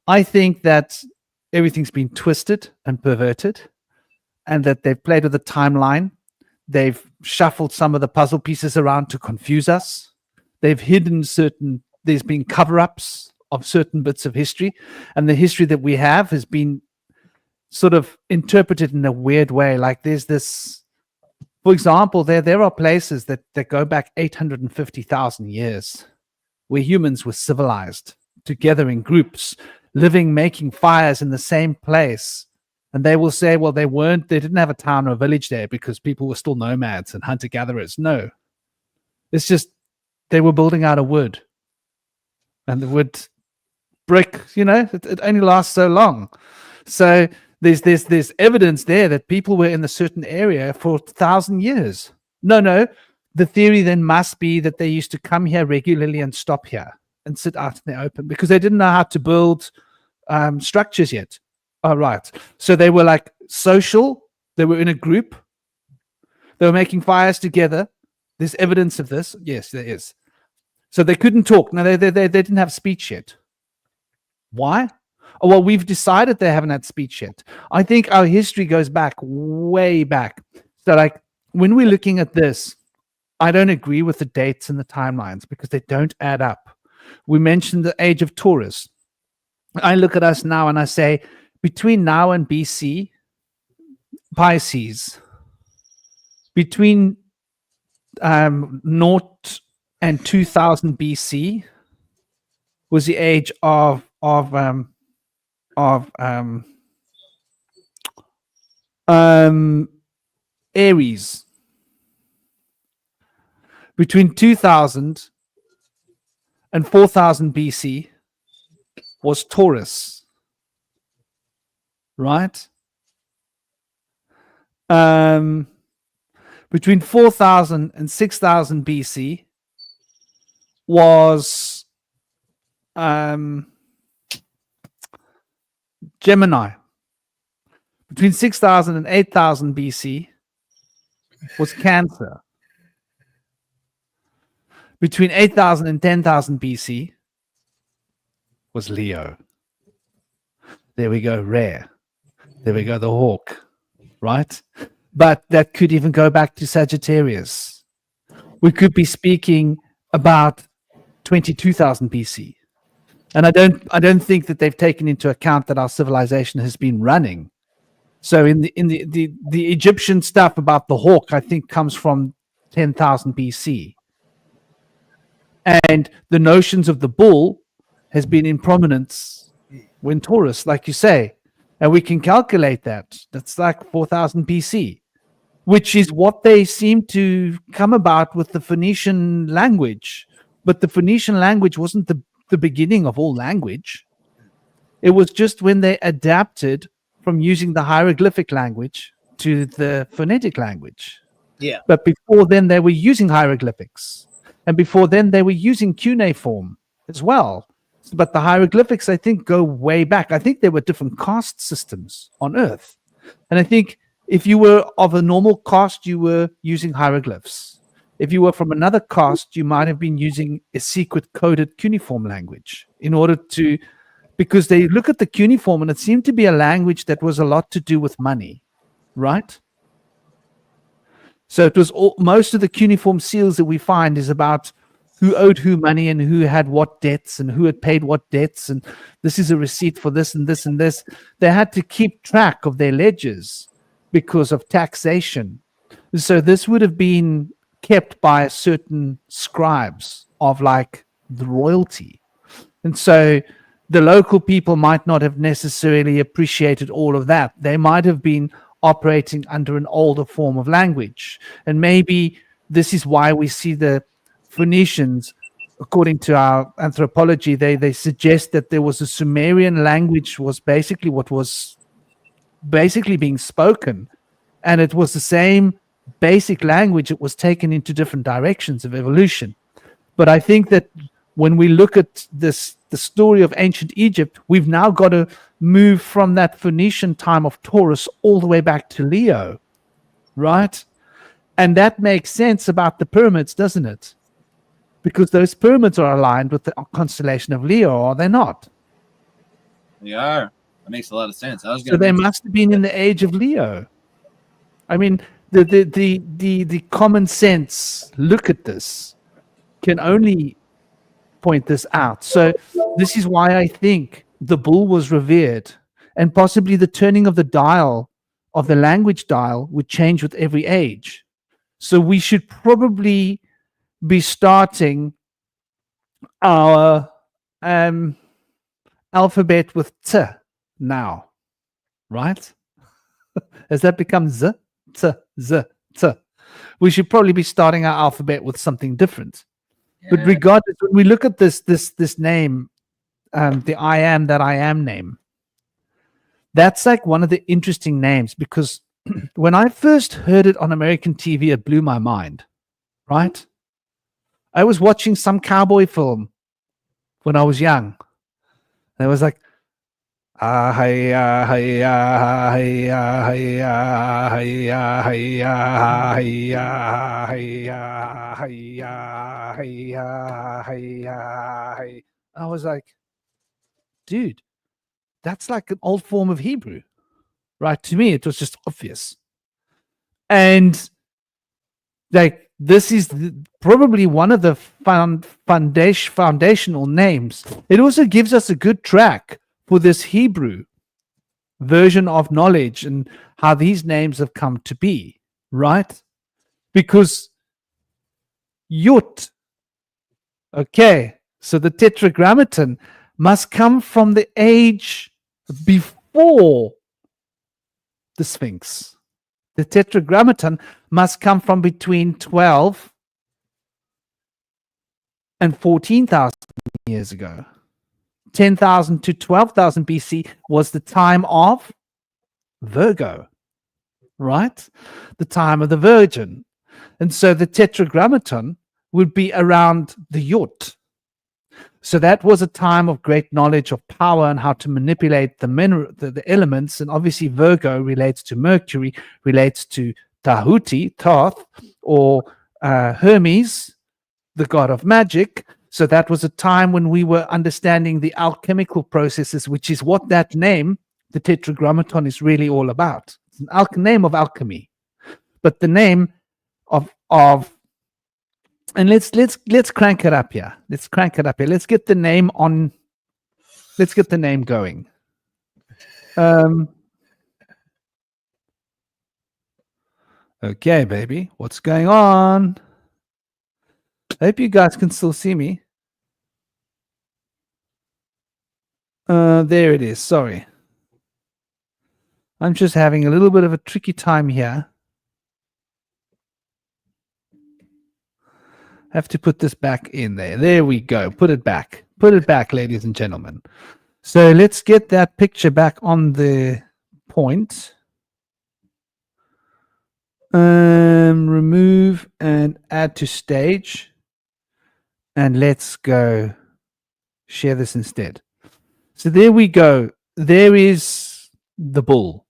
I think that everything's been twisted and perverted, and that they've played with the timeline. They've shuffled some of the puzzle pieces around to confuse us. They've hidden there's been cover-ups of certain bits of history, and the history that we have has been sort of interpreted in a weird way. Like there's this, for example, there are places that go back 850,000 years where humans were civilized together in groups, living, making fires in the same place. And they will say, well, they didn't have a town or a village there because people were still nomads and hunter-gatherers. No. It's just they were building out of wood. And the wood brick, it only lasts so long. So there's evidence there that people were in a certain area for 1,000 years. No. The theory then must be that they used to come here regularly and stop here and sit out in the open because they didn't know how to build structures yet. Oh, right. So they were like social. They were in a group. They were making fires together. There's evidence of this. Yes, there is. So they couldn't talk. No, they didn't have speech yet. Why? Oh, well, we've decided they haven't had speech yet. I think our history goes back, way back. So like when we're looking at this, I don't agree with the dates and the timelines because they don't add up. We mentioned the age of Taurus. I look at us now and I say, between now and BC, Pisces, between 0 and 2000 BC was the age of Aries. Between 2000 and 4000 BC was Taurus. Right? Between 4,000 and 6,000 BC was Gemini. Between 6,000 and 8,000 BC was Cancer. Between 8,000 and 10,000 BC was Leo. There we go, rare. There we go, the hawk, right? But that could even go back to Sagittarius. We could be speaking about 22,000 BC. And I don't think that they've taken into account that our civilization has been running. So in the Egyptian stuff about the hawk, I think comes from 10,000 BC. And the notions of the bull has been in prominence when Taurus, like you say, and we can calculate that. That's like 4,000 BC, which is what they seem to come about with the Phoenician language. But the Phoenician language wasn't the beginning of all language. It was just when they adapted from using the hieroglyphic language to the phonetic language. Yeah. But before then, they were using hieroglyphics. And before then, they were using cuneiform as well. But the hieroglyphics, I think, go way back. I think there were different caste systems on Earth. And I think if you were of a normal caste, you were using hieroglyphs. If you were from another caste, you might have been using a secret coded cuneiform language in order to, because they look at the cuneiform and it seemed to be a language that was a lot to do with money, right? So it was most of the cuneiform seals that we find is about who owed who money and who had what debts and who had paid what debts. And this is a receipt for this and this and this. They had to keep track of their ledgers because of taxation. So this would have been kept by certain scribes of like the royalty. And so the local people might not have necessarily appreciated all of that. They might have been operating under an older form of language. And maybe this is why we see the Phoenicians according to our anthropology, they suggest that there was a Sumerian language was basically what was basically being spoken, and it was the same basic language. It was taken into different directions of evolution. But I think that when we look at this, the story of ancient Egypt, we've now got to move from that Phoenician time of Taurus all the way back to Leo, right? And that makes sense about the pyramids, doesn't it? Because those pyramids are aligned with the constellation of Leo, are they not? They are. That makes a lot of sense. So they must have been in the age of Leo. I mean, the common sense look at this can only point this out. So this is why I think the bull was revered, and possibly the turning of the dial, of the language dial, would change with every age. So we should probably be starting our alphabet with T now, right? Has that become Z, T, Z, T? We should probably be starting our alphabet with something different. But regardless, when we look at this name, the I am that I am name, that's like one of the interesting names, because when I first heard it on American TV, it blew my mind, right? I was watching some cowboy film when I was young. And it was like, I was like, dude, that's like an old form of Hebrew, right? To me, it was just obvious. And like, this is probably one of the foundational names. It also gives us a good track for this Hebrew version of knowledge and how these names have come to be, right? Because Yud, okay, so the tetragrammaton must come from the age before the Sphinx. The tetragrammaton must come from between 12 and 14,000 years ago. 10,000 to 12,000 BC was the time of Virgo, right? The time of the Virgin. And so the tetragrammaton would be around the Yud. So that was a time of great knowledge of power and how to manipulate the elements. And obviously Virgo relates to Mercury, relates to Tahuti, Thoth, or Hermes, the god of magic. So that was a time when we were understanding the alchemical processes, which is what that name, the tetragrammaton, is really all about. It's an name of alchemy. But the name of and let's crank it up here. Let's crank it up here. Let's get the name on. Let's get the name going. Okay, baby. What's going on? I hope you guys can still see me. There it is. Sorry. I'm just having a little bit of a tricky time here. Have to put this back in there. There we go. Put it back. Put it back, ladies and gentlemen. So let's get that picture back on the point. Remove and add to stage. And let's go share this instead. So there we go. There is the bull,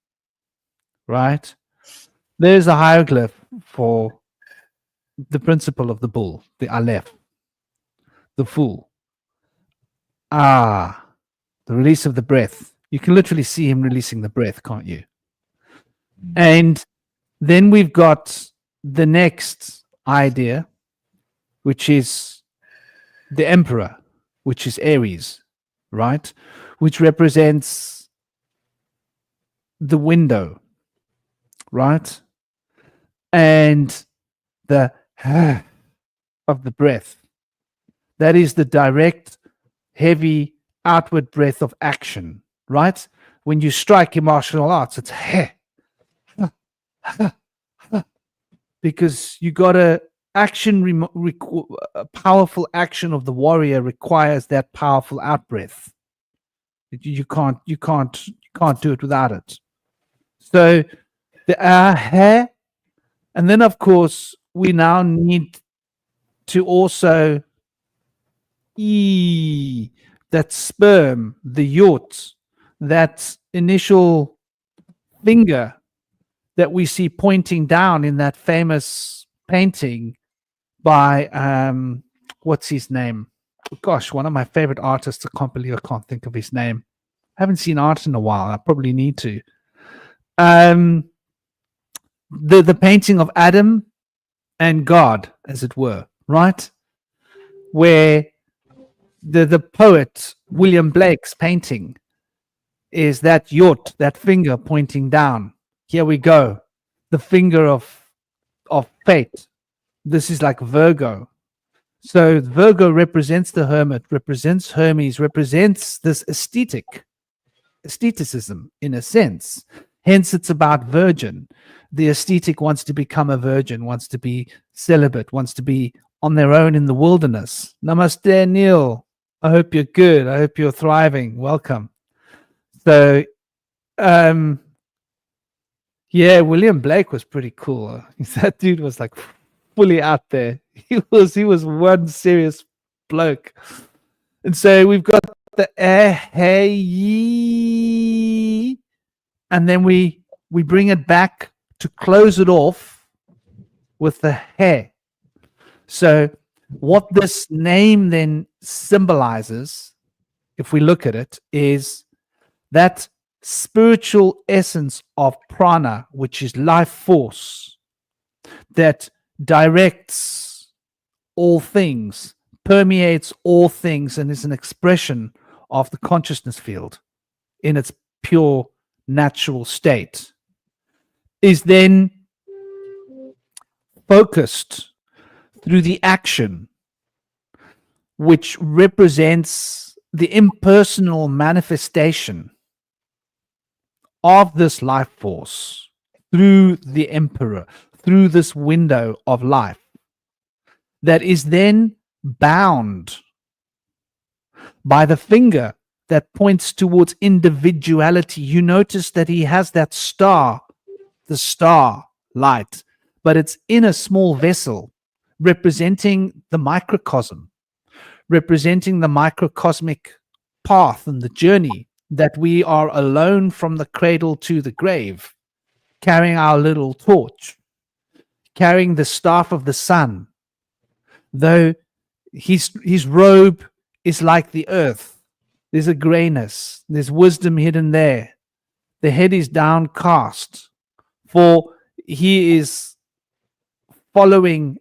right? There's a hieroglyph for the principle of the bull, the Aleph, the fool. The release of the breath. You can literally see him releasing the breath, can't you? And then we've got the next idea, which is the emperor, which is Aries, right? Which represents the window, right? And the of the breath. That is the direct, heavy, outward breath of action, right? When you strike in martial arts, it's because you got to powerful action of the warrior requires that powerful out breath. You can't do it without it. So the hair, and then of course we now need to also that sperm, the yort, that initial finger that we see pointing down in that famous painting by what's his name? Gosh, one of my favorite artists. I can't believe I can't think of his name. I haven't seen art in a while. I probably need to. The painting of Adam and God, as it were, right? Where the poet William Blake's painting is that yort, that finger pointing down. Here we go. The finger of fate. This is like Virgo. So Virgo represents the hermit, represents Hermes, represents this asceticism in a sense. Hence, it's about virgin. The ascetic wants to become a virgin, wants to be celibate, wants to be on their own in the wilderness. Namaste, Neil. I hope you're good. I hope you're thriving. Welcome. So, yeah, William Blake was pretty cool. That dude was like fully out there. He was one serious bloke. And so we've got the hey, and then we bring it back to close it off with the hair. So what this name then symbolizes, if we look at it, is that spiritual essence of prana, which is life force, that directs all things, permeates all things, and is an expression of the consciousness field in its pure natural state, is then focused through the action, which represents the impersonal manifestation of this life force through the emperor, through this window of life, that is then bound by the finger that points towards individuality. You notice that he has that star, the star light, but it's in a small vessel representing the microcosm, representing the microcosmic path and the journey that we are alone from the cradle to the grave, carrying our little torch, carrying the staff of the sun, though his robe is like the earth. There's a grayness, there's wisdom hidden there. The head is downcast, for he is following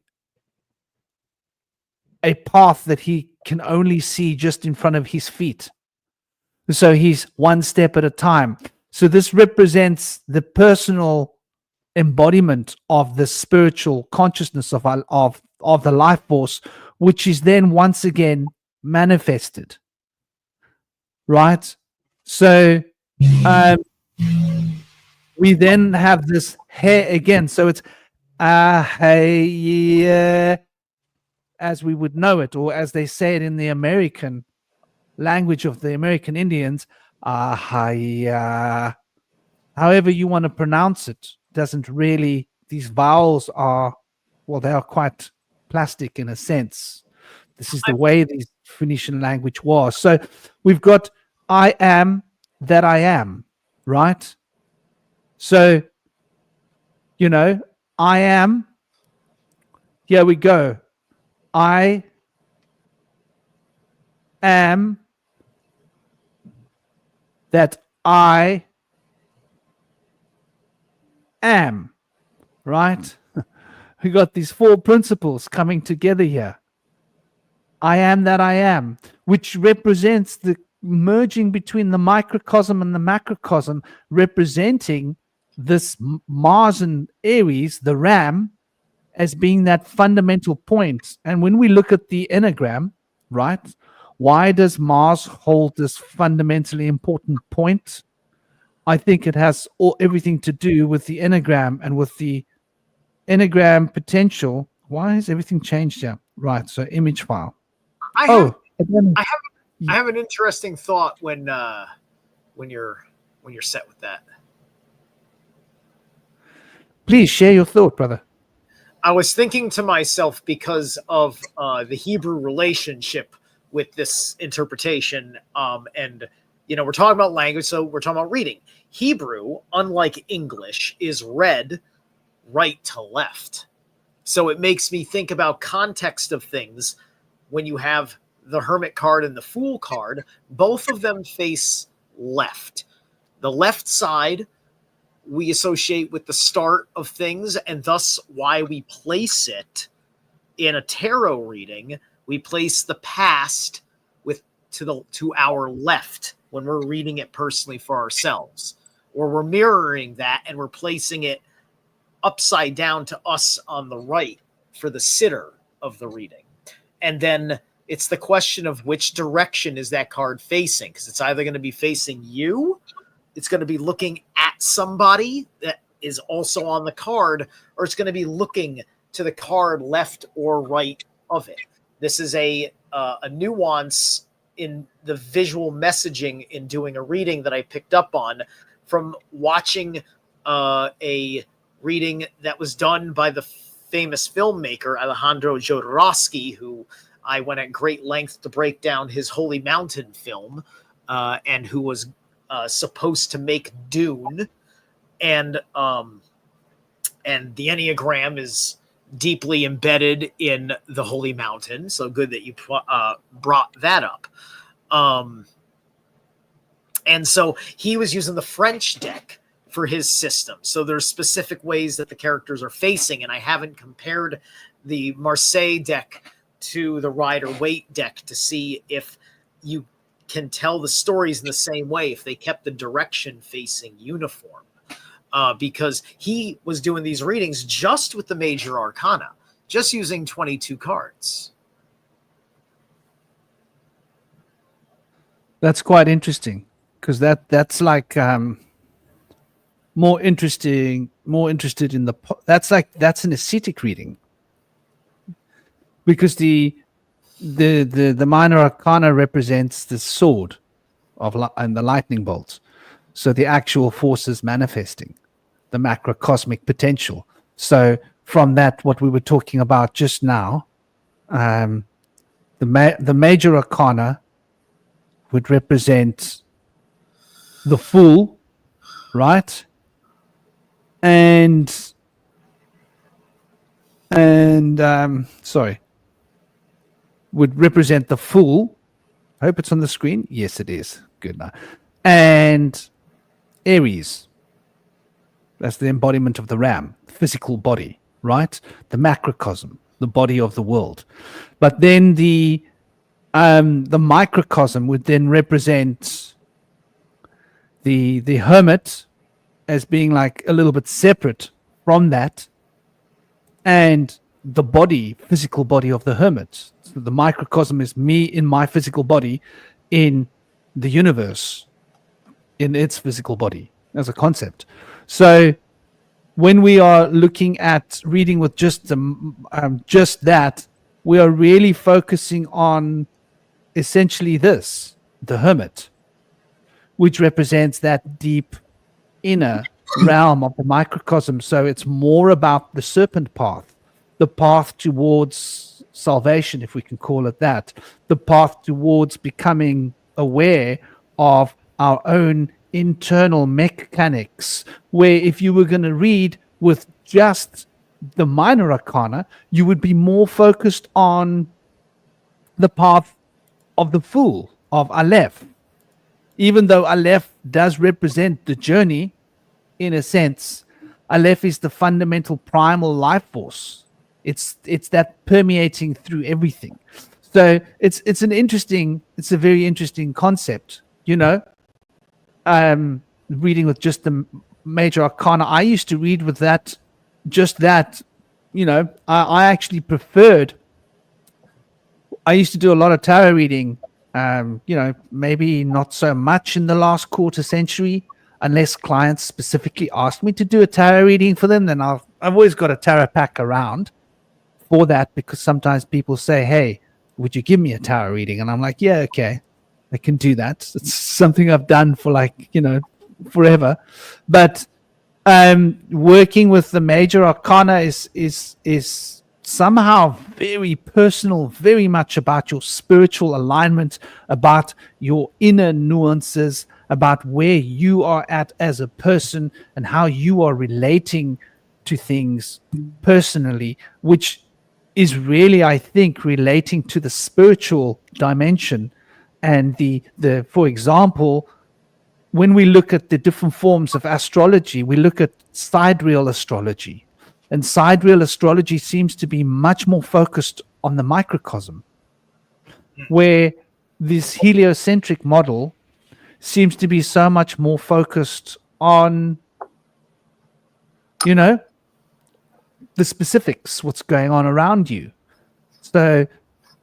a path that he can only see just in front of his feet. So he's one step at a time. So this represents the personal embodiment of the spiritual consciousness of the life force, which is then once again manifested. Right? So we then have this hair again. So it's as we would know it, or as they say it in the American language of the American Indians, however you want to pronounce it, doesn't really, these vowels are, well, they are quite plastic in a sense. This is the way the Phoenician language was. So we've got I am that I am, right? So, you know, I am, here we go. I am that I am, right? We got these four principles coming together here. I am that I am, which represents the merging between the microcosm and the macrocosm, representing this Mars and Aries, the ram, as being that fundamental point. And when we look at the enneagram, right, why does Mars hold this fundamentally important point? I think it has everything to do with the enneagram and with the enneagram potential, Why has everything changed here? Right, so image file. I Oh, have an interesting thought when you're set with that. please share your thought, brother. I was thinking to myself, because of the Hebrew relationship with this interpretation, and we're talking about language, so we're talking about reading. Hebrew, unlike English, is read right to left. So it makes me think about context of things. When you have the Hermit card and the Fool card, both of them face left. The left side we associate with the start of things, and thus why we place it in a tarot reading. We place the past to our left when we're reading it personally for ourselves, or we're mirroring that and we're placing it upside down to us on the right for the sitter of the reading. And then it's the question of which direction is that card facing, because it's either going to be facing you, it's going to be looking at somebody that is also on the card, or it's going to be looking to the card left or right of it. This is a nuance in the visual messaging in doing a reading that I picked up on from watching a reading that was done by the famous filmmaker Alejandro Jodorowsky, who I went at great length to break down his Holy Mountain film, and who was supposed to make Dune, and the Enneagram is deeply embedded in the Holy Mountain. So good that you brought that up. And so he was using the French deck for his system. So there's specific ways that the characters are facing, and I haven't compared the Marseille deck to the Rider-Waite deck to see if you can tell the stories in the same way if they kept the direction facing uniform, because he was doing these readings just with the major arcana, just using 22 cards. That's quite interesting, because that's like more interested in that's an ascetic reading, because the minor arcana represents the sword and the lightning bolt, so the actual forces manifesting the macrocosmic potential. So from that, what we were talking about just now, the major arcana would represent the Fool, right? And would represent the Fool. I hope it's on the screen. Yes, it is. Good now. And Aries. That's the embodiment of the ram, physical body, right? The macrocosm, the body of the world. But then the microcosm would then represent the hermit as being like a little bit separate from that, and the body, physical body of the hermit. So the microcosm is me in my physical body, in the universe, in its physical body as a concept. So when we are looking at reading with just that, we are really focusing on essentially this, the hermit, which represents that deep inner realm of the microcosm. So it's more about the serpent path, the path towards salvation, if we can call it that, the path towards becoming aware of our own internal mechanics, where if you were going to read with just the minor arcana, you would be more focused on the path of the Fool, of Aleph. Even though Aleph does represent the journey, in a sense, Aleph is the fundamental primal life force. It's that permeating through everything. So it's a very interesting concept, reading with just the major arcana. I used to read with I actually preferred. I used to do a lot of tarot reading, maybe not so much in the last quarter century, unless clients specifically asked me to do a tarot reading for them. Then I've always got a tarot pack around for that, because sometimes people say, hey, would you give me a tarot reading? And I'm like, yeah, okay, I can do that. It's something I've done for forever. But working with the major arcana is somehow very personal, very much about your spiritual alignment, about your inner nuances, about where you are at as a person and how you are relating to things personally, which is really, I think, relating to the spiritual dimension. And the for example, when we look at the different forms of astrology, we look at sidereal astrology. And sidereal astrology seems to be much more focused on the microcosm, where this heliocentric model seems to be so much more focused on, the specifics, what's going on around you. So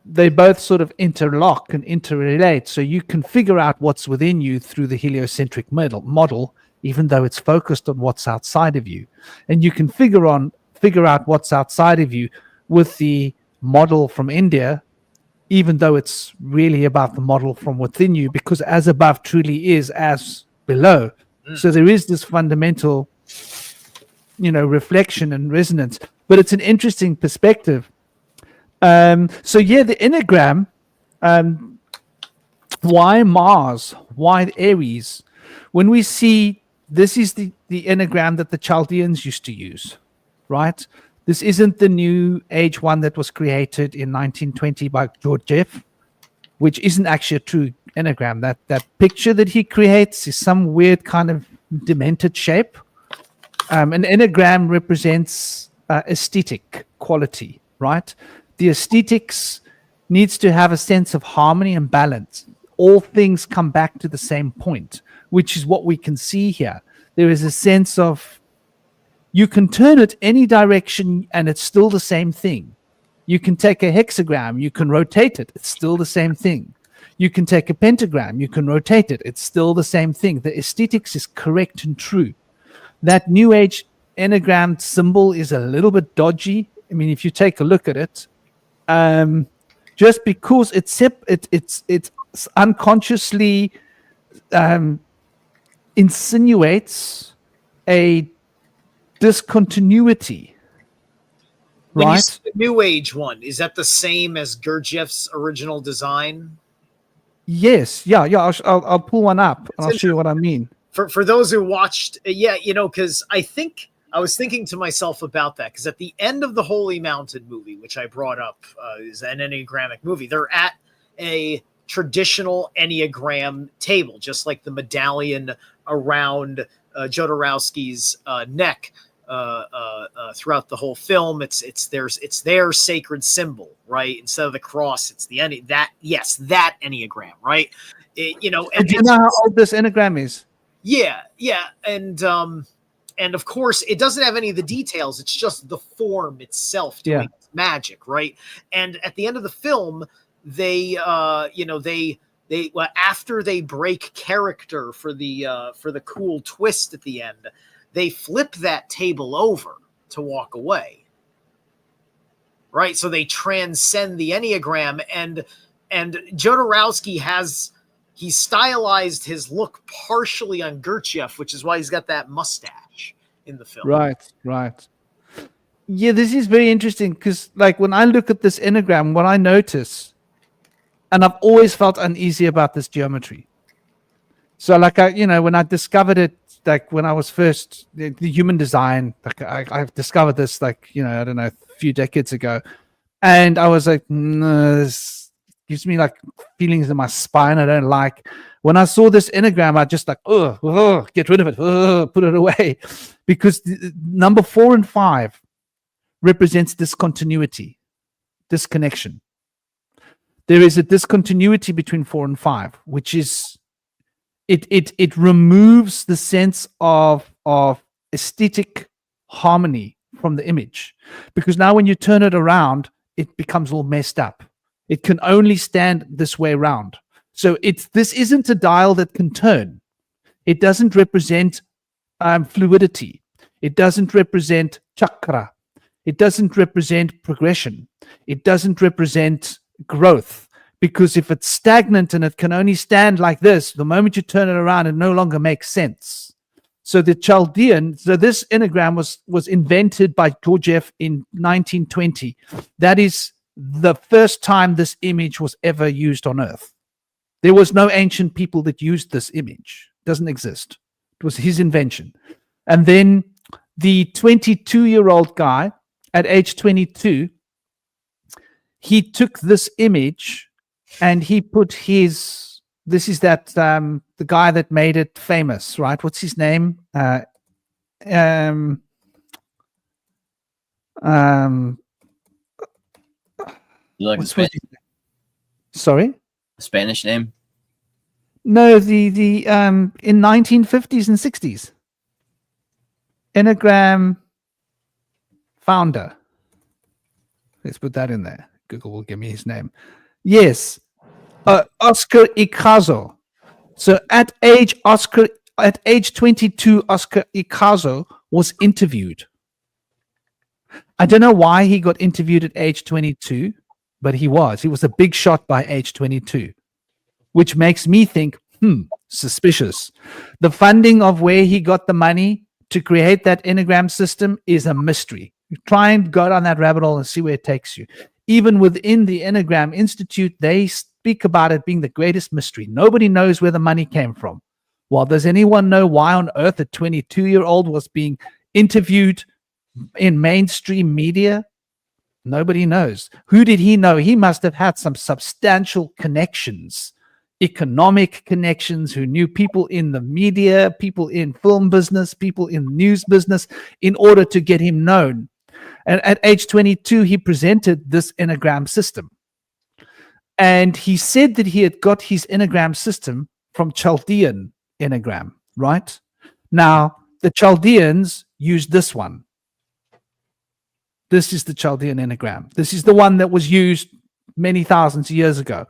they both sort of interlock and interrelate. So you can figure out what's within you through the heliocentric model, even though it's focused on what's outside of you. And you can figure out what's outside of you with the model from India, even though it's really about the model from within you, because as above truly is as below. So there is this fundamental, reflection and resonance. But it's an interesting perspective. So yeah, the Enneagram, why Mars? Why Aries? When we see, this is the Enneagram that the Chaldeans used to use, right? This isn't the new age one that was created in 1920 by George Jeff, which isn't actually a true Enneagram. That picture that he creates is some weird kind of demented shape. An Enneagram represents aesthetic quality, right? The aesthetics needs to have a sense of harmony and balance. All things come back to the same point, which is what we can see here. There is a sense of, you can turn it any direction and it's still the same thing. You can take a hexagram, you can rotate it, it's still the same thing. You can take a pentagram, you can rotate it, it's still the same thing. The aesthetics is correct and true. That new age Enneagram symbol is a little bit dodgy. I mean, if you take a look at it, just because it's unconsciously insinuates a discontinuity, When you right? see the New Age one, is that the same as Gurdjieff's original design? Yes, yeah. I'll pull one up and I'll show you what I mean. For those who watched, because I was thinking to myself about that, because at the end of the Holy Mountain movie, which I brought up, is an Enneagrammic movie, they're at a traditional Enneagram table, just like the medallion around Jodorowsky's neck throughout the whole film. It's their sacred symbol, right? Instead of the cross, it's the that Enneagram, right? And Do you know how old this Enneagram is? Yeah, and of course, it doesn't have any of the details. It's just the form itself doing its magic, right? And at the end of the film, they after they break character for the cool twist at the end, they flip that table over to walk away, right? So they transcend the Enneagram, and Jodorowsky he stylized his look partially on Gurdjieff, which is why he's got that mustache in the film. Right. Yeah, this is very interesting because, like, when I look at this Enneagram, what I notice, and I've always felt uneasy about this geometry. So, like, when I discovered it, like when I was first the human design, like I've discovered this, like, I don't know, a few decades ago, and I was like, no, this gives me like feelings in my spine I don't like. When I saw this Enneagram, I just like, get rid of it, put it away, because number 4 and 5 represents discontinuity, disconnection. There is a discontinuity between 4 and 5, which is it removes the sense of aesthetic harmony from the image, because now when you turn it around, it becomes all messed up. It can only stand this way around. So this isn't a dial that can turn. It doesn't represent fluidity. It doesn't represent chakra. It doesn't represent progression. It doesn't represent growth, because if it's stagnant and it can only stand like this, the moment you turn it around, it no longer makes sense. So the Chaldean, so this enneagram was invented by Gurdjieff in 1920. That is the first time this image was ever used on Earth. There was no ancient people that used this image. It doesn't exist. It was his invention. And then the 22-year-old guy at age 22, he took this image and he put his, this is that, the guy that made it famous, right? What's his name? You like Sorry? Spanish name? No, the in 1950s and 60s. Enneagram founder. Let's put that in there. Google will give me his name. Yes. Oscar Icazo. So at age 22, Oscar Icazo was interviewed. I don't know why he got interviewed at age 22, but he was a big shot by age 22, which makes me think, suspicious. The funding of where he got the money to create that Enneagram system is a mystery. You try and go down that rabbit hole and see where it takes you. Even within the Enneagram Institute, they speak about it being the greatest mystery. Nobody knows where the money came from. Well, does anyone know why on earth a 22-year-old was being interviewed in mainstream media? Nobody knows. Who did he know? He must have had some substantial connections, economic connections, who knew people in the media, people in film business, people in news business, in order to get him known. And at age 22, he presented this Enneagram system. And he said that he had got his Enneagram system from Chaldean Enneagram, right? Now, the Chaldeans used this one. This is the Chaldean Enneagram. This is the one that was used many thousands of years ago.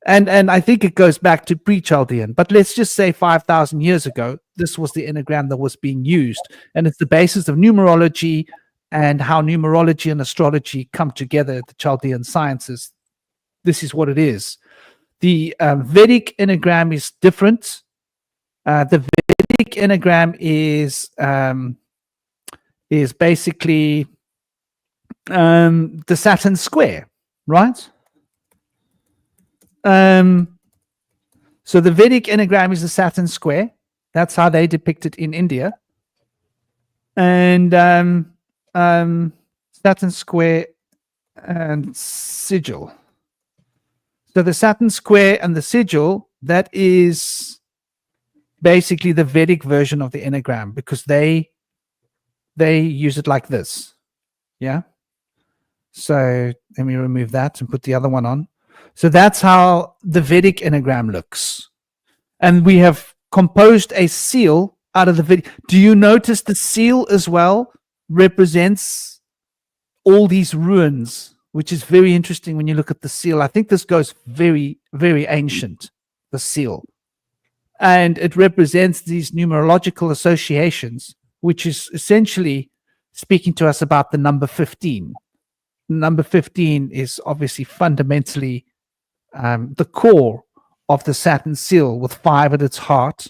And I think it goes back to pre-Chaldean, but let's just say 5,000 years ago, this was the Enneagram that was being used. And it's the basis of numerology and how numerology and astrology come together, the Chaldean sciences. This is what it is. The Vedic Enneagram is different. The Vedic Enneagram is basically the Saturn square, right? So the Vedic Enneagram is the Saturn square. That's how they depict it in India. And Saturn square and sigil. So the Saturn square and the sigil, that is basically the Vedic version of the Enneagram, because they use it like this. Yeah. So let me remove that and put the other one on. So that's how the Vedic Enneagram looks. And we have composed a seal out of the Vedic. Do you notice the seal as well represents all these ruins, which is very interesting when you look at the seal. I think this goes very, very ancient, the seal. And it represents these numerological associations, which is essentially speaking to us about the number 15. Number 15 is obviously fundamentally the core of the Saturn seal, with 5 at its heart,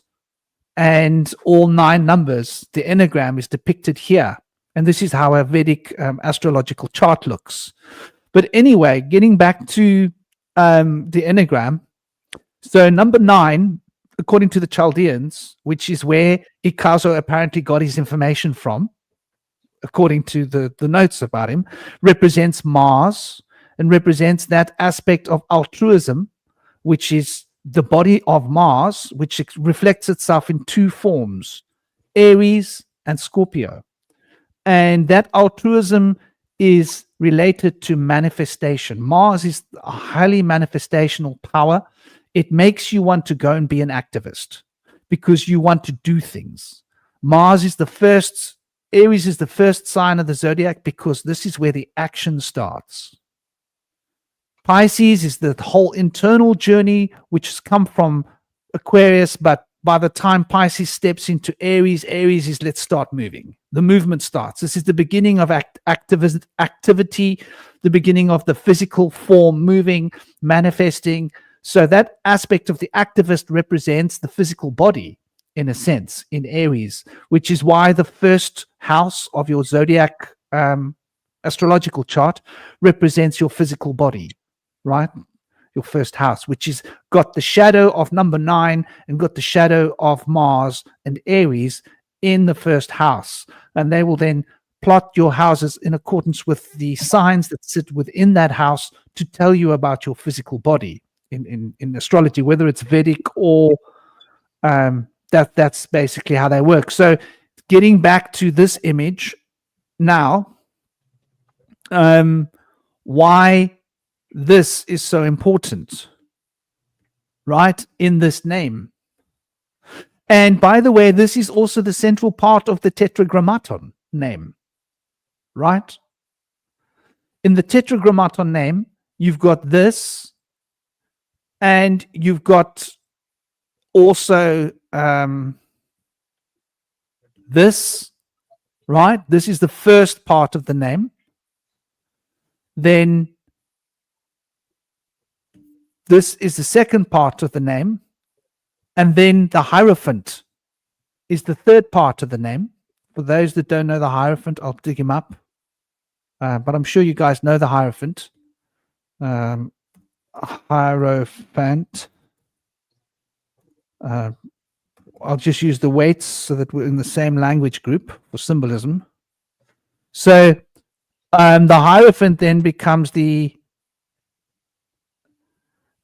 and all 9 numbers. The Enneagram is depicted here. And this is how a Vedic astrological chart looks. But anyway, getting back to the Enneagram. So number 9, according to the Chaldeans, which is where Icazo apparently got his information from, according to the notes about him, represents Mars and represents that aspect of altruism, which is the body of Mars, which reflects itself in 2 forms, Aries and Scorpio. And that altruism is related to manifestation. Mars is a highly manifestational power. It makes you want to go and be an activist because you want to do things. Mars is the first, Aries is the first sign of the zodiac because this is where the action starts. Pisces is the whole internal journey, which has come from Aquarius, but by the time Pisces steps into Aries, Aries is let's start moving. The movement starts. This is the beginning of activity, the beginning of the physical form moving, manifesting. So that aspect of the activist represents the physical body, in a sense, in Aries, which is why the first house of your zodiac astrological chart represents your physical body, right? Your first house, which is got the shadow of number 9 and got the shadow of Mars and Aries in the first house. And they will then plot your houses in accordance with the signs that sit within that house to tell you about your physical body in astrology, whether it's Vedic or that's basically how they work. So getting back to this image now, why this is so important, right, in this name. And by the way, this is also the central part of the tetragrammaton name, right? In the tetragrammaton name, you've got this, and you've got also this, right? This is the first part of the name. Then this is the second part of the name. And then the Hierophant is the third part of the name. For those that don't know the Hierophant, I'll dig him up. But I'm sure you guys know the Hierophant. Hierophant. I'll just use the weights so that we're in the same language group for symbolism. So the Hierophant then becomes the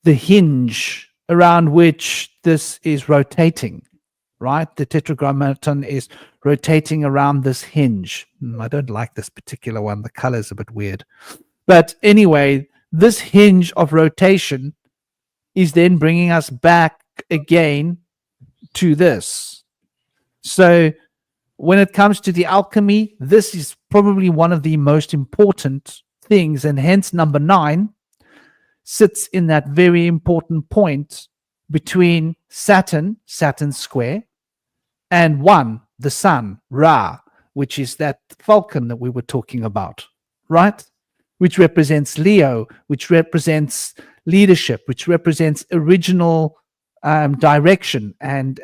hinge around which this is rotating, right? The tetragrammaton is rotating around this hinge. I don't like this particular one. The color's a bit weird. But anyway, this hinge of rotation is then bringing us back again to this. So when it comes to the alchemy, this is probably one of the most important things, and hence number 9 sits in that very important point between Saturn, Saturn's square, and 1, the sun, Ra, which is that falcon that we were talking about, right? Which represents Leo, which represents leadership, which represents original direction and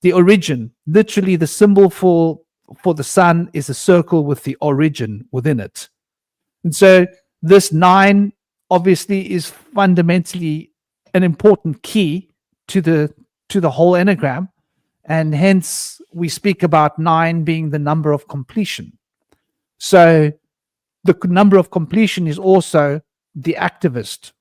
the origin. Literally, the symbol for the sun is a circle with the origin within it. And so this 9 obviously is fundamentally an important key to the whole enneagram, and hence we speak about 9 being the number of completion. So the number of completion is also the activist,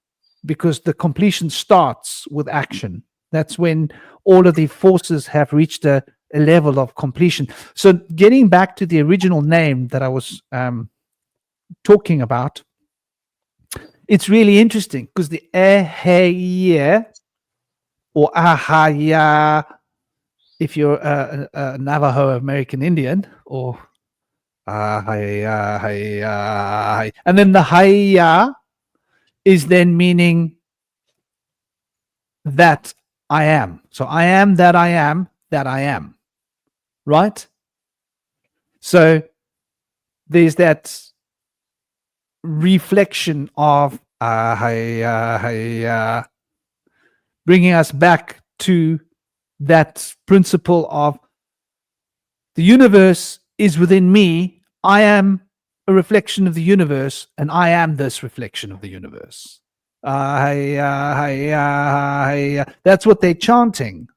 because the completion starts with action. That's when all of the forces have reached a level of completion. So getting back to the original name that I was talking about, it's really interesting because the Eheya or Ahaya, if you're a Navajo American Indian, or Ahaya, and then the Haya is then meaning that I am. So I am that I am that I am, right? So there's that reflection of bringing us back to that principle of the universe is within me. I am a reflection of the universe, and I am this reflection of the universe. That's what they're chanting.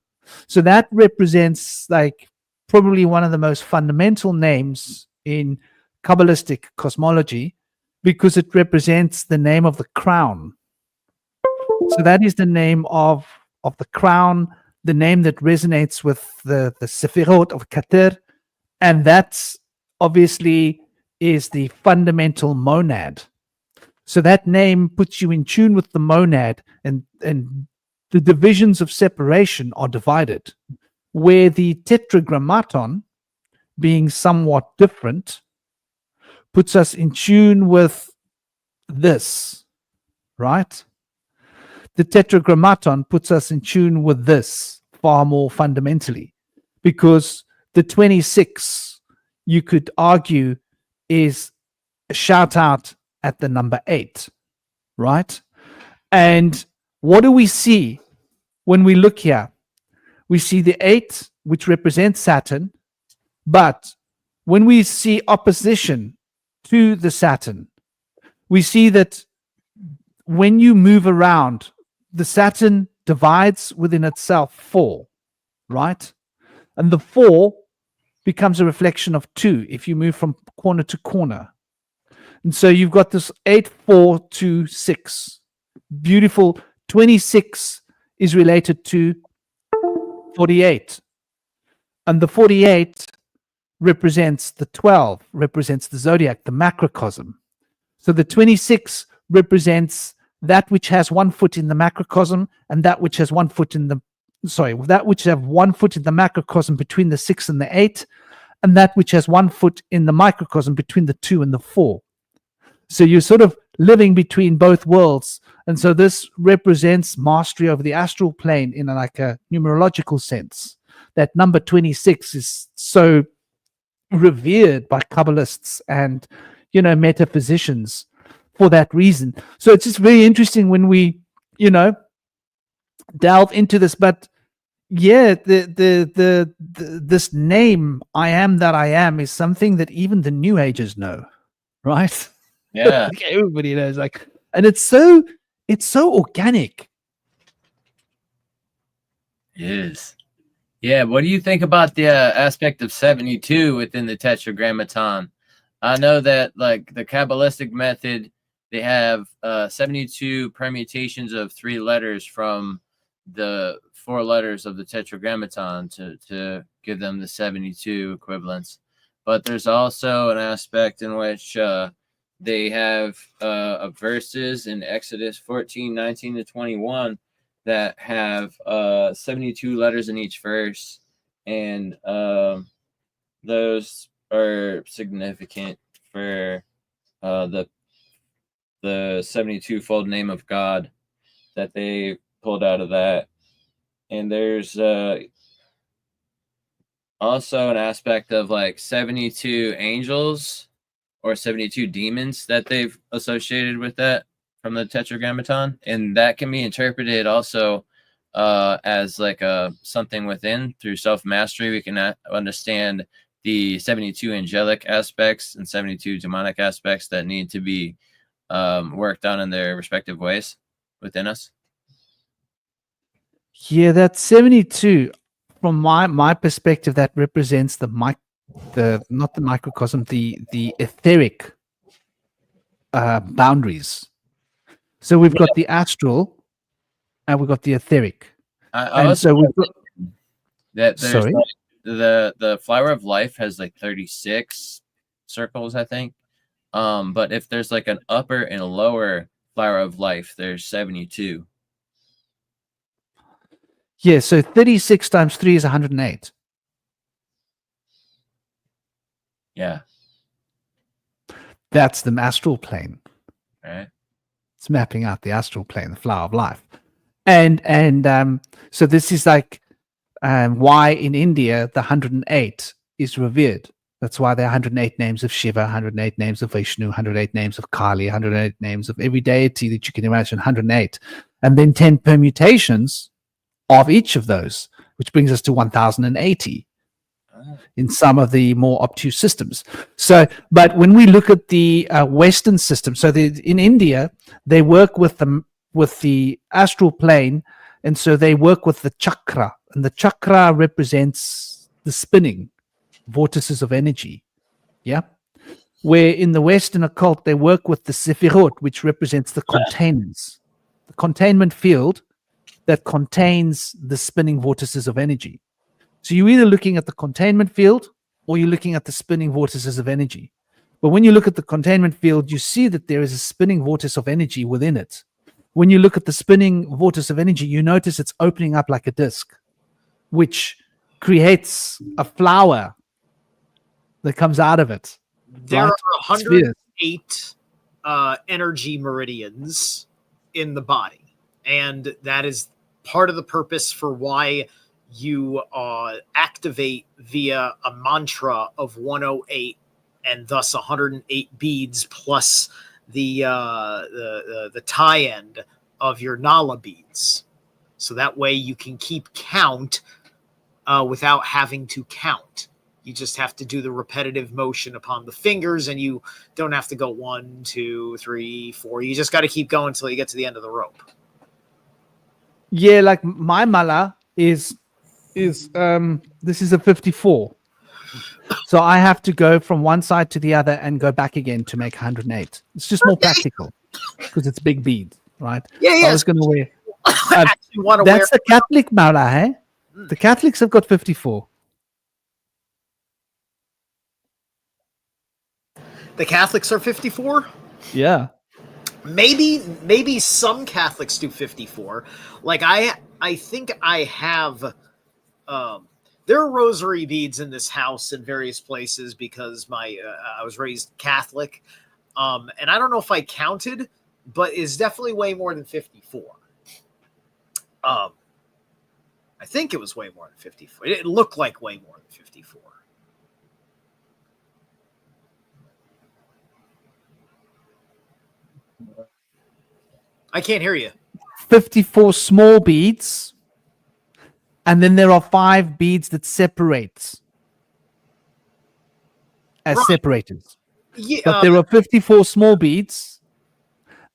So that represents like probably one of the most fundamental names in Kabbalistic cosmology, because it represents the name of the crown. So that is the name of the crown, the name that resonates with the Sephirot of Keter, and that's obviously is the fundamental monad. So that name puts you in tune with the monad, and the divisions of separation are divided, where the tetragrammaton, being somewhat different, puts us in tune with this, right? The tetragrammaton puts us in tune with this far more fundamentally, because the 26, you could argue, is a shout out at the number 8, right? And what do we see when we look here? We see the 8, which represents Saturn, but when we see opposition to the Saturn, we see that when you move around, the Saturn divides within itself 4, right? And the 4 becomes a reflection of 2 if you move from corner to corner. And so you've got this 8, 4, 2, 6. Beautiful. 26 is related to 48. And the 48 represents the 12, represents the zodiac, the macrocosm. So the 26 represents that which has 1 foot in the macrocosm, and that which has 1 foot in the that which have 1 foot in the macrocosm between the 6 and the 8, and that which has 1 foot in the microcosm between the 2 and the 4. So you're sort of living between both worlds. And so this represents mastery over the astral plane in like a numerological sense. That number 26 is so revered by Kabbalists and, metaphysicians for that reason. So it's just very interesting when we, delve into this. But yeah, this name, I am that I am, is something that even the New Agers know, right? Yeah. Like everybody knows, and it's so organic. It is. Yeah. What do you think about the aspect of 72 within the Tetragrammaton? I know that like the Kabbalistic method, they have 72 permutations of 3 letters from the 4 letters of the Tetragrammaton to give them the 72 equivalents. But there's also an aspect in which they have verses in Exodus 14, 19 to 21 that have 72 letters in each verse. And those are significant for the 72-fold name of God that they pulled out of that. And there's also an aspect of like 72 angels or 72 demons that they've associated with that from the Tetragrammaton, and that can be interpreted also as like something within through self-mastery. We can understand the 72 angelic aspects and 72 demonic aspects that need to be worked on in their respective ways within us. Yeah, that 72, from my perspective, that represents not the microcosm, the etheric boundaries. So we've got the astral and we've got the etheric. And so we've got that there's sorry? like the flower of life has like 36 circles, I think. But if there's like an upper and a lower flower of life, there's 72. Yeah, so 36 times 3 is 108. Yeah. That's the astral plane. Right. It's mapping out the astral plane, the flower of life. And so this is like why in India the 108 is revered. That's why there are 108 names of Shiva, 108 names of Vishnu, 108 names of Kali, 108 names of every deity that you can imagine, 108. And then 10 permutations of each of those, which brings us to 1080 in some of the more obtuse systems. So, but when we look at the Western system, so in India, they work with the astral plane, and so they work with the chakra, and the chakra represents the spinning vortices of energy. Yeah. Where in the Western occult, they work with the sephirot, which represents the containers, the containment field that contains the spinning vortices of energy. So you're either looking at the containment field or you're looking at the spinning vortices of energy. But when you look at the containment field, you see that there is a spinning vortice of energy within it. When you look at the spinning vortice of energy, you notice it's opening up like a disc, which creates a flower that comes out of it. There are 108 energy meridians in the body, and that is part of the purpose for why you activate via a mantra of 108, and thus 108 beads plus the tie end of your Nala beads. So that way you can keep count without having to count. You just have to do the repetitive motion upon the fingers, and you don't have to go 1, 2, 3, 4. You just got to keep going until you get to the end of the rope. Yeah, like my mala is this is a 54. So I have to go from one side to the other and go back again to make 108. It's just more practical because it's big bead, right? Yeah. I was going to wear. That's the Catholic mala, eh? The Catholics have got 54. The Catholics are 54? Yeah. Maybe some Catholics do 54. Like I think I have there are rosary beads in this house in various places because I was raised Catholic. And I don't know if I counted, but it's definitely way more than 54. I think it was way more than 54. It looked like way more than 54. I can't hear you. 54 small beads, and then there are 5 beads that separate as separators. Yeah, but there are 54 small beads,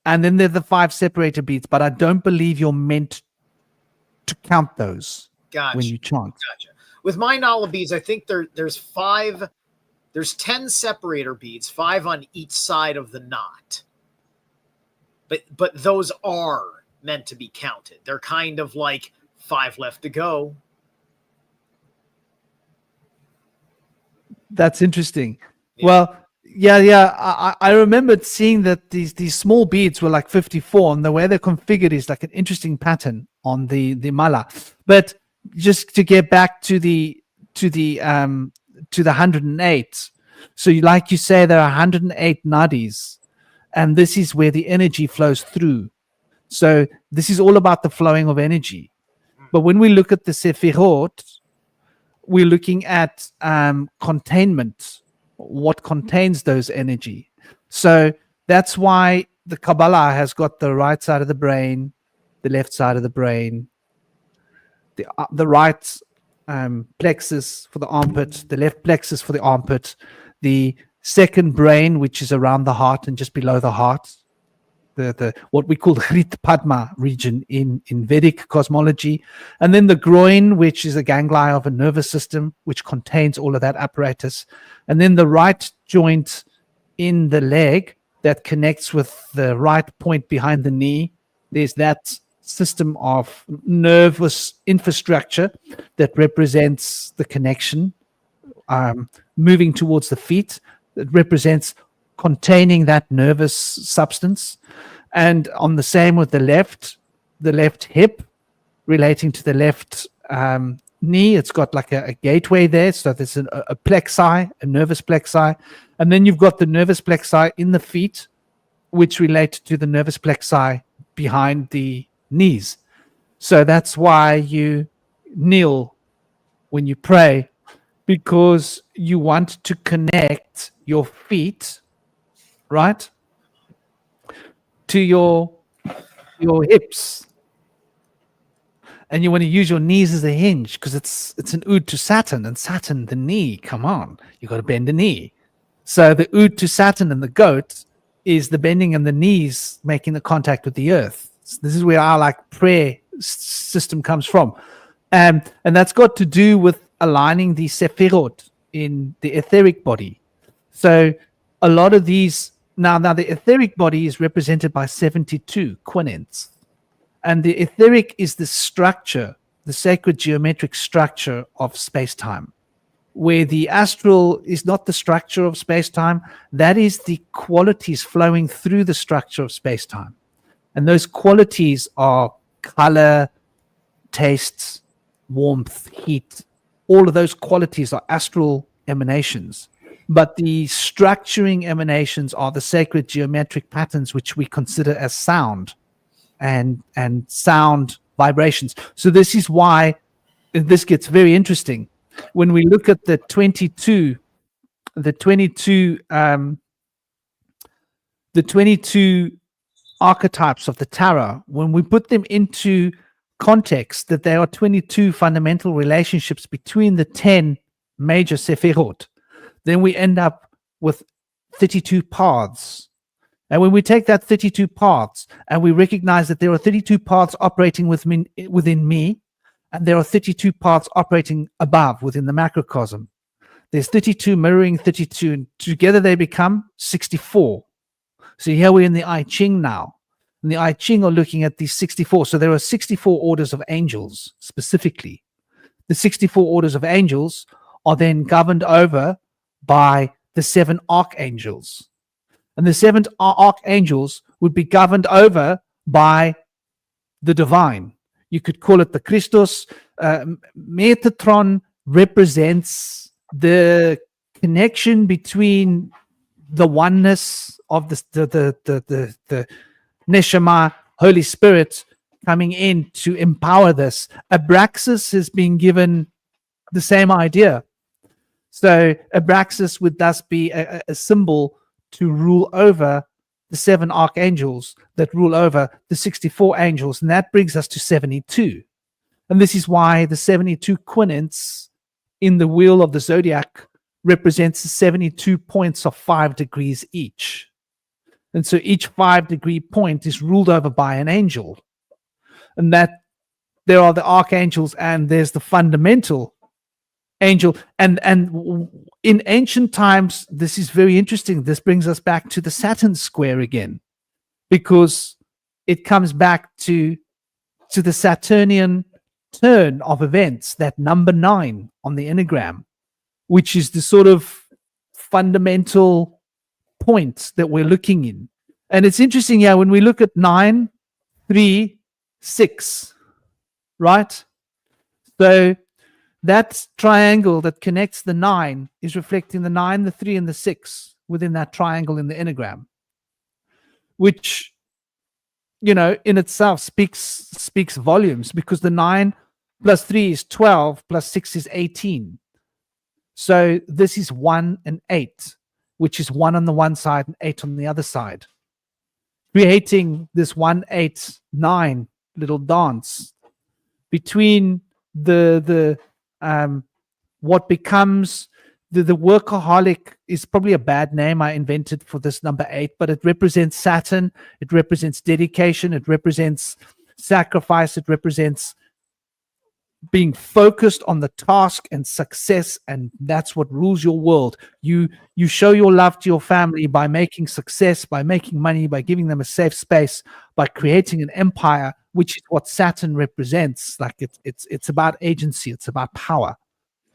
and then there are the 5 separator beads, but I don't believe you're meant to count those when you chant. Gotcha. With my Nala beads, I think there's 10 separator beads, 5 on each side of the knot. But those are meant to be counted. They're kind of like 5 left to go. That's interesting. Yeah. Well, yeah. I remembered seeing that these small beads were like 54, and the way they're configured is like an interesting pattern on the mala. But just to get back to the 108. So like you say, there are 108 nadis, and this is where the energy flows through. So this is all about the flowing of energy. But when we look at the Sefirot, we're looking at containment, what contains those energy. So that's why the Kabbalah has got the right side of the brain, the left side of the brain, the right plexus for the armpit, the left plexus for the armpit, the second brain, which is around the heart and just below the heart, the what we call the Hrit Padma region in Vedic cosmology, and then the groin, which is a ganglia of a nervous system, which contains all of that apparatus, and then the right joint in the leg that connects with the right point behind the knee. There's that system of nervous infrastructure that represents the connection, moving towards the feet, that represents containing that nervous substance. And on the same with the left hip relating to the left knee, it's got like a gateway there. So there's a plexi, a nervous plexi. And then you've got the nervous plexi in the feet, which relate to the nervous plexi behind the knees. So that's why you kneel when you pray, because you want to connect your feet, right, to your hips, and you want to use your knees as a hinge because it's an ode to Saturn, and Saturn, the knee. Come on, you got to bend the knee. So the ode to Saturn and the goat is the bending and the knees making the contact with the earth. So this is where our prayer system comes from, and that's got to do with aligning the Sefirot in the etheric body. So a lot of these now the etheric body is represented by 72 quinins, and the etheric is the structure, the sacred geometric structure of space-time, where the astral is not the structure of space-time. That is the qualities flowing through the structure of space-time, and those qualities are color, taste, warmth, heat. All of those qualities are astral emanations. But the structuring emanations are the sacred geometric patterns, which we consider as sound and sound vibrations. So this is why this gets very interesting. When we look at the 22 archetypes of the tarot, when we put them into context, that there are 22 fundamental relationships between the 10 major sephirot, then we end up with 32 paths. And when we take that 32 paths and we recognize that there are 32 paths operating within me, and there are 32 paths operating above within the macrocosm, there's 32 mirroring 32, and together they become 64. So here we're in the I Ching now. And the I Ching are looking at these 64. So there are 64 orders of angels specifically. The 64 orders of angels are then governed over by the 7 archangels. And the 7 archangels would be governed over by the divine. You could call it the Christos. Metatron represents the connection between the oneness of the Neshama, Holy Spirit, coming in to empower this. Abraxas has been given the same idea. So Abraxas would thus be a symbol to rule over the 7 archangels that rule over the 64 angels. And that brings us to 72. And this is why the 72 quinets in the wheel of the zodiac represents 72 points of 5 degrees each. And so each 5-degree point is ruled over by an angel. And that there are the archangels and there's the fundamental angel. And in ancient times, this is very interesting. This brings us back to the Saturn square again, because it comes back to the Saturnian turn of events, that number 9 on the enneagram, which is the sort of fundamental point that we're looking in. And it's interesting, yeah, when we look at 9, 3, 6, right? So that triangle that connects the 9 is reflecting the 9, the 3, and the 6 within that triangle in the enneagram, which, you know, in itself speaks volumes, because the 9 plus 3 is 12, plus 6 is 18. So this is 1 and 8, which is 1 on the one side and 8 on the other side, creating this 1, 8, 9 little dance between the what becomes the workaholic is probably a bad name I invented for this number 8, but it represents Saturn, it represents dedication, it represents sacrifice, it represents being focused on the task and success, and that's what rules your world. You show your love to your family by making success, by making money, by giving them a safe space, by creating an empire, which is what Saturn represents. Like it's about agency, it's about power,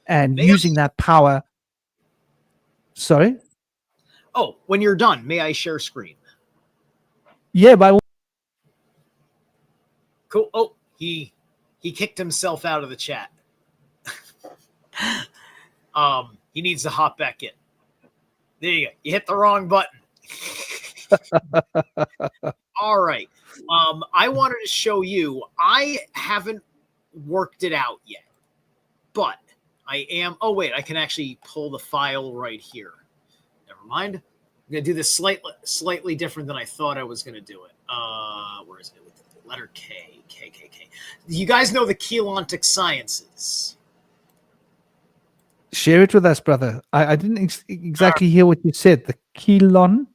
and using that power. Sorry? Oh, when you're done, may I share screen? Yeah, by Cool. Oh, he kicked himself out of the chat. He needs to hop back in. There you go. You hit the wrong button. All right. I wanted to show you. I haven't worked it out yet, but I am. Oh, wait. I can actually pull the file right here. Never mind. I'm going to do this slightly different than I thought I was going to do it. Where is it? With the letter K. You guys know the Keylontic sciences. Share it with us, brother. I didn't exactly hear what you said. The Keylontic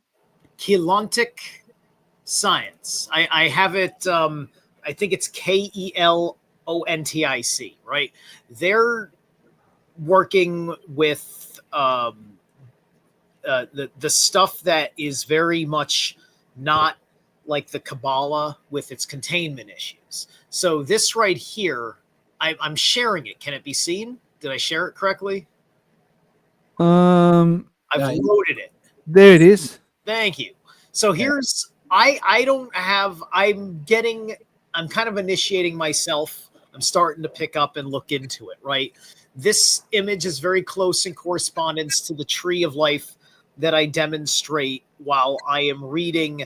science. I have it. I think it's KELONTIC, right? They're working with the stuff that is very much not like the Kabbalah with its containment issues. So this right here, I'm sharing it. Can it be seen? Did I share it correctly? I've loaded it. There it is. Thank you. So here's, I'm kind of initiating myself. I'm starting to pick up and look into it, right? This image is very close in correspondence to the tree of life that I demonstrate while I am reading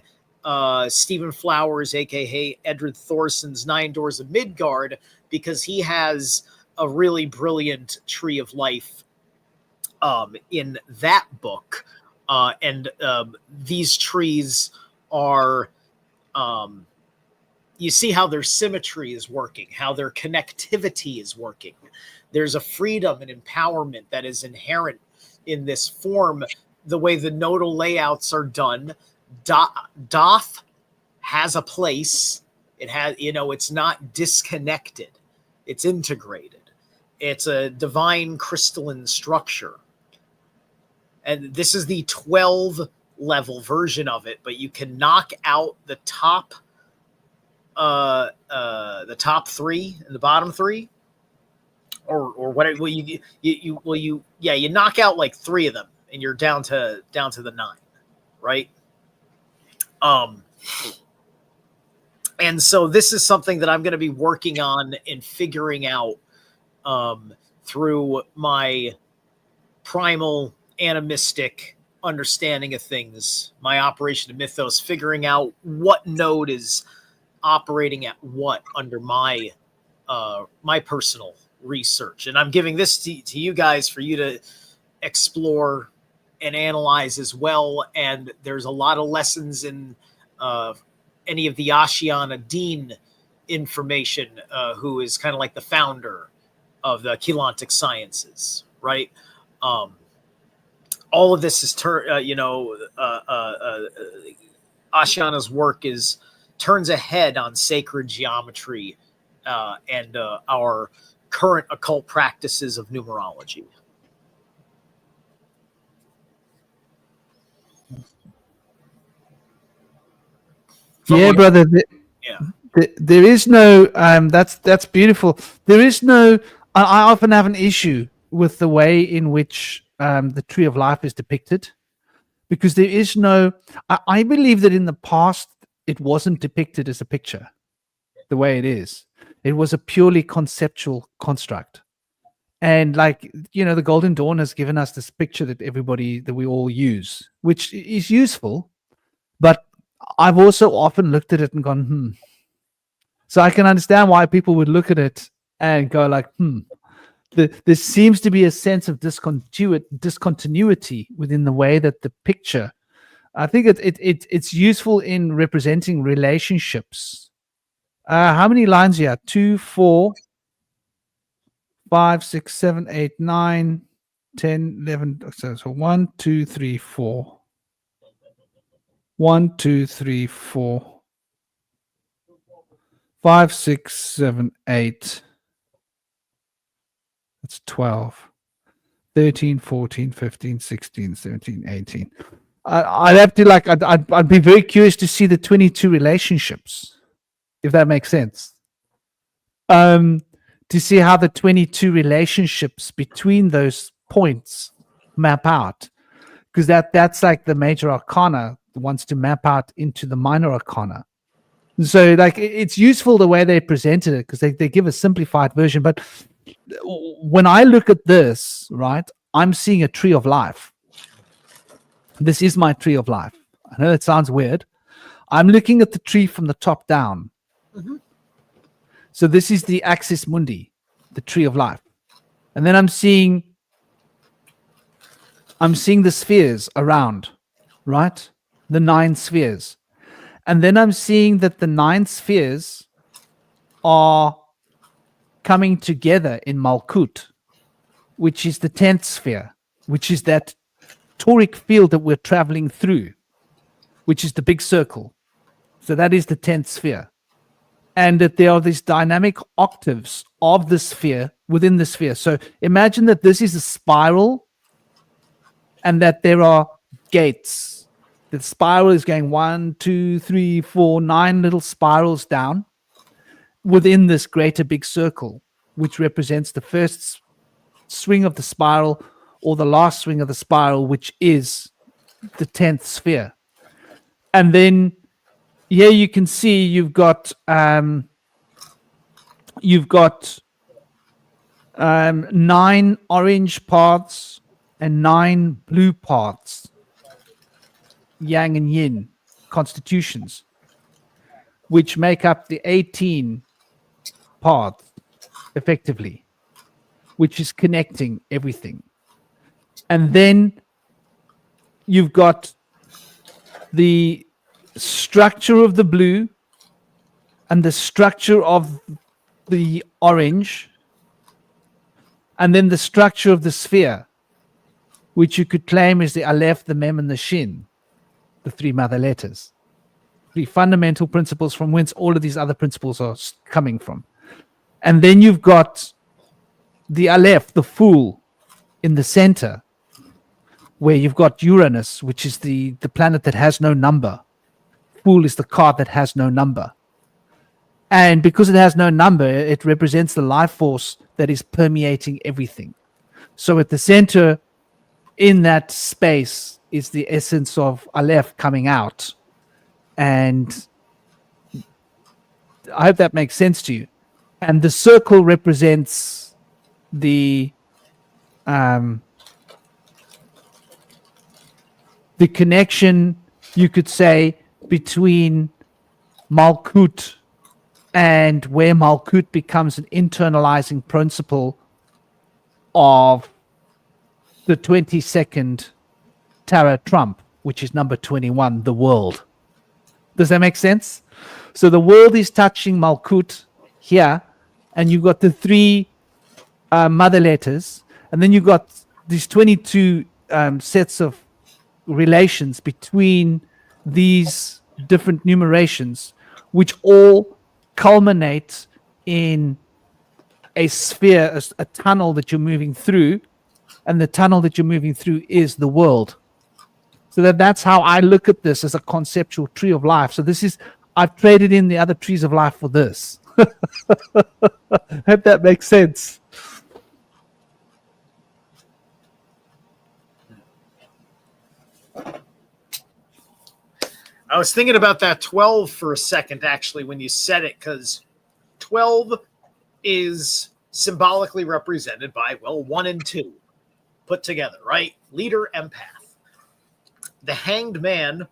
Stephen Flowers, aka Edred Thorson's 9 Doors of Midgard, because he has a really brilliant tree of life in that book. And these trees are, you see how their symmetry is working, how their connectivity is working. There's a freedom and empowerment that is inherent in this form, the way the nodal layouts are done. Doth has a place. It has, it's not disconnected. It's integrated. It's a divine crystalline structure. And this is the 12 level version of it, but you can knock out the top 3 and the bottom 3, or whatever. Well, you knock out like 3 of them, and you're down to the 9, right? And so this is something that I'm going to be working on and figuring out through my primal animistic understanding of things, my operation of mythos, figuring out what node is operating at what under my my personal research. And I'm giving this to you guys for you to explore and analyze as well. And there's a lot of lessons in any of the Ashiana Dean information, who is kind of like the founder of the Keylontic sciences, right? All of this is Ashiana's work turns ahead on sacred geometry and our current occult practices of numerology. Yeah, brother. There is no. That's beautiful. There is no. I often have an issue with the way in which the tree of life is depicted, because there is no. I believe that in the past it wasn't depicted as a picture, the way it is. It was a purely conceptual construct, and the Golden Dawn has given us this picture that we all use, which is useful, but I've also often looked at it and gone, So I can understand why people would look at it and go like, There seems to be a sense of discontinuity within the way that the picture. I think it's useful in representing relationships. How many lines here? 2, 4, 5, 6, 7, 8, 9, 10, 11. So 1, 2, 3, 4. 1, 2, 3, 4, 5, 6, 7, 8. That's 12, 13, 14, 15, 16, 17, 18. I'd have to I'd be very curious to see the 22 relationships, if that makes sense. To see how the 22 relationships between those points map out, because that's like the major arcana wants to map out into the minor arcana. So it's useful the way they presented it, because they give a simplified version. But when I look at this, right, I'm seeing a tree of life. This is my tree of life. I know it sounds weird. I'm looking at the tree from the top down. Mm-hmm. So this is the axis mundi, the tree of life. And then I'm seeing the spheres around, right? The 9 spheres. And then I'm seeing that the 9 spheres are coming together in Malkut, which is the 10th sphere, which is that toric field that we're traveling through, which is the big circle. So that is the 10th sphere. And that there are these dynamic octaves of the sphere within the sphere. So imagine that this is a spiral and that there are gates. The spiral is going 1, 2, 3, 4, 9 little spirals down within this greater big circle, which represents the first swing of the spiral or the last swing of the spiral, which is the 10th sphere. And then here you can see you've got 9 orange paths and 9 blue paths, yang and yin constitutions, which make up the 18 paths effectively. which is connecting everything. And then you've got the structure of the blue and the structure of the orange, and then the structure of the sphere, which you could claim is the Aleph, the Mem, and the Shin, the three mother letters, three fundamental principles from whence all of these other principles are coming from. And then you've got the Aleph, the Fool, in the center, where you've got Uranus, which is the planet that has no number. Fool is the card that has no number. And because it has no number, it represents the life force that is permeating everything. So at the center, in that space, is the essence of Aleph coming out. And I hope that makes sense to you. And the circle represents the connection, you could say, between Malkut and where Malkut becomes an internalizing principle of the 22nd Tarot Trump, which is number 21, the world. Does that make sense? So the world is touching Malkut here, and you've got the three mother letters, and then you've got these 22 sets of relations between these different numerations, which all culminate in a sphere, a tunnel that you're moving through, and the tunnel that you're moving through is the world. So that's how I look at this as a conceptual tree of life. So this is, I've traded in the other trees of life for this. Hope that makes sense. I was thinking about that 12 for a second, actually, when you said it, because 12 is symbolically represented by, well, 1 and 2 put together, right? Leader, empath. The Hanged Man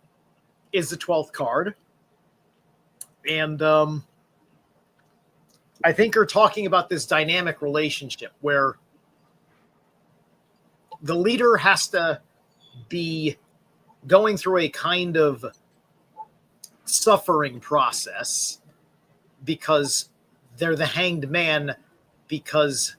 is the 12th card. And I think you're talking about this dynamic relationship where the leader has to be going through a kind of suffering process because they're the Hanged Man, because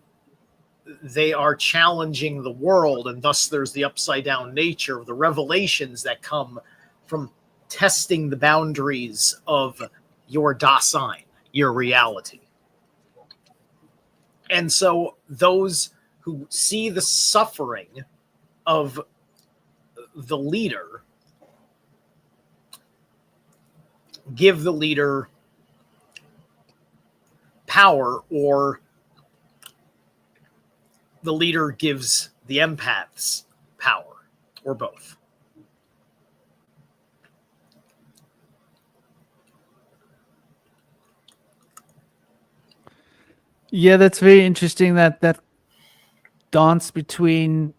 they are challenging the world, and thus there's the upside down nature of the revelations that come from testing the boundaries of your Dasein, your reality. And so those who see the suffering of the leader give the leader power, or the leader gives the empaths power, or both. Yeah, that's very interesting, that dance between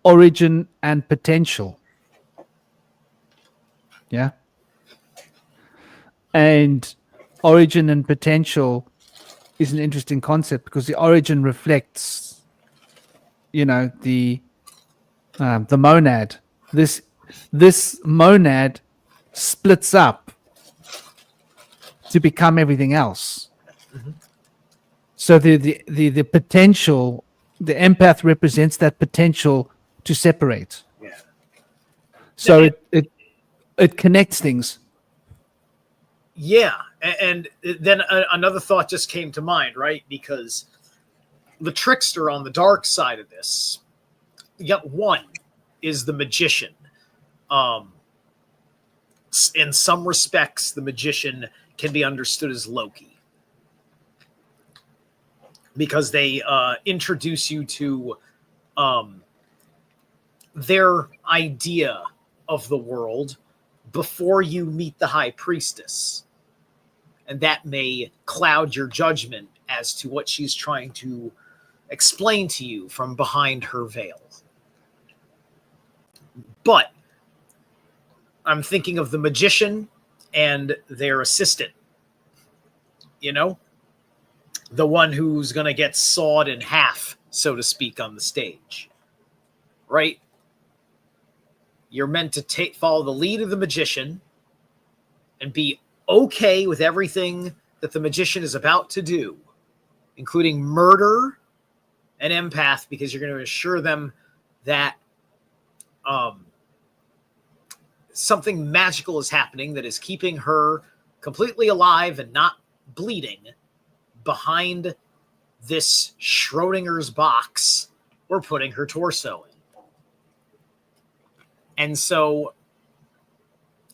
origin and potential. Yeah. And origin and potential is an interesting concept because the origin reflects, the monad. This monad splits up to become everything else. Mm-hmm. So the potential, the empath represents that potential to separate. Yeah. So it connects things. Yeah. And then another thought just came to mind, right? Because the trickster on the dark side of this, yet one is the magician. In some respects, the magician can be understood as Loki, because they introduce you to their idea of the world before you meet the high priestess. And that may cloud your judgment as to what she's trying to explain to you from behind her veil. But I'm thinking of the magician and their assistant, the one who's going to get sawed in half, so to speak, on the stage, right? You're meant to follow the lead of the magician and be okay with everything that the magician is about to do, including murder an empath, because you're going to assure them that something magical is happening that is keeping her completely alive and not bleeding behind this Schrodinger's box we're putting her torso in. And so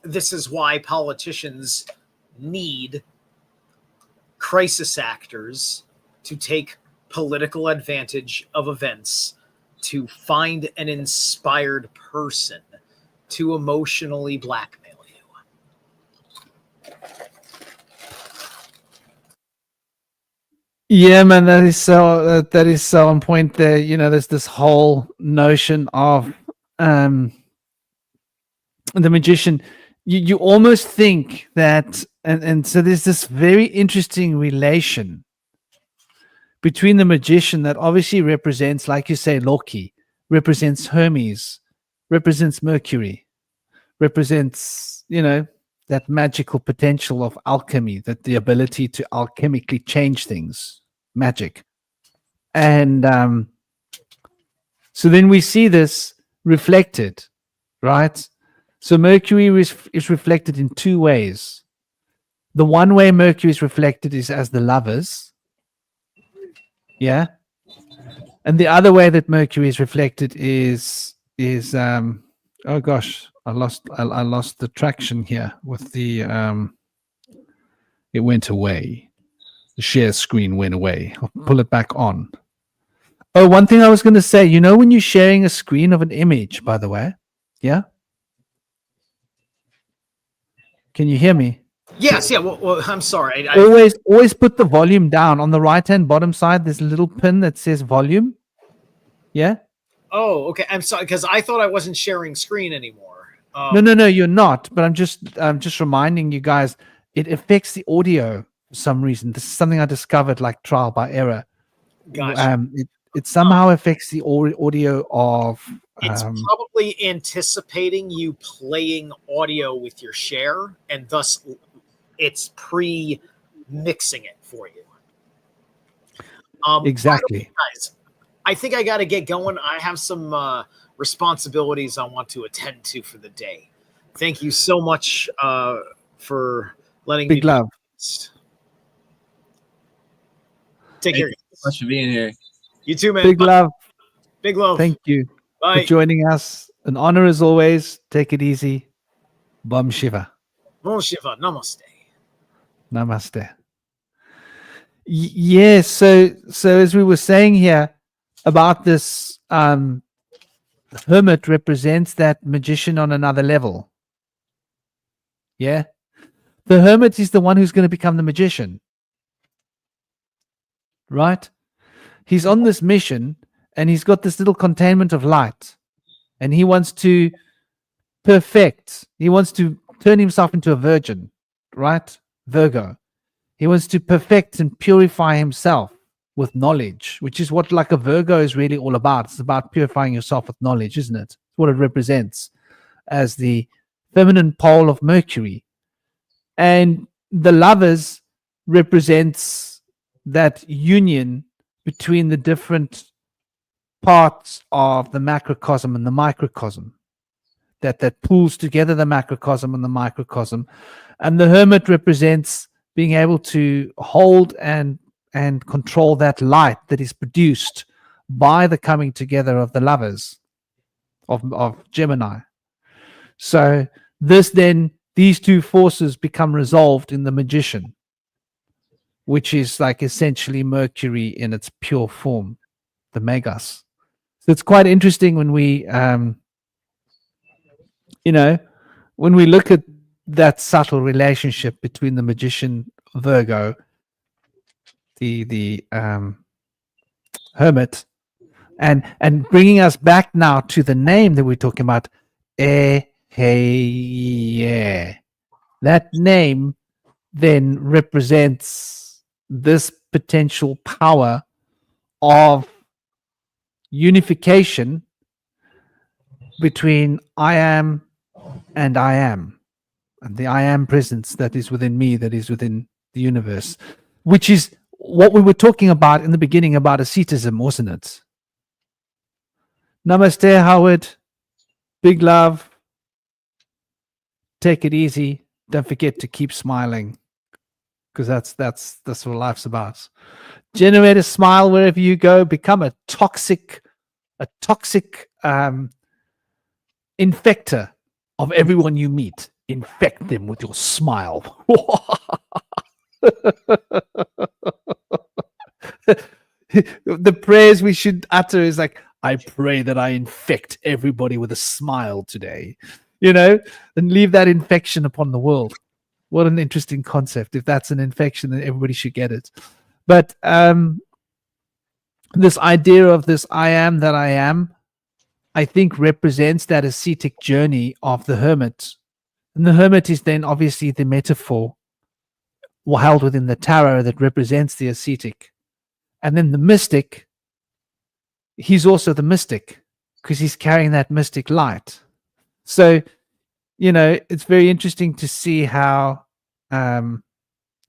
this is why politicians need crisis actors to take political advantage of events, to find an inspired person to emotionally blackmail you. Yeah, man, that is so on point there. You know, there's this whole notion of the magician. You almost think that, and so there's this very interesting relation between the magician that obviously represents, like you say, Loki, represents Hermes, represents Mercury, represents, you know, that magical potential of alchemy, that the ability to alchemically change things, magic. And so then we see this reflected, right? So Mercury is reflected in two ways. The one way Mercury is reflected is as the lovers. Yeah. And the other way that Mercury is reflected is oh gosh, I lost the traction here with the it went away. The share screen went away. I'll pull it back on. Oh, one thing I was going to say, you know, when you're sharing a screen of an image, by the way, yeah? Can you hear me? Yes, yeah. Well I'm sorry. Always put the volume down. On the right-hand bottom side, there's a little pin that says volume. Yeah? Oh, okay. I'm sorry, because I thought I wasn't sharing screen anymore. No, you're not. But I'm just reminding you guys, it affects the audio for some reason. This is something I discovered like trial by error. Gotcha. It somehow affects the audio of. It's probably anticipating you playing audio with your share, and thus it's pre-mixing it for you. Exactly. Guys, I think I got to get going. I have some responsibilities I want to attend to for the day. Thank you so much for letting me. Big love. Take care. Thank you so much for being here. You too, man. Big Bye. love. Big love. Thank you Bye. for joining us. An honor as always. Take it easy. Bum Shiva. Bon Shiva. Namaste. Namaste. Yes. So as we were saying here about this, hermit represents that magician on another level. Yeah. The hermit is the one who's going to become the magician. Right? He's on this mission and he's got this little containment of light and he wants to perfect. He wants to turn himself into a virgin, right? Virgo. He wants to perfect and purify himself with knowledge, which is what like a Virgo is really all about. It's about purifying yourself with knowledge, isn't it? It's what it represents as the feminine pole of Mercury. And the lovers represents that union between the different parts of the macrocosm and the microcosm that pulls together the macrocosm and the microcosm. And the hermit represents being able to hold and control that light that is produced by the coming together of the lovers of Gemini. So these two forces become resolved in the magician, which is like essentially Mercury in its pure form, the Megas. So it's quite interesting when we, when we look at that subtle relationship between the magician Virgo, the hermit, and bringing us back now to the name that we're talking about, yeah. That name then represents this potential power of unification between I am and I am, and the I am presence that is within me, that is within the universe, which is what we were talking about in the beginning about asceticism, wasn't it? Namaste, Howard. Big love. Take it easy. Don't forget to keep smiling, because that's what life's about. Generate a smile wherever you go. Become a toxic infector of everyone you meet. Infect them with your smile. The prayers we should utter is like, I pray that I infect everybody with a smile today, and leave that infection upon the world. What an interesting concept. If that's an infection, then everybody should get it. But this idea of this I am that I am, I think represents that ascetic journey of the hermit. And the hermit is then obviously the metaphor held within the tarot that represents the ascetic. And then the mystic, he's also the mystic because he's carrying that mystic light. So, it's very interesting to see how the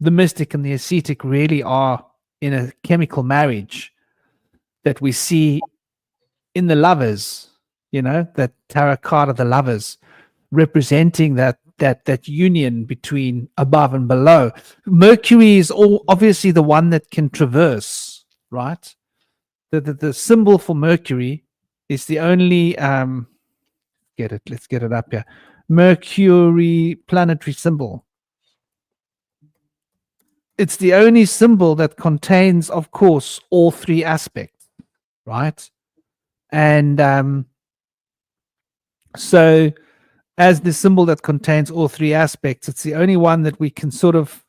mystic and the ascetic really are in a chemical marriage that we see in the lovers, that tarot card of the lovers, representing that union between above and below. Mercury is obviously the one that can traverse, right? The symbol for Mercury is the only let's get it up here. Mercury planetary symbol. It's the only symbol that contains, of course, all three aspects, right? And so as the symbol that contains all three aspects, it's the only one that we can sort of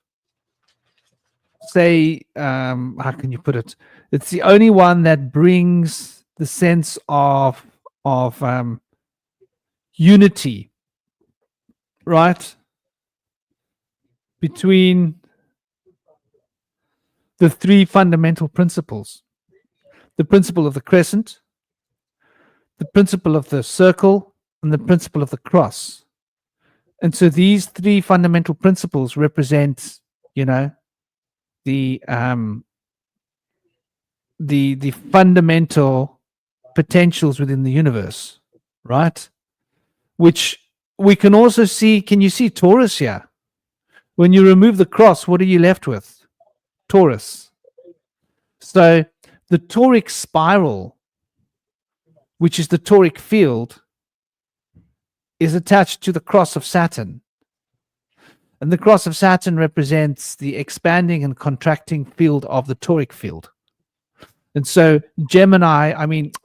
say, how can you put it? It's the only one that brings the sense of unity, right? Between the three fundamental principles: the principle of the crescent, the principle of the circle, and the principle of the cross. And so these three fundamental principles represent, the fundamental potentials within the universe, right? Which we can also see. Can you see Taurus here? When you remove the cross, what are you left with? Taurus. So the toric spiral, which is the toric field, is attached to the cross of Saturn. And the cross of Saturn represents the expanding and contracting field of the toric field. And so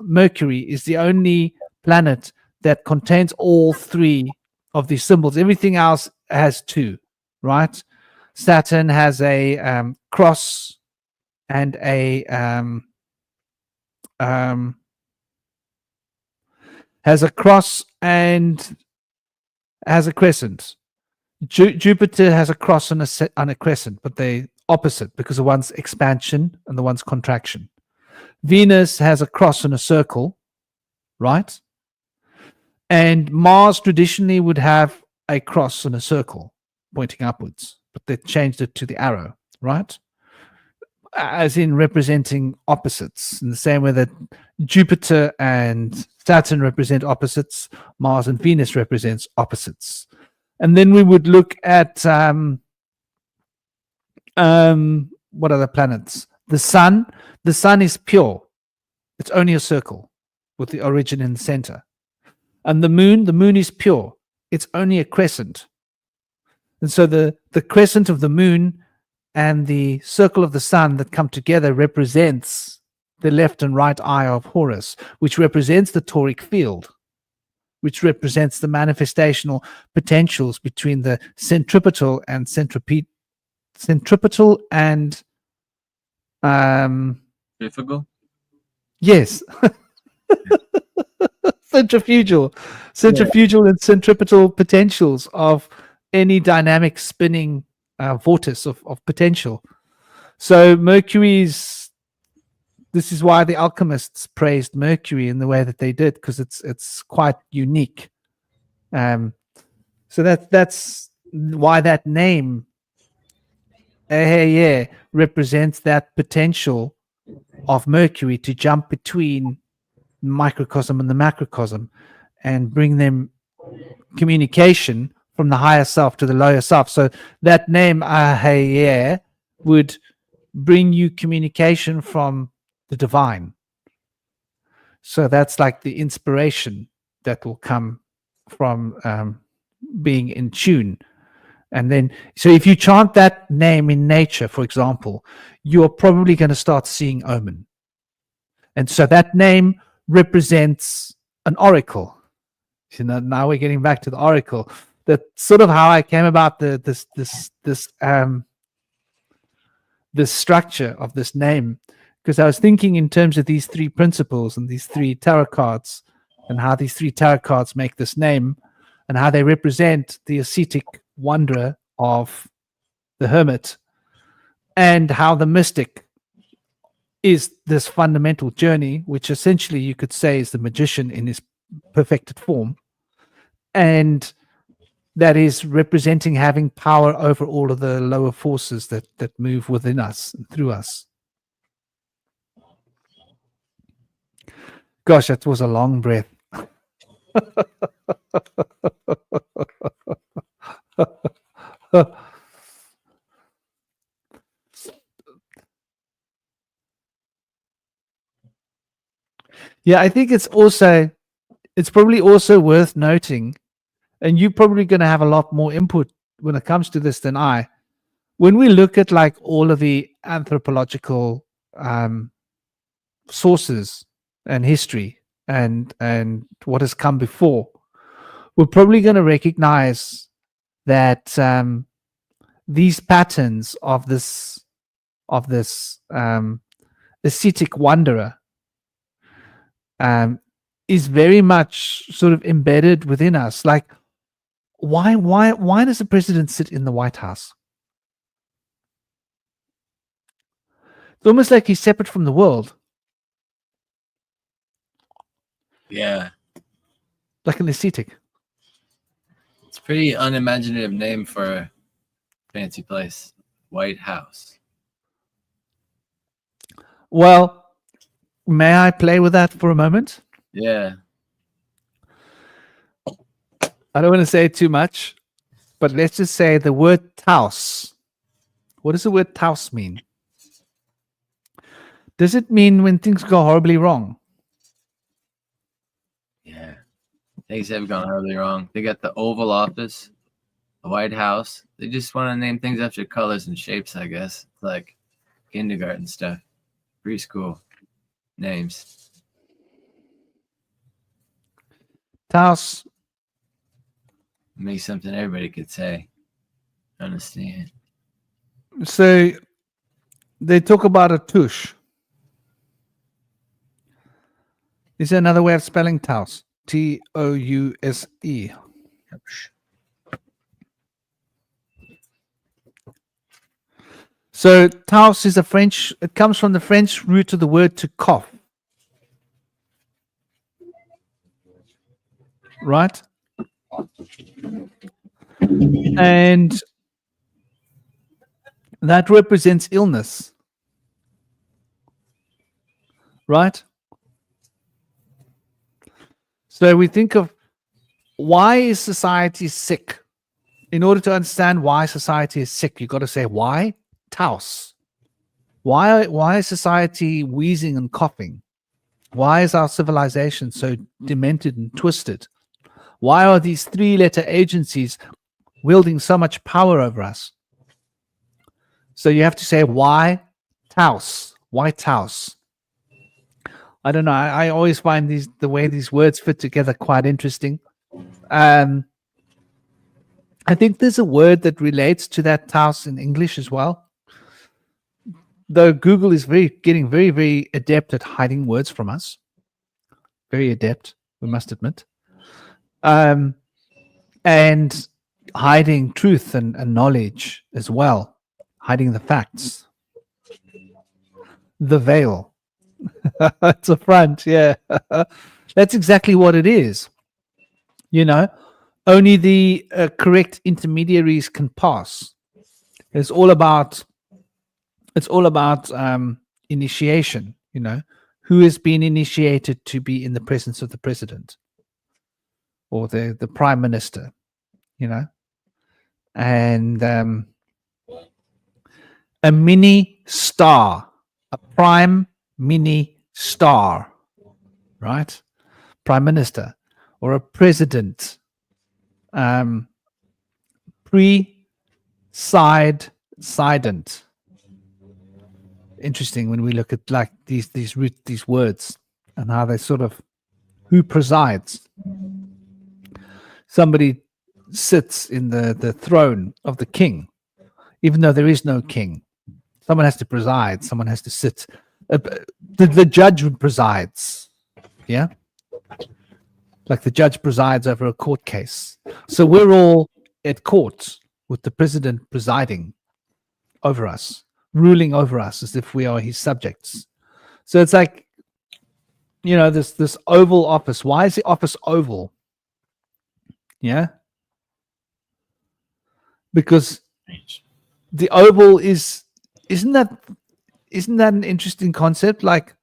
Mercury is the only planet that contains all three of these symbols. Everything else has two, right? Saturn has a cross and a has a cross and has a crescent. Jupiter has a cross and a crescent, but they're opposite because the one's expansion and the one's contraction. Venus has a cross and a circle, right? And Mars traditionally would have a cross and a circle pointing upwards, but they changed it to the arrow, right? As in representing opposites, in the same way that Jupiter and Saturn represent opposites, Mars and Venus represents opposites. And then we would look at what are the planets? The sun. The sun is pure. It's only a circle with the origin in the center. And the moon is pure. It's only a crescent. And so the crescent of the moon and the circle of the sun that come together represents the left and right eye of Horus, which represents the toric field, which represents the manifestational potentials between the centripetal and centripetal and Centrifugal? Yes. Centrifugal and centripetal potentials of any dynamic spinning vortex of potential. So Mercury's. This is why the alchemists praised Mercury in the way that they did, because it's quite unique. So that's why that name, represents that potential of Mercury to jump between microcosm and the macrocosm and bring them communication from the higher self to the lower self. So that name would bring you communication from the divine. So that's like the inspiration that will come from being in tune. And then, so if you chant that name in nature, for example, you're probably going to start seeing omen. And so that name represents an oracle. You know, now we're getting back to the oracle. That's sort of how I came about this structure of this name, because I was thinking in terms of these three principles and these three tarot cards, and how these three tarot cards make this name, and how they represent the ascetic wanderer of the hermit, and how the mystic is this fundamental journey, which essentially you could say is the magician in his perfected form, and that is representing having power over all of the lower forces that move within us and through us. Gosh, that was a long breath. Yeah, I think it's probably also worth noting, and you're probably going to have a lot more input when it comes to this than I. When we look at like all of the anthropological sources and history and what has come before, we're probably going to recognize that these patterns of this ascetic wanderer is very much sort of embedded within us. Like, why does the president sit in the White House? It's almost like he's separate from the world. Yeah. Like an ascetic. It's a pretty unimaginative name for a fancy place. White House. Well, may I play with that for a moment? Yeah. I don't want to say too much, but let's just say the word Taos. What does the word Taos mean? Does it mean when things go horribly wrong? Yeah. Things have gone horribly wrong. They got the Oval Office, the White House. They just want to name things after colors and shapes, I guess. Like kindergarten stuff. Preschool names. Taos. Make something everybody could say. Understand. So they talk about a tush. Is there another way of spelling Taos? Touse. So Taos is it comes from the French root of the word to cough. Right? And that represents illness. Right? So we think of, why is society sick? In order to understand why society is sick, you've got to say, why? Taos. Why is society wheezing and coughing? Why is our civilization so demented and twisted? Why are these three-letter agencies wielding so much power over us? So you have to say, why Taos? Why Taos? I don't know. I always find the way these words fit together quite interesting. I think there's a word that relates to that Taos in English as well. Though Google is getting very, very adept at hiding words from us. Very adept, we must admit. And hiding truth and knowledge as well. Hiding the facts. The veil. It's a front, yeah. That's exactly what it is. You know, only the correct intermediaries can pass. It's all about initiation. You know, who has been initiated to be in the presence of the president or the prime minister. You know, and a mini star, a prime mini star, right? Prime minister or a president, pre-sident. Interesting when we look at like these words and how they sort of who presides. Somebody sits in the throne of the king, even though there is no king. Someone has to preside. Someone has to sit. The judge presides. Yeah. Like the judge presides over a court case. So we're all at court with the president presiding over us, ruling over us as if we are his subjects. So it's like, you know, this oval office. Why is the office oval? Yeah. Because the oval isn't that an interesting concept? Like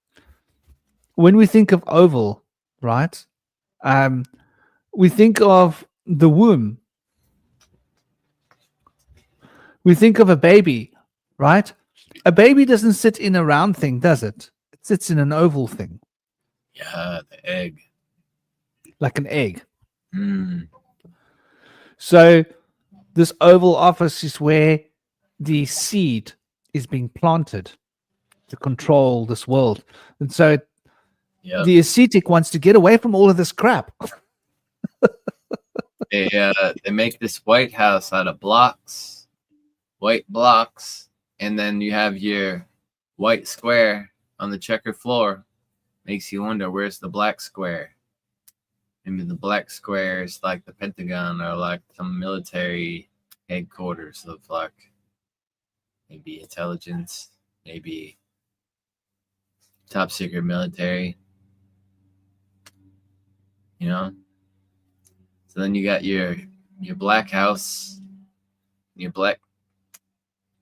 when we think of oval, right? We think of the womb. We think of a baby, right? A baby doesn't sit in a round thing, does it? It sits in an oval thing. Yeah, the egg. Like an egg. So this oval office is where the seed is being planted to control this world. And so the ascetic wants to get away from all of this crap. They make this White House out of blocks, white blocks, and then you have your white square on the checker floor. Makes you wonder, where's the black square? Maybe the black square is like the Pentagon or like some military headquarters of like maybe intelligence, maybe top secret military, you know? So then you got your black house, your black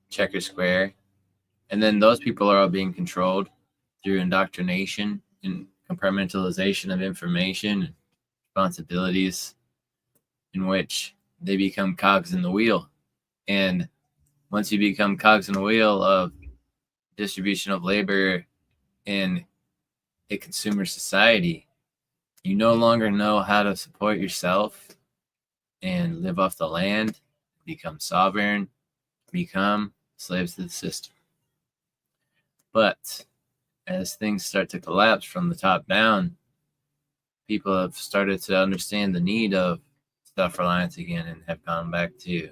checker square, and then those people are all being controlled through indoctrination and compartmentalization of information, responsibilities, in which they become cogs in the wheel. And once you become cogs in the wheel of distribution of labor in a consumer society, you no longer know how to support yourself and live off the land, become sovereign, become slaves to the system. But as things start to collapse from the top down, people have started to understand the need of self-reliance again and have gone back to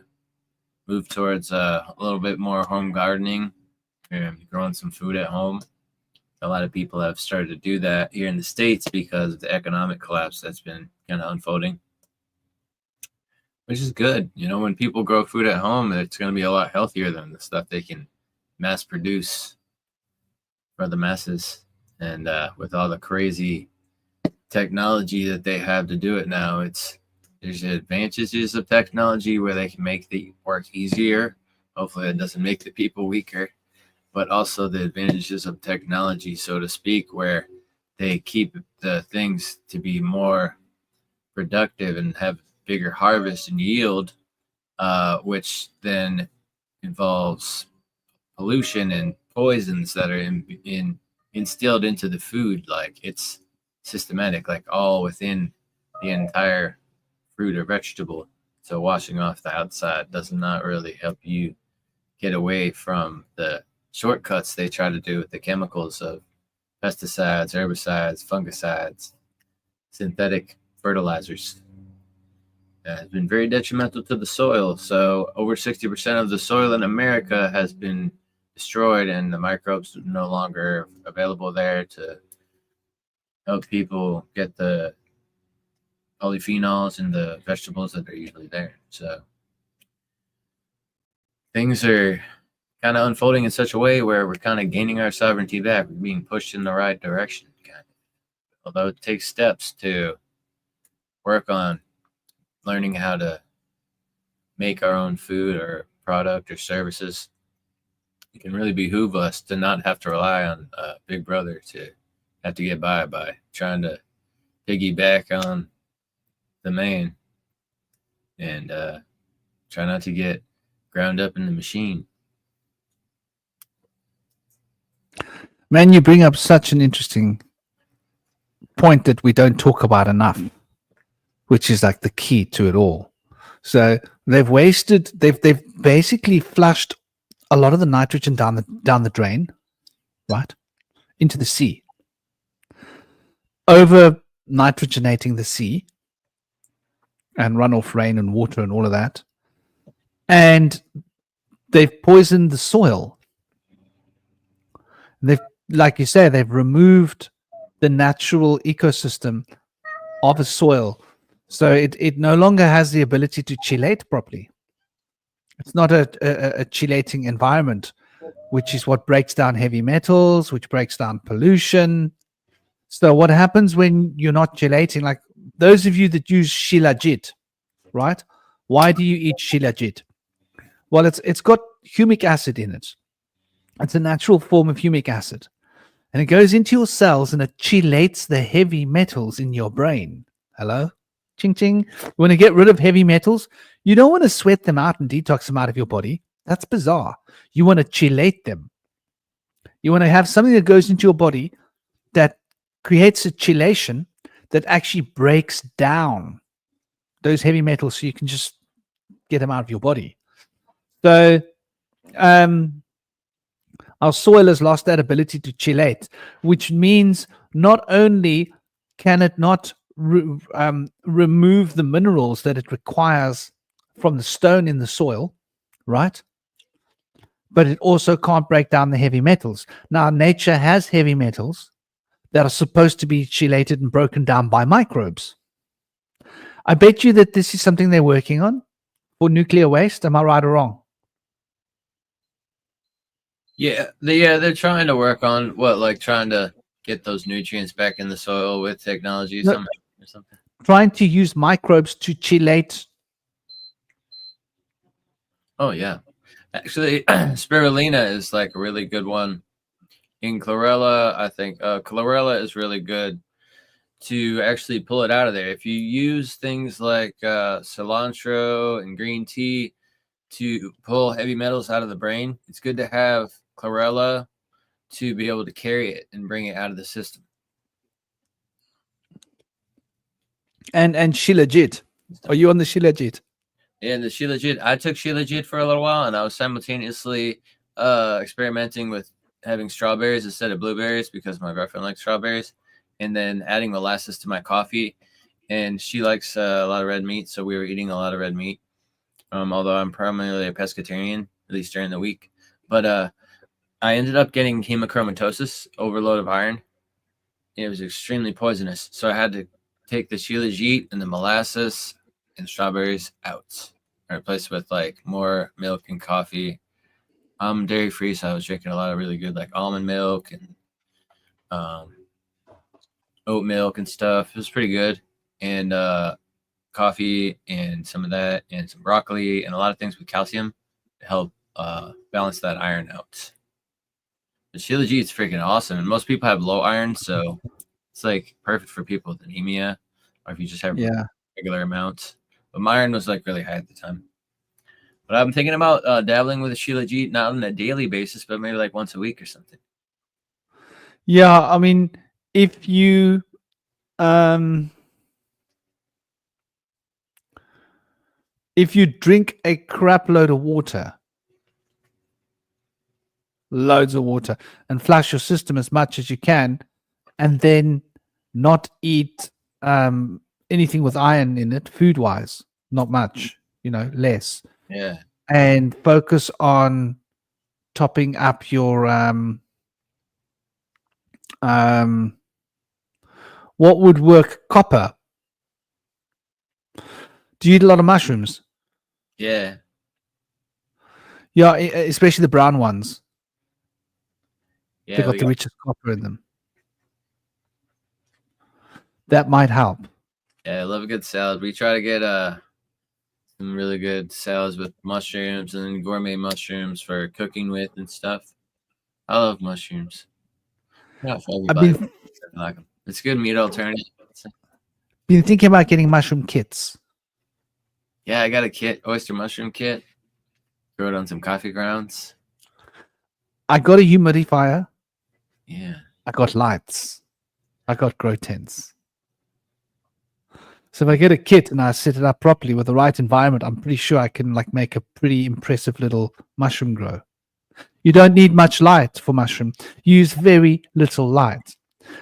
move towards a little bit more home gardening and growing some food at home. A lot of people have started to do that here in the States because of the economic collapse that's been kind of unfolding, which is good. You know, when people grow food at home, it's going to be a lot healthier than the stuff they can mass produce for the masses. And with all the crazy technology that they have to do it now, there's advantages of technology where they can make the work easier. Hopefully it doesn't make the people weaker, but also the advantages of technology, so to speak, where they keep the things to be more productive and have bigger harvest and yield, which then involves pollution and poisons that are instilled into the food. Like it's systematic, like all within the entire fruit or vegetable. So washing off the outside does not really help you get away from the shortcuts they try to do with the chemicals of pesticides, herbicides, fungicides, synthetic fertilizers. Has been very detrimental to the soil. So over 60% of the soil in America has been destroyed, and the microbes are no longer available there to help people get the polyphenols in the vegetables that are usually there. So things are kind of unfolding in such a way where we're kind of gaining our sovereignty back. We're being pushed in the right direction, kind of. Although it takes steps to work on learning how to make our own food or product or services. It can really behoove us to not have to rely on Big Brother to have to get by trying to piggyback on the man and try not to get ground up in the machine. Man, you bring up such an interesting point that we don't talk about enough, which is like the key to it all. So they've basically flushed a lot of the nitrogen down the drain, right, into the sea, over nitrogenating the sea and runoff rain and water and all of that. And they've poisoned the soil. Like you say, they've removed the natural ecosystem of a soil. So it no longer has the ability to chelate properly. It's not a chelating environment, which is what breaks down heavy metals, which breaks down pollution. So what happens when you're not chelating, like those of you that use shilajit, right? Why do you eat shilajit? Well, it's got humic acid in it. It's a natural form of humic acid. And it goes into your cells and it chelates the heavy metals in your brain. Hello? Ching ching. You want to get rid of heavy metals? You don't want to sweat them out and detox them out of your body. That's bizarre. You want to chelate them. You want to have something that goes into your body that creates a chelation that actually breaks down those heavy metals so you can just get them out of your body. So our soil has lost that ability to chelate, which means not only can it not remove the minerals that it requires from the stone in the soil, right? But it also can't break down the heavy metals. Now, nature has heavy metals that are supposed to be chelated and broken down by microbes. I bet you that this is something they're working on for nuclear waste. Am I right or wrong? Yeah, they're trying to work on trying to get those nutrients back in the soil with technology somehow or something. Trying to use microbes to chelate. Oh yeah, actually, spirulina is like a really good one. In chlorella, I think chlorella is really good to actually pull it out of there. If you use things like cilantro and green tea to pull heavy metals out of the brain, it's good to have chlorella to be able to carry it and bring it out of the system. And shilajit. Are you on the shilajit? Yeah, the shilajit. I took shilajit for a little while, and I was simultaneously experimenting with having strawberries instead of blueberries because my girlfriend likes strawberries, and then adding molasses to my coffee. And she likes a lot of red meat, so we were eating a lot of red meat. Although I'm primarily a pescatarian, at least during the week. But I ended up getting hemochromatosis, overload of iron. It was extremely poisonous, so I had to take the shilajit and the molasses and strawberries out and replace it with like more milk and coffee. I'm dairy free, so I was drinking a lot of really good like almond milk and oat milk and stuff. It was pretty good. And coffee and some of that and some broccoli and a lot of things with calcium to help balance that iron out. The shilajit is freaking awesome, and most people have low iron, so it's like perfect for people with anemia or if you just have regular amounts. But my iron was like really high at the time. But I'm thinking about dabbling with the shilajit not on a daily basis, but maybe like once a week or something. Yeah, I mean, if you drink a crap load of water, loads of water, and flush your system as much as you can, and then not eat anything with iron in it, food-wise, not much, less. Yeah. And focus on topping up your what would work? Copper. Do you eat a lot of mushrooms? Yeah. Yeah, especially the brown ones. Yeah, They got we the got, richest copper in them. That might help. yeah, I love a good salad. We try to get some really good salads with mushrooms and then gourmet mushrooms for cooking with and stuff. I love mushrooms. Not for I've everybody. been But I like 'em. It's a good meat alternative. thinking about getting mushroom kits. Yeah, I got a kit, oyster mushroom kit. Throw it on some coffee grounds. I got a humidifier. Yeah. I got lights. I got grow tents. So if I get a kit and I set it up properly with the right environment, I'm pretty sure I can like make a pretty impressive little mushroom grow. You don't need much light for mushroom. Use very little light.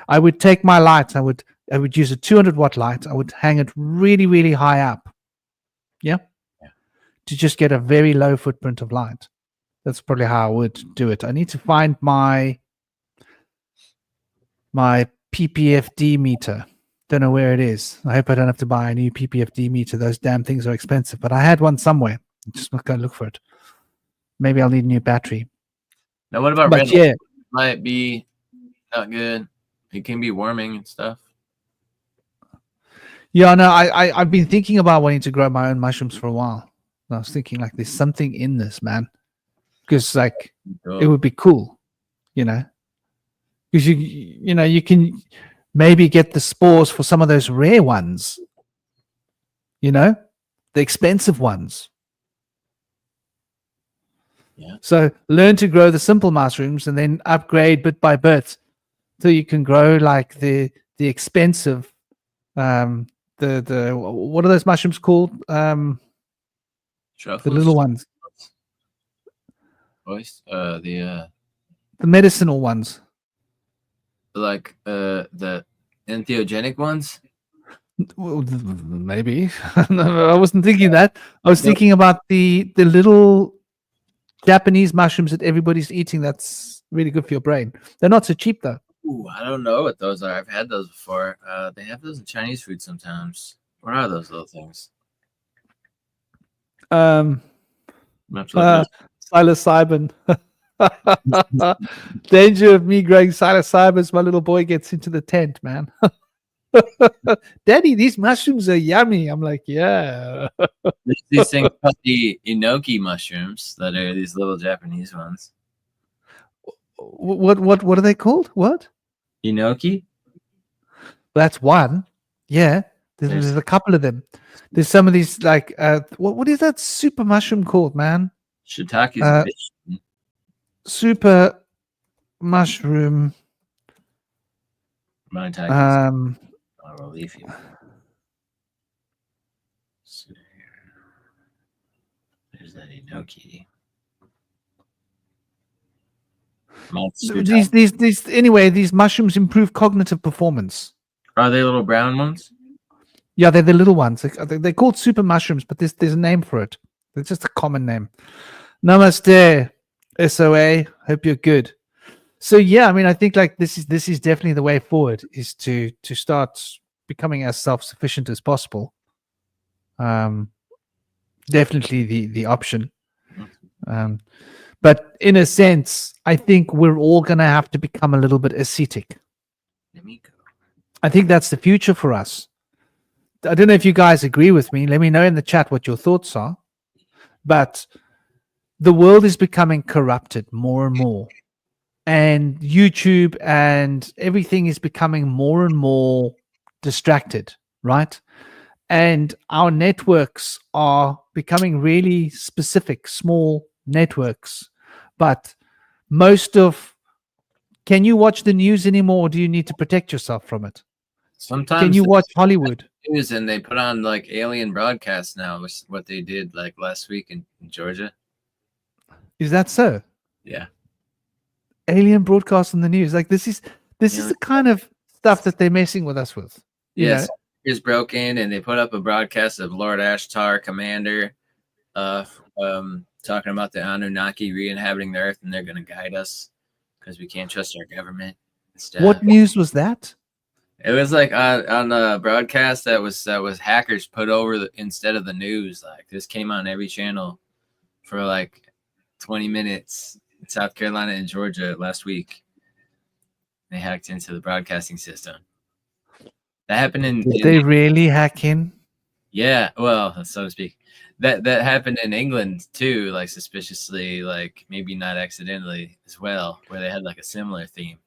I would take my light. I would use a 200-watt light. I would hang it really, really high up. Yeah. To just get a very low footprint of light. That's probably how I would do it. I need to find my PPFD meter. Don't know where it is. I hope I don't have to buy a new PPFD meter. Those damn things are expensive. But I had one somewhere. I'm just not going to look for it. Maybe I'll need a new battery. Now, what about But red yeah, light? Might be not good. It can be warming and stuff. yeah. No, I've been thinking about wanting to grow my own mushrooms for a while. And I was thinking like, there's something in this, man, because like it would be cool, you know, because you can maybe get the spores for some of those rare ones, you know, the expensive ones. Yeah. So learn to grow the simple mushrooms and then upgrade bit by bit so you can grow like the expensive the what are those mushrooms called? The little ones, The medicinal ones. like the entheogenic ones. Well, maybe. No, I wasn't thinking that. I was thinking about the little Japanese mushrooms that everybody's eating. That's really good for your brain. They're not so cheap though. Ooh, I don't know what those are. I've had those before. They have those in Chinese food sometimes. What are those little things? Um, I'm gonna have to look psilocybin. Danger of me growing psilocybin as my little boy gets into the tent, man. Daddy, these mushrooms are yummy. I'm like, yeah. There's these things called the enoki mushrooms that are these little Japanese ones. What are they called? What? Enoki? That's one. Yeah. There's a couple of them. There's some of these like what is that super mushroom called, man? Shiitake's a bitch. Super mushroom. I'll relieve you. So there's that enoki. These anyway, these mushrooms improve cognitive performance. Are they little brown ones? Yeah, they're the little ones. They're called super mushrooms, but there's a name for it. It's just a common name. Namaste, SOA. Hope you're good. So yeah, I mean, I think like this is definitely the way forward, is to start becoming as self-sufficient as possible. Definitely the option. But in a sense, I think we're all going to have to become a little bit ascetic. I think that's the future for us. I don't know if you guys agree with me. Let me know in the chat what your thoughts are. But the world is becoming corrupted more and more. And YouTube and everything is becoming more and more distracted, right? And our networks are becoming really specific, small networks. But can you watch the news anymore, or do you need to protect yourself from it? Sometimes can you watch Hollywood? News and they put on like alien broadcasts now, which is what they did like last week in Georgia. Is that so? Yeah. Alien broadcast on the news. Like this is the kind of stuff that they're messing with us with. Yes. Is broken and they put up a broadcast of Lord Ashtar, commander, talking about the Anunnaki re-inhabiting the earth, and they're going to guide us because we can't trust our government. What news was that? It was like on a broadcast that was hackers put over instead of the news. Like this came on every channel for like 20 minutes in South Carolina and Georgia last week. They hacked into the broadcasting system. That happened Did they really hack in? Yeah, well, so to speak. That happened in England too, like suspiciously, like maybe not accidentally as well, where they had like a similar theme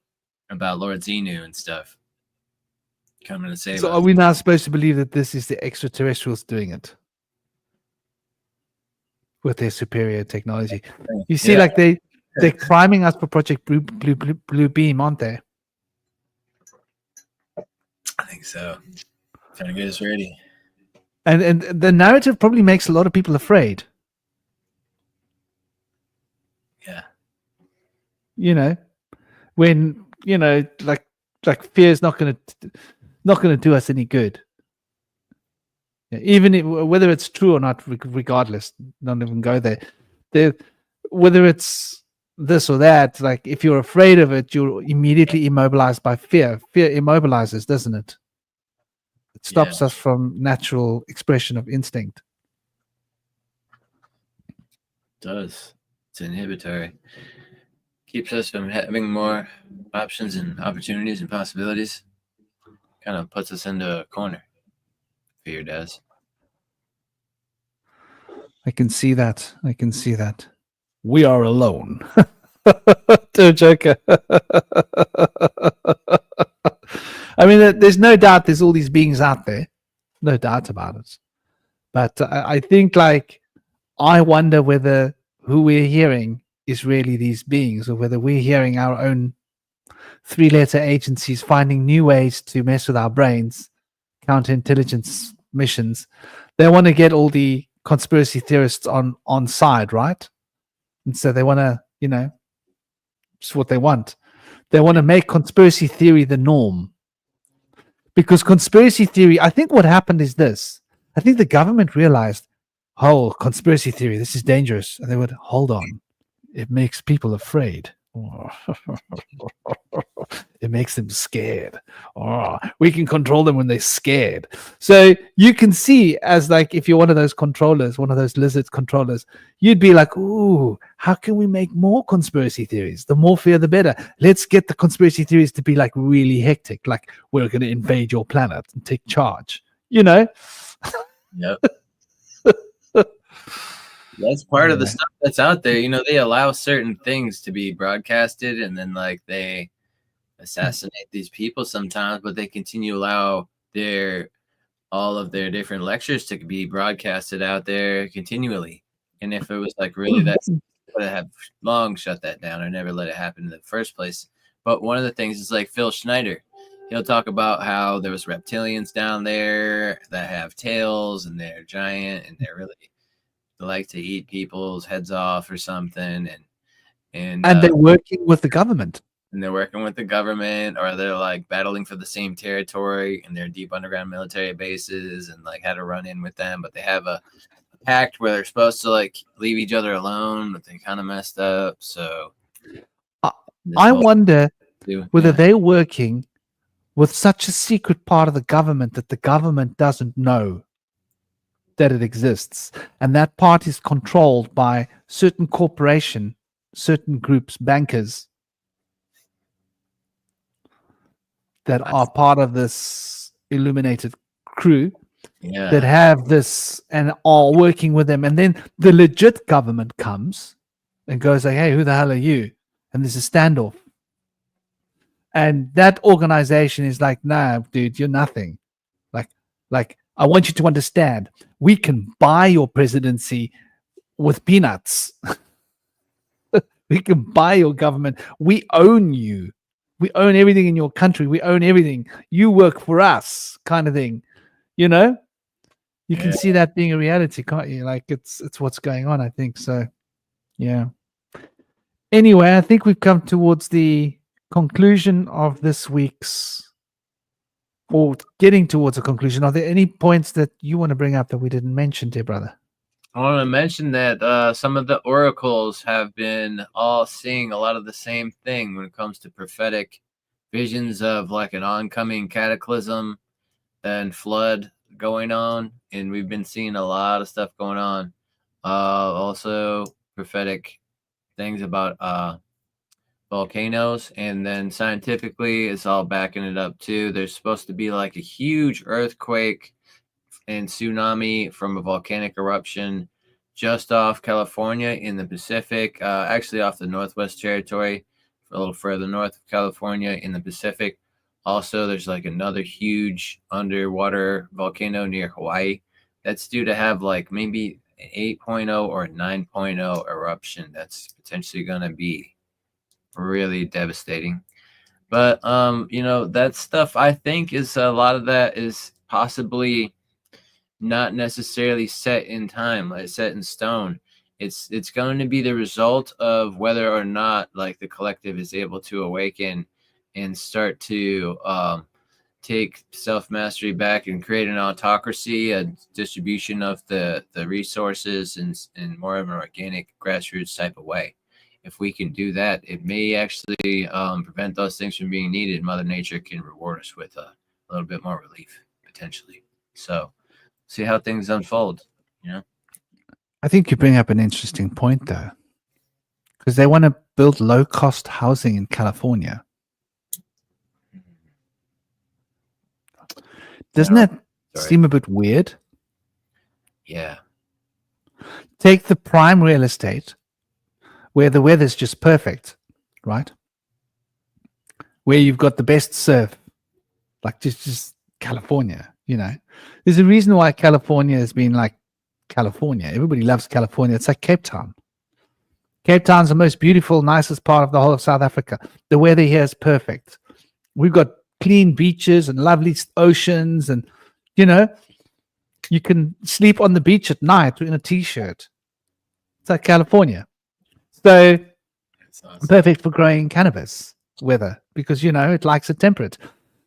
about Lord Xenu and stuff coming to save So us. are we now supposed to believe that this is the extraterrestrials doing it with their superior technology? You see, Yeah. like they're priming us for Project Blue Beam, aren't they? I think so. Trying to get us ready. And the narrative probably makes a lot of people afraid. Yeah. You know, when like fear is not going to do us any good. Yeah, even whether it's true or not, regardless, don't even go there. Whether it's this or that, like if you're afraid of it, you're immediately immobilized by fear. Fear immobilizes, doesn't it? It stops us from natural expression of instinct. It does. It's inhibitory. Keeps us from having more options and opportunities and possibilities. Kind of puts us into a corner. Fear does. I can see that. We are alone. To Joker. I mean, there's no doubt there's all these beings out there. No doubt about it. But I think, like, I wonder whether who we're hearing is really these beings, or whether we're hearing our own three-letter agencies finding new ways to mess with our brains, counterintelligence missions. They want to get all the conspiracy theorists on side, right? And so they want to, it's what they want. They want to make conspiracy theory the norm. Because conspiracy theory, I think what happened is this. I think the government realized, oh, conspiracy theory, this is dangerous. And they would, hold on. It makes people afraid. It makes them scared. We can control them when they're scared. So you can see, as like, if you're one of those controllers, one of those lizard controllers, you'd be like, ooh, how can we make more conspiracy theories? The more fear, the better. Let's get the conspiracy theories to be like really hectic, like we're going to invade your planet and take charge. Yep. That's part of the stuff that's out there. They allow certain things to be broadcasted, and then like they assassinate these people sometimes, but they continue to allow all of their different lectures to be broadcasted out there continually. And if it was like really that, would have long shut that down or never let it happen in the first place. But one of the things is like Phil Schneider. He'll talk about how there was reptilians down there that have tails and they're giant and they're really like to eat people's heads off or something, and they're working with the government. And they're working with the government, or they're like battling for the same territory, and they're deep underground military bases, and like had to run in with them. But they have a pact where they're supposed to like leave each other alone, but they kind of messed up. So I wonder whether they're working with such a secret part of the government that the government doesn't know that it exists, and that part is controlled by certain corporation, certain groups, bankers that are part of this illuminated crew that have this and are working with them. And then the legit government comes and goes like, hey, who the hell are you? And there's a standoff. And that organization is like, nah, dude, you're nothing. Like, I want you to understand, we can buy your presidency with peanuts. We can buy your government. We own you. We own everything in your country. We own everything. You work for us, kind of thing. You can see that being a reality, can't you? Like it's what's going on, I think. So, yeah. Anyway, I think we've come towards the conclusion of this week's, or getting towards a conclusion. Are there any points that you want to bring up that we didn't mention, dear brother? I want to mention that some of the oracles have been all seeing a lot of the same thing when it comes to prophetic visions of like an oncoming cataclysm and flood going on. And we've been seeing a lot of stuff going on. Also prophetic things about volcanoes, and then scientifically it's all backing it up too. There's supposed to be like a huge earthquake and tsunami from a volcanic eruption just off California in the Pacific, actually off the Northwest Territory, a little further north of California in the Pacific. Also, there's like another huge underwater volcano near Hawaii that's due to have like maybe an 8.0 or a 9.0 eruption that's potentially going to be really devastating. But you know, that stuff, I think, is a lot of that is possibly not necessarily set in time, like set in stone. It's going to be the result of whether or not like the collective is able to awaken and start to take self-mastery back and create an autocracy, a distribution of the resources in more of an organic grassroots type of way. If we can do that, it may actually prevent those things from being needed. Mother Nature can reward us with a little bit more relief, potentially. So see how things unfold, you know? I think you bring up an interesting point, though, because they want to build low-cost housing in California. Doesn't that seem a bit weird? Yeah. Take the prime real estate where the weather's just perfect, right? Where you've got the best surf, like just California, you know. There's a reason why California has been like California. Everybody loves California. It's like Cape Town. Cape Town's the most beautiful, nicest part of the whole of South Africa. The weather here is perfect. We've got clean beaches and lovely oceans, and, you know, you can sleep on the beach at night in a t-shirt. It's like California. So Awesome. perfect for growing cannabis weather because, you know, it likes it temperate.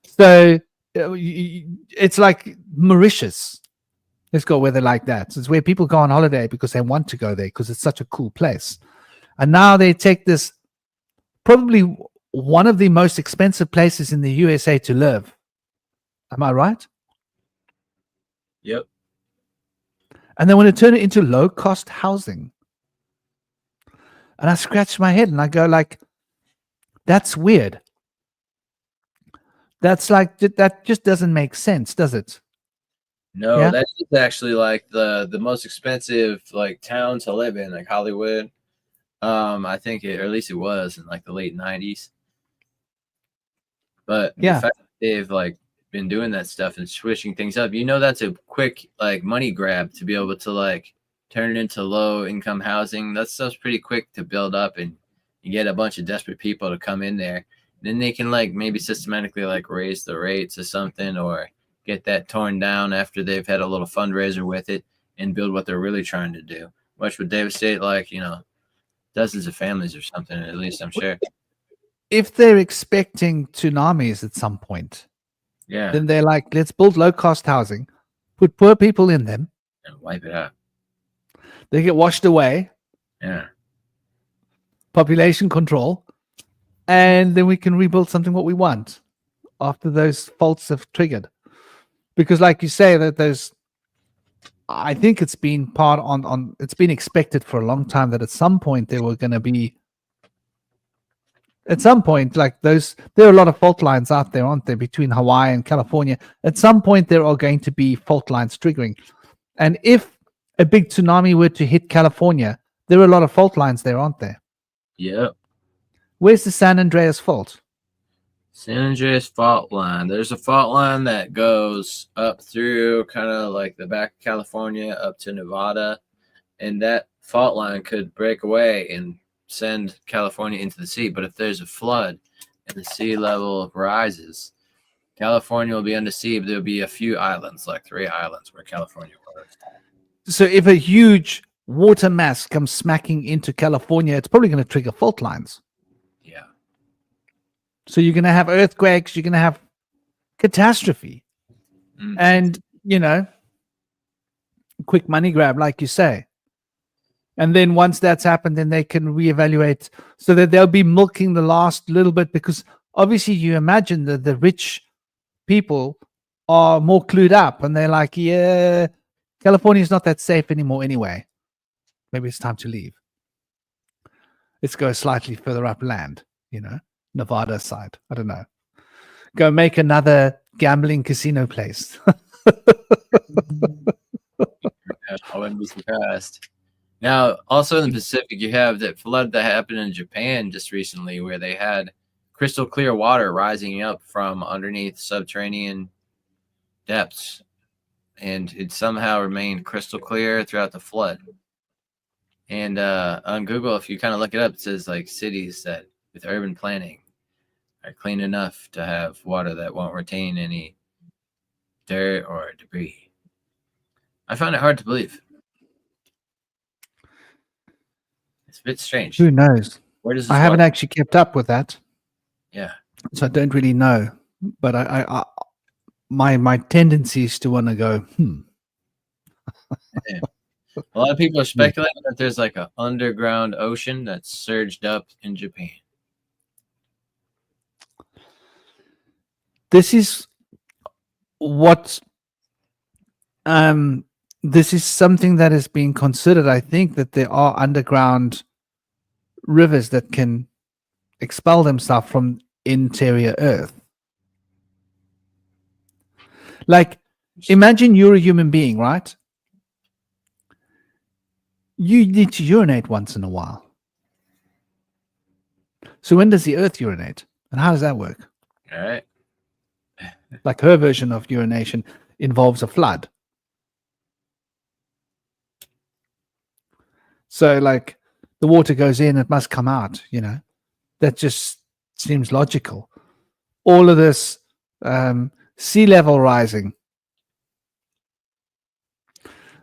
So it's like Mauritius. It's got weather like that. It's where people go on holiday because they want to go there because it's such a cool place. And now they take this, probably one of the most expensive places in the USA to live. Am I right? Yep. And they want to turn it into low-cost housing. And I scratch my head and I go like, that's weird. That's like, that just doesn't make sense, does it? No, Yeah. that's just actually like the most expensive like town to live in, like Hollywood. I think it, or at least it was in like the late 90s. But Yeah. the fact that they've like been doing that stuff and switching things up, you know, that's a quick like money grab to be able to like turn it into low income housing. That stuff's pretty quick to build up, and you get a bunch of desperate people to come in there. Then they can like maybe systematically like raise the rates or something, or get that torn down after they've had a little fundraiser with it and build what they're really trying to do, which would devastate like, you know, dozens of families or something, at least I'm sure. If they're expecting tsunamis at some point, Yeah. then they're like, let's build low-cost housing, put poor people in them. And wipe it out. They get washed away, Yeah. population control, and then we can rebuild something what we want after those faults have triggered. Because like you say, that there's, I think it's been part on it's been expected for a long time that at some point there were going to be, at some point, like those, there are a lot of fault lines out there, aren't there, between Hawaii and California. At some point there are going to be fault lines triggering. And if a big tsunami were to hit California, there are a lot of fault lines there, aren't there? Yep. Where's the San Andreas fault? San Andreas fault line. There's a fault line that goes up through kind of like the back of California up to Nevada, and that fault line could break away and send California into the sea. But if there's a flood and the sea level rises, California will be under sea, but there'll be a few islands, like 3 islands where California was. So if a huge water mass comes smacking into California, it's probably going to trigger fault lines. Yeah. So you're going to have earthquakes, you're going to have catastrophe. Mm. And, you know, quick money grab, like you say. And then once that's happened, then they can reevaluate so that they'll be milking the last little bit, because obviously you imagine that the rich people are more clued up and they're like, yeah, California is not that safe anymore anyway. Maybe it's time to leave. Let's go slightly further upland, Nevada side. I don't know. Go make another gambling casino place. I wouldn't be surprised. Now, also in the Pacific, you have that flood that happened in Japan just recently, where they had crystal clear water rising up from underneath subterranean depths, and it somehow remained crystal clear throughout the flood. And on Google, if you kind of look it up, it says like cities that with urban planning are clean enough to have water that won't retain any dirt or debris. I found it hard to believe. It's a bit strange. Who knows? Where does this I haven't water- actually kept up with that, Yeah. so I don't really know. But my tendency is to want to go, Yeah. A lot of people are speculating that there's like an underground ocean that's surged up in Japan. This is what this is something that is being considered. I think that there are underground rivers that can expel themselves from interior earth. Like, imagine you're a human being, right? You need to urinate once in a while. So when does the earth urinate? And how does that work? All right. Like, her version of urination involves a flood. So, like, the water goes in, it must come out, That just seems logical. All of this sea level rising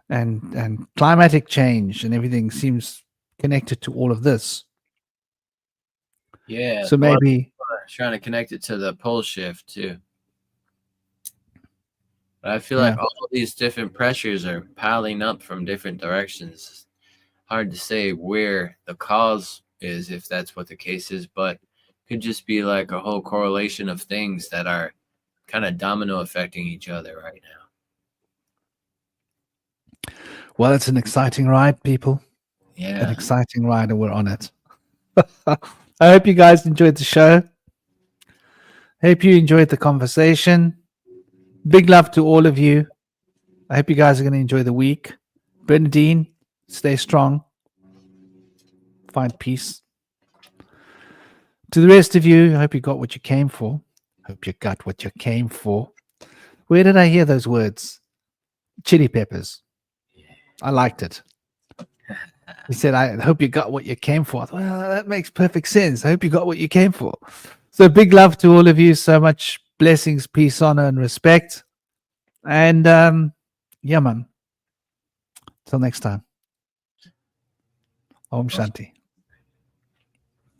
and climatic change and everything seems connected to all of this. Yeah. So a lot of maybe people are trying to connect it to the pole shift too. But I feel like Yeah. all of these different pressures are piling up from different directions. Hard to say where the cause is, if that's what the case is, but could just be like a whole correlation of things that are kind of domino affecting each other right now. well, it's an exciting ride, people. An Yeah. exciting ride, and we're on it. I hope you guys enjoyed the show. Hope you enjoyed the conversation. Big love to all of you. I hope you guys are going to enjoy the week. Bernadine, stay strong. Find peace. To the rest of you, I hope you got what you came for. Hope you got what you came for. Where did I hear those words? Chili peppers. I liked it. He said, I hope you got what you came for. I thought, well, that makes perfect sense. I hope you got what you came for. So big love to all of you. So much blessings, peace, honor, and respect. And yeah, man. Till next time. Om Shanti.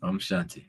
Om Shanti.